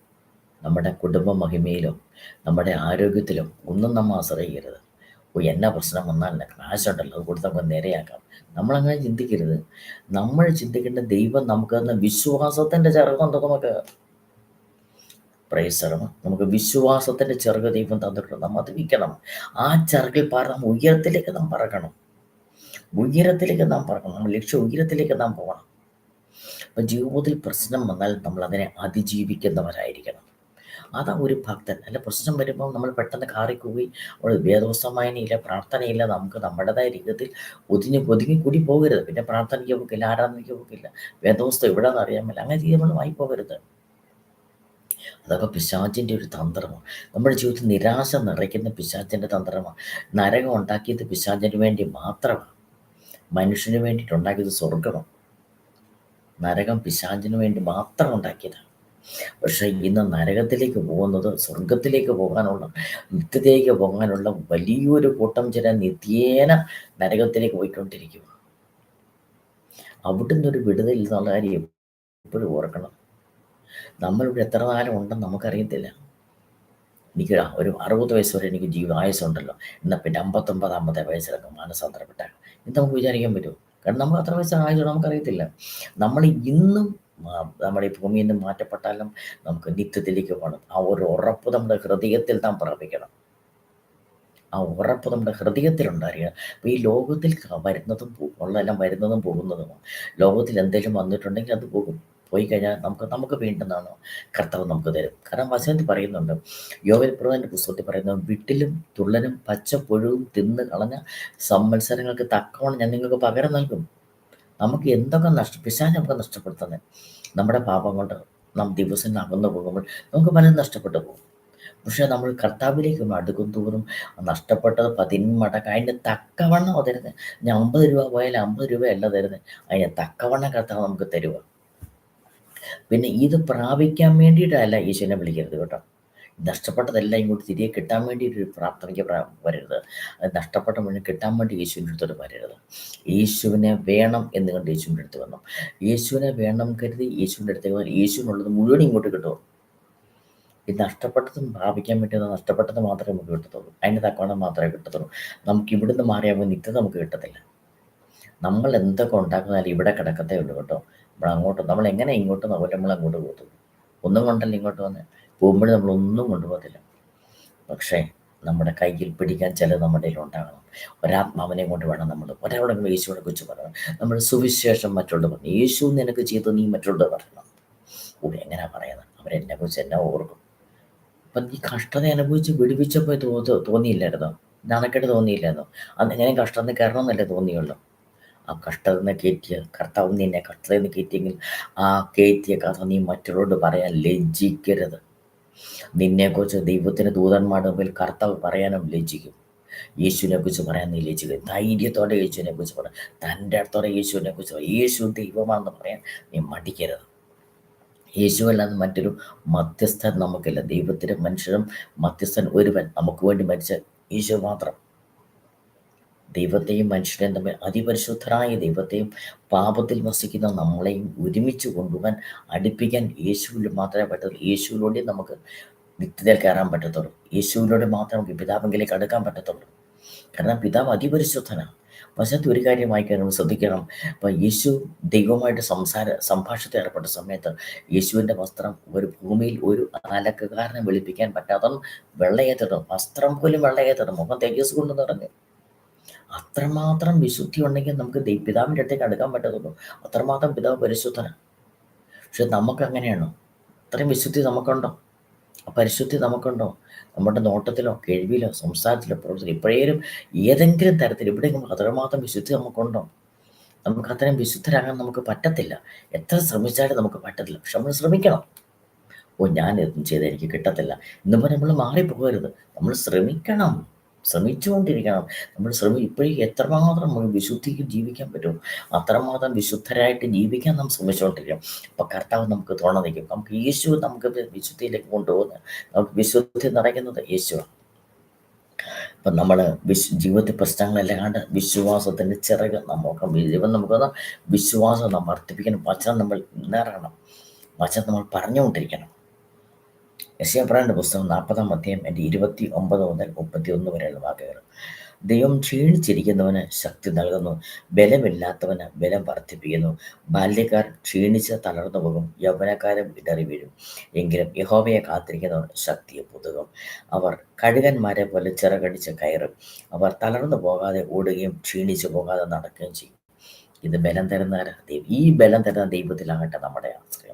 നമ്മുടെ കുടുംബ മഹിമയിലോ, നമ്മുടെ ആരോഗ്യത്തിലോ ഒന്നും നമ്മൾ ആശ്രയിക്കരുത്. എന്നാ പ്രശ്നം വന്നാൽ കാശുണ്ടല്ലോ, അത് കൊടുത്ത് നമുക്ക് നേരെയാക്കാം. നമ്മളങ്ങനെ ചിന്തിക്കരുത്. നമ്മൾ ചിന്തിക്കേണ്ട ദൈവം നമുക്ക് തന്ന വിശ്വാസത്തിൻ്റെ ചിറകുണ്ട്. നമുക്ക് വിശ്വാസത്തിൻ്റെ ചിറക് ദൈവം തന്നിട്ടുണ്ട്. നമ്മൾ അത് വിൽക്കണം. ആ ചിറകിൽ നമ്മൾ ഉയരത്തിലേക്ക് നാം പറക്കണം. നമ്മൾ ലക്ഷ്യം ഉയരത്തിലേക്ക് നാം പോകണം. അപ്പം ജീവിതത്തിൽ പ്രശ്നം വന്നാൽ നമ്മൾ അതിനെ അതിജീവിക്കുന്നവരായിരിക്കണം. അതാ ഒരു ഭക്തൻ. അല്ല, പ്രശ്നം വരുമ്പോൾ നമ്മൾ പെട്ടെന്ന് കാറിക്കൂടി വേദോസ്തമായനയില്ല, പ്രാർത്ഥനയില്ല, നമുക്ക് നമ്മുടേതായ രീതിയിൽ ഒതുങ്ങി കൂടി പോകരുത്. പിന്നെ പ്രാർത്ഥനയ്ക്ക് പോക്കില്ല, ആരാധനയ്ക്ക് പോക്കില്ല, വേദോസ്തം എവിടെയെന്ന് അറിയാമല്ല, അങ്ങനെ ജീവിതമായി പോകരുത്. അതൊക്കെ പിശാചിൻ്റെ ഒരു തന്ത്രമാണ്. നമ്മുടെ ജീവിതത്തിൽ നിരാശ നിറയ്ക്കുന്ന പിശാചിൻ്റെ തന്ത്രമാണ്. നരകം ഉണ്ടാക്കിയത് പിശാചിന് വേണ്ടി മാത്രമാണ്. മനുഷ്യന് വേണ്ടിയിട്ട് ഉണ്ടാക്കിയത് സ്വർഗമാണ്. നരകം പിശാചിന് വേണ്ടി മാത്രം ഉണ്ടാക്കിയതാണ്. പക്ഷേ ഇന്ന് നരകത്തിലേക്ക് പോകുന്നത് സ്വർഗത്തിലേക്ക് പോകാനുള്ള, നിത്യതയിലേക്ക് പോകാനുള്ള വലിയൊരു കൂട്ടം ചില നിത്യേന നരകത്തിലേക്ക് പോയിക്കൊണ്ടിരിക്കുക. അവിടുന്ന് ഒരു വിടുതൽ എന്നുള്ള കാര്യം എപ്പോഴും ഓർക്കണം. നമ്മളിവിടെ എത്ര കാലം ഉണ്ടെന്ന് നമുക്കറിയത്തില്ല. എനിക്ക് ഒരു 60 വയസ്സ് വരെ എനിക്ക് ആയുസ്സുണ്ടല്ലോ, എന്നാൽ പിന്നെ 59-ാമത്തെ വയസ്സിലൊക്കെ മാനസാന്തരപ്പെട്ടാൽ ഇത് നമുക്ക് വിചാരിക്കാൻ പറ്റുമോ? കാരണം നമുക്ക് അത്ര വയസ്സ് ആയുസ് നമുക്കറിയത്തില്ല. നമ്മൾ ഇന്നും നമ്മുടെ ഈ ഭൂമിയിൽ നിന്ന് മാറ്റപ്പെട്ടാലും നമുക്ക് നിത്യത്തിലേക്ക് പോകണം. ആ ഒരു ഉറപ്പ് നമ്മുടെ ഹൃദയത്തിൽ നാം പ്രാപിക്കണം. ആ ഉറപ്പ് നമ്മുടെ ഹൃദയത്തിലുണ്ടായിരിക്കുക. അപ്പോൾ ഈ ലോകത്തിൽ വരുന്നതും ഉള്ളതെല്ലാം വരുന്നതും പോകുന്നതുമാണ്. ലോകത്തിൽ എന്തെങ്കിലും വന്നിട്ടുണ്ടെങ്കിൽ അത് പോകും. പോയി കഴിഞ്ഞാൽ നമുക്ക് വീണ്ടുന്നതാണോ കർത്താവ് നമുക്ക് തരും. കാരണം വചനത്തിൽ പറയുന്നുണ്ട്, യോവേൽ പ്രവചൻ്റെ പുസ്തകത്തിൽ പറയുന്നത്, വിട്ടിലും തുള്ളനും പച്ചപ്പുഴുവും തിന്ന് കളഞ്ഞ സംവത്സരങ്ങൾക്ക് തക്കവണ്ണം ഞാൻ നിങ്ങൾക്ക് പകരം നൽകും. നമുക്ക് എന്തൊക്കെ പിശാച് നമുക്ക് നഷ്ടപ്പെടുത്തുന്നത്, നമ്മുടെ പാപം കൊണ്ട് നാം ദിവസം അകന്നു പോകുമ്പോൾ നമുക്ക് പലതും നഷ്ടപ്പെട്ടു പോകും. പക്ഷെ നമ്മൾ കർത്താവിലേക്ക് അടുക്കും തോറും നഷ്ടപ്പെട്ടത് 10 മടങ്ങ് അതിന് തക്കവണ്ണം തരുന്നത്. ഇനി 50 രൂപ പോയാൽ 50 രൂപയല്ല തരുന്നത്, അതിന് തക്കവണ്ണം കർത്താവ് നമുക്ക് തരുക. പിന്നെ ഇത് പ്രാപിക്കാൻ വേണ്ടിയിട്ടല്ല യേശുവിനെ വിളിക്കരുത് കേട്ടോ. നഷ്ടപ്പെട്ടതെല്ലാം ഇങ്ങോട്ട് തിരികെ കിട്ടാൻ വേണ്ടിയിട്ടൊരു പ്രാർത്ഥനയ്ക്ക് വരരുത്. അത് നഷ്ടപ്പെട്ട മുഴുവൻ കിട്ടാൻ വേണ്ടി യേശുവിൻ്റെ അടുത്തോട്ട് വരരുത്. യേശുവിനെ വേണം എന്ന് കണ്ട് യേശുവിൻ്റെ അടുത്ത് വരണം. യേശുവിനെ വേണം കരുതി യേശുവിൻ്റെ അടുത്തേക്ക് വന്നാൽ യേശുവിനുള്ളത് മുഴുവൻ ഇങ്ങോട്ട് കിട്ടുമോ? ഇത് നഷ്ടപ്പെട്ടതും പ്രാപിക്കാൻ പറ്റുന്നത് നഷ്ടപ്പെട്ടത് മാത്രമേ നമുക്ക് കിട്ടത്തുള്ളൂ. അതിന് തക്കവണ്ണം മാത്രമേ കിട്ടത്തുള്ളൂ. നമുക്ക് ഇവിടുന്ന് മാറിയാൽ നിത്യം നമുക്ക് കിട്ടത്തില്ല. നമ്മൾ എന്തൊക്കെ ഉണ്ടാക്കുന്നാലും ഇവിടെ കിടക്കത്തേ ഉള്ളൂ കേട്ടോ. നമ്മൾ എങ്ങനെ ഇങ്ങോട്ട് നമ്മൾ അങ്ങോട്ട് പോകത്തുള്ളൂ. ഒന്നും കൊണ്ടല്ല ഇങ്ങോട്ട് വന്ന് പോകുമ്പോഴും നമ്മളൊന്നും കൊണ്ടുപോകത്തില്ല. പക്ഷേ നമ്മുടെ കയ്യിൽ പിടിക്കാൻ ചിലത് നമ്മുടെ കയ്യിൽ ഉണ്ടാകണം. ഒരാത്മാവിനെ കൊണ്ട് വേണം നമ്മൾ ഒരാളോടെങ്കിലും യേശുവിനെ കുറിച്ച് പറയണം. നമ്മൾ സുവിശേഷം മറ്റുള്ളവർ പറഞ്ഞു, യേശു നിനക്ക് ചെയ്ത് നീ മറ്റുള്ളവർ പറയണം. എങ്ങനെയാ പറയുന്നത്? അവരെന്നെ കുറിച്ച് എന്നെ ഓർക്കും. അപ്പം നീ കഷ്ടത അനുഭവിച്ച് വിടുവിച്ചപ്പോൾ തോന്നിയില്ലായിരുന്നോ? നാണക്കേട് തോന്നിയില്ലായിരുന്നോ? അന്ന് എങ്ങനെ കഷ്ടത കയറണമെന്നല്ലേ തോന്നിയുള്ളൂ. ആ കഷ്ടത നിന്ന് കയറ്റിയ കർത്താവ് നിന്നെ കഷ്ടതയിൽ നിന്ന് കയറ്റിയെങ്കിൽ ആ കയറ്റിയ കഥ നീ മറ്റുള്ളവരോട് പറയാൻ ലജ്ജിക്കരുത്. നിന്നെക്കുറിച്ച് ദൈവത്തിന് ദൂതന്മാരുടെ മുമ്പിൽ കർത്താവ് പറയാനും ലജ്ജിക്കും. യേശുവിനെ കുറിച്ച് പറയാൻ നീ ലജ്ജിക്കും. ധൈര്യത്തോടെ യേശുവിനെ കുറിച്ച് പറയാം. തൻ്റെ അടുത്തോടെ യേശുവിനെ കുറിച്ച് പറയാം. യേശു ദൈവമാണെന്ന് പറയാൻ നീ മടിക്കരുത്. യേശുവല്ലാതെ മറ്റൊരു മധ്യസ്ഥൻ നമുക്കില്ല. ദൈവത്തിനും മനുഷ്യരും മധ്യസ്ഥൻ ഒരുവൻ, നമുക്ക് വേണ്ടി മരിച്ച യേശു മാത്രം. ദൈവത്തെയും മനുഷ്യരെയും തമ്മിൽ അതിപരിശുദ്ധരായ ദൈവത്തെയും പാപത്തിൽ വസിക്കുന്ന നമ്മളെയും ഒരുമിച്ച് കൊണ്ടുപോകാൻ അടുപ്പിക്കാൻ യേശുവിൽ മാത്രമേ പറ്റത്തുള്ളൂ. യേശുവിലൂടെ നമുക്ക് നിത്യതയിൽ കയറാൻ പറ്റത്തുള്ളൂ. യേശുവിലൂടെ മാത്രമേ നമുക്ക് പിതാവെങ്കിലേക്ക് അടുക്കാൻ പറ്റത്തുള്ളൂ. കാരണം പിതാവ് അതിപരിശുദ്ധനാണ്. വശത്ത് ഒരു കാര്യം വായിക്കാൻ ശ്രദ്ധിക്കണം. അപ്പോൾ യേശു ദൈവമായിട്ട് സംഭാഷണത്തിൽ ഏർപ്പെട്ട സമയത്ത് യേശുവിൻ്റെ വസ്ത്രം ഒരു ഭൂമിയിൽ ഒരു അലക്കുകാരനെ വെളുപ്പിക്കാൻ പറ്റാത്ത വെള്ളയേത്തിടും. വസ്ത്രം പോലും വെള്ളയേത്തിടും. മുഖം തേജസ് കൊണ്ട് നിറഞ്ഞു. അത്രമാത്രം വിശുദ്ധി ഉണ്ടെങ്കിൽ നമുക്ക് പിതാവിൻ്റെ അടുത്തേക്ക് അടുക്കാൻ പറ്റത്തുള്ളൂ. അത്രമാത്രം പിതാവ് പരിശുദ്ധനാണ്. പക്ഷെ നമുക്കങ്ങനെയാണോ? അത്രയും വിശുദ്ധി നമുക്കുണ്ടോ? പരിശുദ്ധി നമുക്കുണ്ടോ? നമ്മുടെ നോട്ടത്തിലോ കേൾവിയിലോ സംസാരത്തിലോ പ്രവർത്തനം ഇപ്പോഴേലും ഏതെങ്കിലും തരത്തിൽ എവിടെയെങ്കിലും അത്രമാത്രം വിശുദ്ധി നമുക്കുണ്ടോ? നമുക്ക് അത്രയും വിശുദ്ധരാകാൻ നമുക്ക് പറ്റത്തില്ല. എത്ര ശ്രമിച്ചാലും നമുക്ക് പറ്റത്തില്ല. പക്ഷെ നമ്മൾ ശ്രമിക്കണം. ഞാൻ ഇതും ചെയ്ത് എനിക്ക് കിട്ടത്തില്ല എന്നുമ്പോൾ നമ്മൾ മാറിപ്പോകരുത്. നമ്മൾ ശ്രമിക്കണം, ശ്രമിച്ചുകൊണ്ടിരിക്കണം. നമ്മൾ ഇപ്പോഴേ എത്രമാത്രം നമുക്ക് വിശുദ്ധിക്ക് ജീവിക്കാൻ പറ്റും അത്രമാത്രം വിശുദ്ധരായിട്ട് ജീവിക്കാൻ നാം ശ്രമിച്ചുകൊണ്ടിരിക്കണം. അപ്പോൾ കർത്താവ് നമുക്ക് തുണ നിൽക്കും. നമുക്ക് യേശു നമുക്ക് വിശുദ്ധിയിലേക്ക് കൊണ്ടുപോകുന്നത്, നമുക്ക് വിശുദ്ധി നിറയ്ക്കുന്നത് യേശുവാണ്. അപ്പം നമ്മൾ ജീവിതത്തിൽ പ്രശ്നങ്ങളെല്ലാം കണ്ട് വിശ്വാസത്തിൻ്റെ ചിറക് നമുക്ക് ദൈവം നമുക്ക് വിശ്വാസം നമ്മൾ വർദ്ധിപ്പിക്കണം. വചനം നമ്മൾ നേറണം, വചനം നമ്മൾ പറഞ്ഞുകൊണ്ടിരിക്കണം. യെശയ്യാപ്രവചനന്റെ പുസ്തകം 40-ാം അധ്യായം 29 മുതൽ 31 വരെയുള്ള വാക്കുകൾ. ദൈവം ക്ഷീണിച്ചിരിക്കുന്നവന് ശക്തി നൽകുന്നു, ബലമില്ലാത്തവന് ബലം വർദ്ധിപ്പിക്കുന്നു. ബാല്യക്കാർ ക്ഷീണിച്ച് തളർന്നു പോകും, യൗവനക്കാരും ഇടറി വീഴും. എങ്കിലും യഹോവയെ കാത്തിരിക്കുന്നവർ ശക്തിയെ പുതുക്കും. അവർ കഴുകന്മാരെ പോലെ ചിറകടിച്ച് കയറും. അവർ തളർന്നു പോകാതെ ഓടുകയും ക്ഷീണിച്ചു പോകാതെ നടക്കുകയും ചെയ്യും. ഇത് ബലം തരുന്ന ഈ ബലം തരുന്ന ദൈവത്തിലാകട്ടെ നമ്മുടെ ആശ്രയം.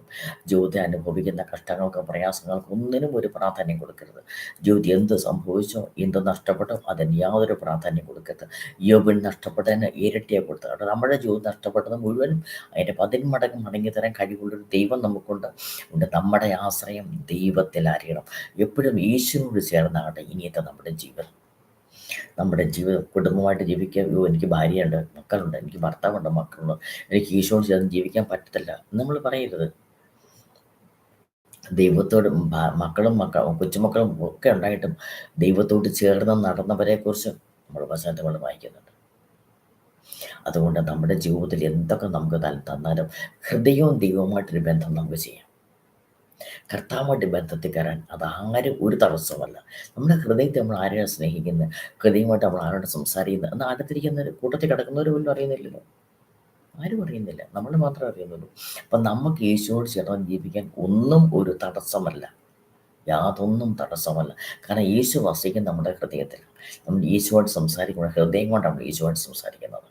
ജീവിതത്തിൽ അനുഭവിക്കുന്ന കഷ്ടങ്ങൾക്കും പ്രയാസങ്ങൾക്കും ഒന്നിനും ഒരു പ്രാധാന്യം കൊടുക്കരുത്. ജീവിതത്തിൽ എന്ത് സംഭവിച്ചോ എന്ത് നഷ്ടപ്പെട്ടോ അതിന് യാതൊരു പ്രാധാന്യം കൊടുക്കരുത്. യോബിന് നഷ്ടപ്പെട്ടതിന് ഇരട്ടിയെ കൊടുത്തത്. നമ്മുടെ ജീവിതം നഷ്ടപ്പെട്ടത് മുഴുവനും അതിൻ്റെ 10 മടങ്ങ് മടങ്ങി തരാൻ കഴിവുള്ളൊരു ദൈവം നമുക്കുണ്ട്. നമ്മുടെ ആശ്രയം ദൈവത്തിലായിരിക്കണം. എപ്പോഴും യേശുവിനോട് ചേർന്നാകട്ടെ ഇനിയത്തെ നമ്മുടെ ജീവിതം. നമ്മുടെ ജീവിതം കുടുംബമായിട്ട് ജീവിക്കാൻ, എനിക്ക് ഭാര്യയുണ്ട്, മക്കളുണ്ട്, എനിക്ക് ഭർത്താവുണ്ട്, മക്കളുണ്ട്, എനിക്ക് ഈശോയോട് ചേർന്ന് ജീവിക്കാൻ പറ്റത്തില്ല നമ്മൾ പറയരുത്. ദൈവത്തോട് മക്കളും കൊച്ചുമക്കളും ഒക്കെ ഉണ്ടായിട്ടും ദൈവത്തോട് ചേർന്ന് നടന്നവരെ കുറിച്ച് നമ്മൾ വചനത്തിൽ നമ്മൾ വായിക്കുന്നുണ്ട്. അതുകൊണ്ട് നമ്മുടെ ജീവിതത്തിൽ എന്തൊക്കെ നമുക്ക് തന്നാലും ഹൃദയവും ദൈവവുമായിട്ടൊരു ബന്ധം നമുക്ക് ചെയ്യാം. കർത്താവുമായിട്ട് ബന്ധത്തിൽ കയറാൻ അത് ആരും ഒരു തടസ്സമല്ല. നമ്മുടെ ഹൃദയത്തെ നമ്മൾ ആരെയാണ് സ്നേഹിക്കുന്നത്, ഹൃദയമായിട്ട് നമ്മൾ ആരോട് സംസാരിക്കുന്നത് എന്ന് അടുത്തിരിക്കുന്ന കൂട്ടത്തിൽ കിടക്കുന്നവർ പോലും അറിയുന്നില്ലല്ലോ. ആരും അറിയുന്നില്ല, നമ്മൾ മാത്രമേ അറിയുന്നുള്ളൂ. അപ്പം നമുക്ക് യേശുവോട് ചേർന്ന് ജീവിക്കാൻ ഒന്നും ഒരു തടസ്സമല്ല. യാതൊന്നും തടസ്സമല്ല. കാരണം യേശു വസിക്കും നമ്മുടെ ഹൃദയത്തിൽ. നമ്മൾ യേശുവായിട്ട് സംസാരിക്കുമ്പോൾ ഹൃദയം കൊണ്ടാണ് നമ്മൾ യേശുവായിട്ട് സംസാരിക്കുന്നത്.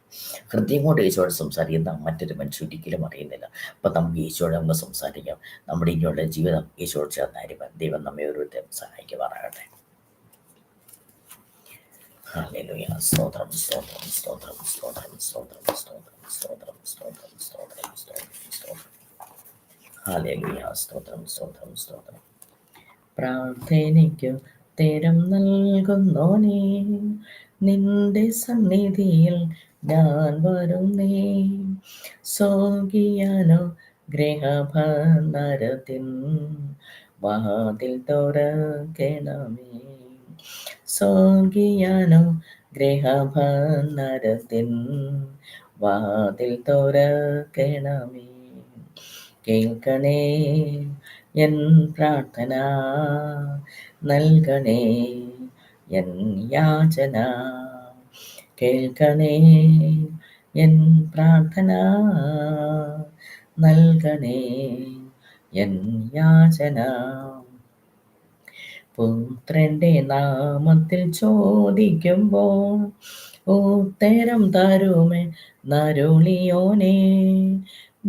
ഹൃദയം കൊണ്ട് യേശുവായിട്ട് സംസാരിക്കുന്ന മറ്റൊരു മനുഷ്യൻ ഒരിക്കലും അറിയുന്നില്ല. അപ്പം നമുക്ക് യേശുവോട് നമുക്ക് സംസാരിക്കാം. നമ്മുടെ ഇനിയുള്ള ജീവിതം യേശുവോട് ചേർന്നായിരിക്കും. ദൈവം നമ്മെ ഓരോരുത്തരും സഹായിക്കുമാറാകട്ടെ. ഹല്ലേലൂയ. സ്തോത്രം സ്തോത്രം സ്തോത്രം സ്തോത്രം സ്തോത്രം സ്തോത്രം സ്തോത്രം സ്തോത്രം സ്തോത്രം സ്തോത്രം സ്തോത്രം. ഹല്ലേലൂയ. സ്തോത്രം സ്തോത്രം സ്തോത്രം. പ്രാർത്ഥനയ്ക്കു തരം നൽകുന്നോനേ, നിന്റെ സന്നിധിയിൽ ഞാൻ വരുന്നേ. സോകിയാനോ ഗ്രഹഭനരത്തിൻ വാതിൽ തുറക്കണമേ. സോകിയാനോ ഗ്രഹഭനരത്തിൻ വാതിൽ തുറക്കണമേ. കേൾക്കണേ എൻ പ്രാർത്ഥന, നൽകണേ എൻ യാചന. കേൾക്കണേ എൻ പ്രാർത്ഥന, നൽകണേ എൻ യാചന. പുത്രന്റെ നാമത്തിൽ ചോദിക്കുമ്പോൾ ഉത്തരം തരുമേ നരുളിയോനേ.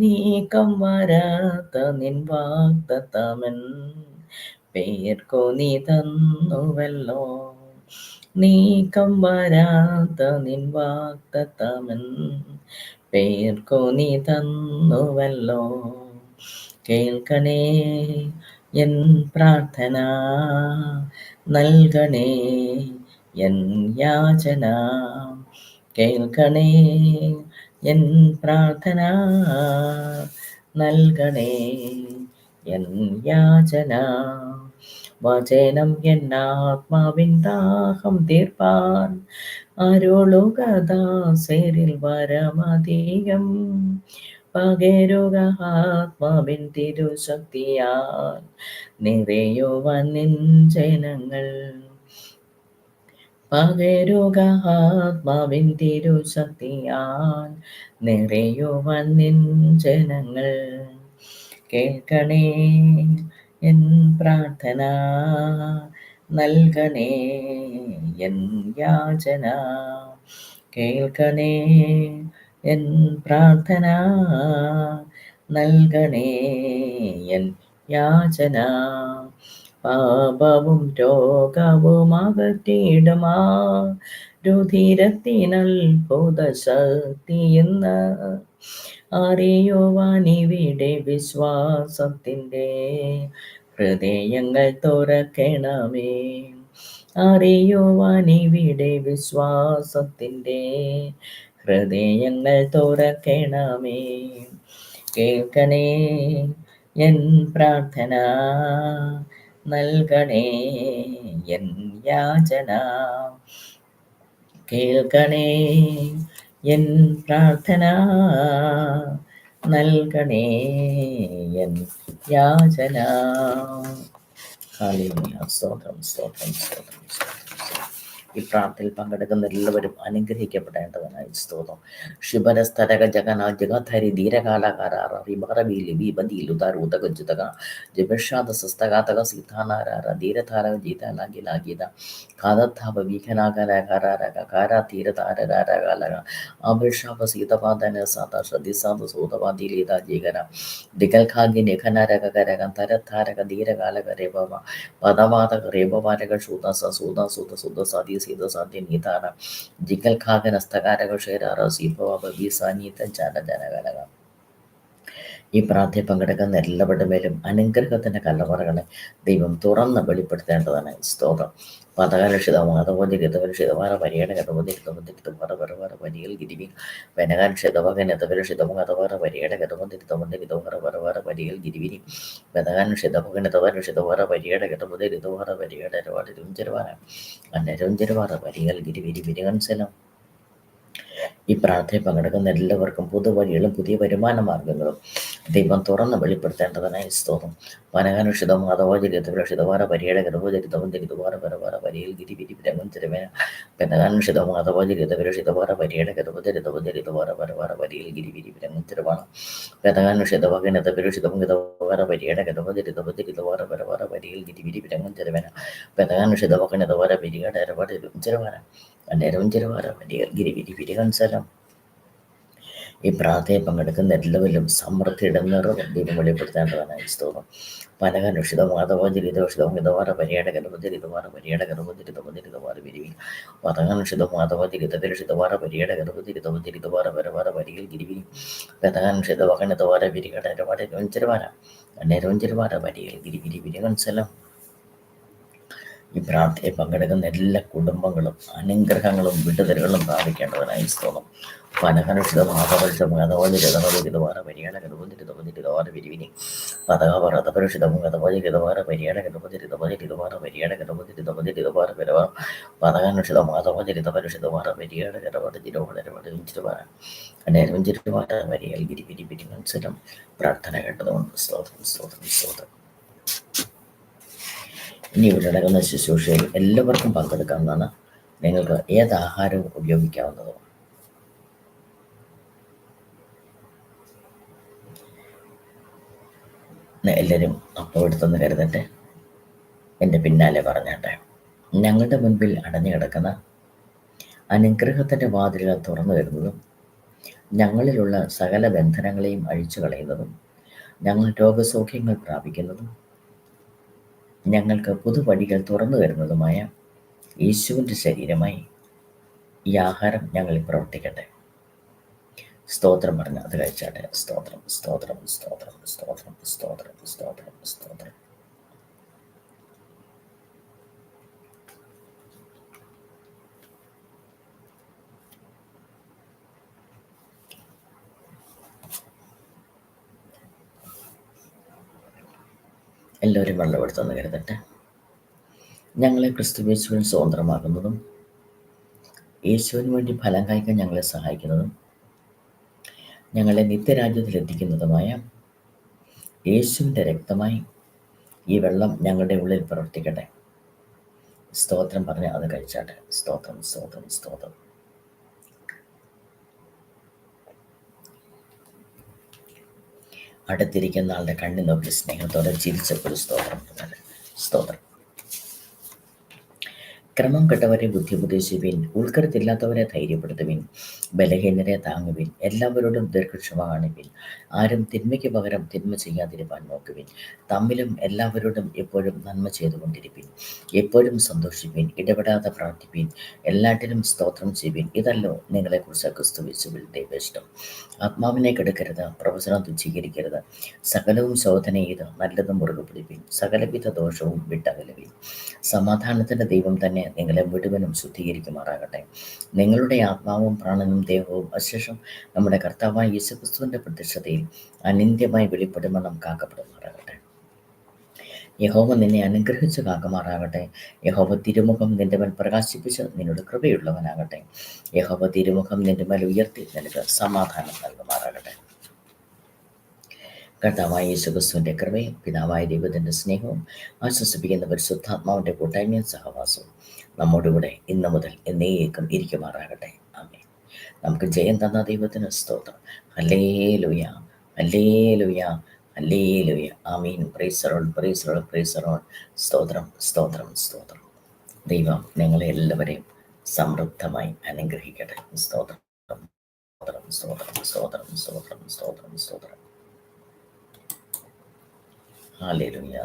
നീക്കം വരാത്ത നിൻ വാഗ്ദത്തമൻ പേർക്കോ നീ തന്നുവല്ലോ. നീക്കം വരാത്ത നിൻ വാഗ്ദത്തമൻ പേർക്കോ നീ തന്നുവല്ലോ. കേൾക്കണേ എൻ പ്രാർത്ഥന, നൽകണേ എൻ യാചന. കേൾക്കണേ എൻ പ്രാർത്ഥന, നൽകണേ എൻ യാചന. വചനം എന്നാത്മാവിൻ ദാഹം തീർപ്പാൻ അരുളുക ദാസരിൽ വരമധികം. പകരുക ആത്മാവിൻ തിരുശക്തിയാൽ നിറയുവാൻ നിൻ ജനങ്ങൾ. പകരുക ആത്മാവിൻ തിരുശക്തിയാൽ നിറയുവാൻ നിൻ ജനങ്ങൾ. കേൾക്കണേ എൻ പ്രാർത്ഥന, നൽകണേ എൻ യാചന. കേൾക്കണേ എൻ പ്രാർത്ഥന, നൽകണേ എൻ യാചന. പാപവും രോഗവും അകറ്റിയിടുമാ രുധിരത്തിനത്ഭുത ശക്തിയെന്ന് അറിയുവാൻ ഇവിടെ വിശ്വാസത്തിൻ്റെ ഹൃദയങ്ങൾ തുറക്കണമേ. അറിയുവാൻ ഇവിടെ വിശ്വാസത്തിൻ്റെ ഹൃദയങ്ങൾ തുറക്കണമേ. കേൾക്കണേ എൻ പ്രാർത്ഥന, നൽകണേ എൻ യാചന. കേൾക്കണേ എൻ പ്രാർത്ഥന, നൽകണേ എൻ യാചന. ഹല്ലേലൂയ. സ്തോത്രം സ്തോത്രം സ്തോത്രം സ്തോത്രം. ഈ പ്രാർത്ഥനയിൽ പങ്കെടുക്കുന്ന എല്ലാവരും അനുഗ്രഹിക്കപ്പെടേണ്ടതിനായി സ്തോത്രം. ശുഭരസ്തരക ജഗന ജഗധരി ധീരകാലകാരാറ റിബറബിലി ബിബദിലുദാർ ഉദഗജുതക ജബഷാദ സസ്തകാതക സീതാനാരാര ധീരധാരക ജീതാലാഗിലാഗിത കാദത്താപ വീഖനാകരാകാരാരക കാരാ ധീരതാരകാരകാലക അഭിഷാപ സീതപാദന സാത ശ്രദ്ധിസാദ സൂതപാതിലീത ജീകര ദിഗൽഖാഗി നിഖനരകരക തരധാരക ധീരകാലക രേബവ പദവാതക രേബവാരക ശൂദസ സൂദ സുത സുദ സാദി സീത സാധ്യ നീതാര ജിഗൽഖാഗന സ്തകാരക ഷേരാറ സീപവ ബീസാനീത ജന ജനകലക. ഈ പ്രാർത്ഥന പങ്കെടുക്കുന്ന എല്ലാവരുടെ മേലും അനുഗ്രഹത്തിൻ്റെ കല്ലറകളെ ദൈവം തുറന്ന് വെളിപ്പെടുത്തേണ്ടതാണ് സ്തോത്രം. പതകാലക്ഷിതവും അതുപോലെ ഋതവലക്ഷിതവാര പരിയേട ഗതവതിരുത്തവതിരുത്തവറ വരവറ വരിയൽ ഗിരിവി വെനകാൻഷിതവകൻ എതവലക്ഷിതവും അതവറ പരിയേട ഗതവതിരുത്തവതിരുത്തവറ വരവറ വരിയൽ ഗിരിവിനി വെനകാൻഷിതവകൻ എതവലക്ഷിതവറ പരിയേട ഗതവതിരുത്തവറ പരിയേട രുഞ്ചരവാര അന്നരുഞ്ചരവാറ വരിയൽ ഗിരിവിരി വിരികൻസലം. ഈ പ്രാർത്ഥന പങ്കെടുക്കുന്ന എല്ലാവർക്കും പുതുവഴികളും പുതിയ വരുമാന മാർഗങ്ങളും ദൈവം തുറന്ന് വെളിപ്പെടുത്തേണ്ടതിനായി സ്തോത്രം. വനകാനുഷിതം മാധവോചരിതവാര പരിയുടെ ഗർഭോചരിതവും ചരിതവാര പരവാര പരിയിൽ ഗിരി വിരി രംഗം ചിരവേന പെനകാനുഷിതം മാധവോചരിതവാര പരിയുടെ ഗർഭോചരിതവും ചരിതവാര പരവാര പരിയിൽ ഗിരി വിരി രംഗം ചിരവാണ് പെനകാനുഷിതവകനത പിരുഷിതവും ഗതവാര പരിയുടെ ഗർഭോചരിതവും ചരിതവാര പരവാര പരിയിൽ ഗിരി വിരി രംഗം ചിരവേന പെനകാനുഷിതവകനതവാര പരിയുടെ അരവാട് ചിരവാന അന്നേരവും ചിരവാര പരിയിൽ ഗിരി വിരി വിരികൻസലം. ഈ പ്രാർത്ഥനയെ പങ്കെടുക്കുന്ന എല്ലാവരിലും സമൃദ്ധിയുടെ നിറവും ദൈവം വെളിപ്പെടുത്തേണ്ടതാണ് സ്തോത്രം. പനകനുഷിതം മാധവോചരിതോഷിതവും ഗതവാര പരിയുടെ ഗർഭോചരിതവാര പരിയുടെ ഗർഭോചരിതവാര വിരിവി പതകനുഷിതം മാധവോചരിതവാര പരിയുടെ ഗർഭോചരിതവാര പരവാര പരിയിൽ ഗിരിവിരി പതകനുഷിത വകനതവാര വിരികട അരവാട് രോഞ്ചിരവാര അന്നേരോഞ്ചിരവാര പരിയിൽ ഗിരിവിരി വിരികൻസലം. ഈ പ്രാർത്ഥനയെ പങ്കെടുക്കുന്ന എല്ലാ കുടുംബങ്ങളും അനുഗ്രഹങ്ങളും വിടുതലുകളും പ്രാപിക്കേണ്ടതിനായി സ്തോത്രം. പനകനുഷിതം മാധവോചരിതവാര പരിയുടെ ഗർഭോചരിതവാര വിരിവിനി പതകപരതപരുഷിതവും ഗതവാര പരിയുടെ ഗർഭോചരിതവാര പരിയുടെ ഗർഭോചരിതവാര പരവാ പതകനുഷിതം മാധവോചരിതപരുഷിതവാര പരിയുടെ ഗർഭോചരിതവാര അന്നേരവാര പരിയിൽ ഗിരി വിരി വിരി മനസ്സിലും പ്രാർത്ഥന കേട്ടതുകൊണ്ട് സ്തോത്രം സ്തോത്രം സ്തോത്രം. ഇനി ഇവിടെ നടക്കുന്ന ശുശ്രൂഷയിൽ എല്ലാവർക്കും പങ്കെടുക്കാവുന്നതാണ്. നിങ്ങൾക്ക് ഏത് ആഹാരവും ഉപയോഗിക്കാവുന്നതും. എല്ലാവരും അപ്പം എടുത്തെന്ന് കരുതട്ടെ, എൻ്റെ പിന്നാലെ പറഞ്ഞാട്ടെ. ഞങ്ങളുടെ മുൻപിൽ അടഞ്ഞു കിടക്കുന്ന അനുഗ്രഹത്തിൻ്റെ വാതിലുകൾ തുറന്നു വരുന്നതും ഞങ്ങളിലുള്ള സകല ബന്ധനങ്ങളെയും അഴിച്ചു കളയുന്നതും ഞങ്ങൾ രോഗസൗഖ്യങ്ങൾ പ്രാപിക്കുന്നതും ഞങ്ങൾക്ക് പുതുവഴികൾ തുറന്നു വരുന്നതുമായ യേശുവിൻ്റെ ശരീരമായി ഈ ആഹാരം ഞങ്ങളിൽ പ്രവർത്തിക്കട്ടെ. സ്തോത്രം പറഞ്ഞ് അത് കഴിച്ചാട്ടെ. സ്തോത്രം സ്തോത്രം സ്തോത്രം സ്തോത്രം സ്തോത്രം സ്തോത്രം സ്തോത്രം. എല്ലാവരും വെള്ളമെടുത്തെന്ന് കരുതട്ടെ. ഞങ്ങളെ ക്രിസ്തുയേശുവിൽ സ്വതന്ത്രമാക്കുന്നതും യേശുവിന് വേണ്ടി ഫലം കായ്ക്കാൻ ഞങ്ങളെ സഹായിക്കുന്നതും ഞങ്ങളെ നിത്യരാജ്യത്തിലെത്തിക്കുന്നതുമായ യേശുവിൻ്റെ രക്തമായി ഈ വെള്ളം ഞങ്ങളുടെ ഉള്ളിൽ പ്രവർത്തിക്കട്ടെ. സ്തോത്രം പറഞ്ഞ് അത് കഴിച്ചാട്ടെ. സ്തോത്രം സ്തോത്രം സ്തോത്രം. അടുത്തിരിക്കുന്ന ആളുടെ കണ്ണി നോക്കി സ്നേഹത്തോടെ ചിരിച്ചപ്പോൾ സ്തോത്രം സ്തോത്രം. ക്രമം കെട്ടവരെ ബുദ്ധിമുട്ടിച്ചുവിൻ, ഉൾക്കരുത്തില്ലാത്തവരെ ധൈര്യപ്പെടുത്തുവിൻ, ബലഹീനരെ താങ്ങുവിൻ, എല്ലാവരോടും ദീർഘക്ഷമ കാണിപ്പിൻ, ആരും തിന്മയ്ക്ക് പകരം തിന്മ ചെയ്യാതിരിപ്പാൻ നോക്കുവിൻ, തമ്മിലും എല്ലാവരോടും എപ്പോഴും നന്മ ചെയ്തുകൊണ്ടിരിപ്പിൻ, എപ്പോഴും സന്തോഷിപ്പിൻ, ഇടപെടാതെ പ്രാർത്ഥിപ്പിൻ, എല്ലാറ്റിലും സ്തോത്രം ചെയ്യുവിൻ, ഇതല്ലോ നിങ്ങളെക്കുറിച്ച് ക്രിസ്തുയേശുവിൽ ദൈവേഷ്ടം. ആത്മാവിനെ കെടുക്കരുത്, പ്രവചനം തുച്ഛീകരിക്കരുത്, സകലവും ശോധന ചെയ്ത് നല്ലതും മുറുകെ പിടിപ്പിൻ, സകലവിധ ദോഷവും വിട്ടകലുവിൻ. സമാധാനത്തിൻ്റെ ദൈവം തന്നെ നിങ്ങളെ മുഴുവനും ശുദ്ധീകരിക്കുമാറാകട്ടെ. നിങ്ങളുടെ ആത്മാവും പ്രാണനും ദേഹവും അശേഷം നമ്മുടെ കർത്താവായ യേശുക്രിസ്തുവിൻ്റെ പ്രത്യക്ഷതയിൽ അനിന്ത്യമായി വെളിപ്പെടുമെന്നും കാക്കപ്പെടുമാറാകട്ടെ. യഹോവ നിന്നെ അനുഗ്രഹിച്ച് കാക്കുമാറാകട്ടെ. യഹോവ തിരുമുഖം നിന്റെ മേൽ പ്രകാശിപ്പിച്ച് നിന്നോട് കൃപയുള്ളവനാകട്ടെ. യഹോവ തിരുമുഖം നിന്റെ മേൽ ഉയർത്തി നിനക്ക് സമാധാനം നൽകുമാറാകട്ടെ. കർത്താവായ യേശുക്രിസ്തുവിൻ്റെ കൃപയും പിതാവായ ദൈവത്തിൻ്റെ സ്നേഹവും ആശ്വസിപ്പിക്കുന്ന പരിശുദ്ധാത്മാവിൻ്റെ കൂട്ടായ്മയും സഹവാസവും നമ്മോടുകൂടെ ഇന്നു മുതൽ എന്നേക്കും ഇരിക്കുമാറാകട്ടെ. ആമേൻ. നമുക്ക് ജയം തന്ന ദൈവത്തിന് സ്തോത്രം. Hallelujah hallelujah hallelujah. Amin. Praise the Lord praise the Lord praise the Lord. സ്തോത്രം സ്തോത്രം സ്തോത്രം. ദൈവം നിങ്ങളെ എല്ലാവരെയും സമൃദ്ധമായി അനുഗ്രഹിക്കട്ടെ. സ്തോത്രം സ്തോത്രം സ്തോത്രം സ്തോത്രം സ്തോത്രം സ്തോത്രം സ്തോത്രം. Hallelujah.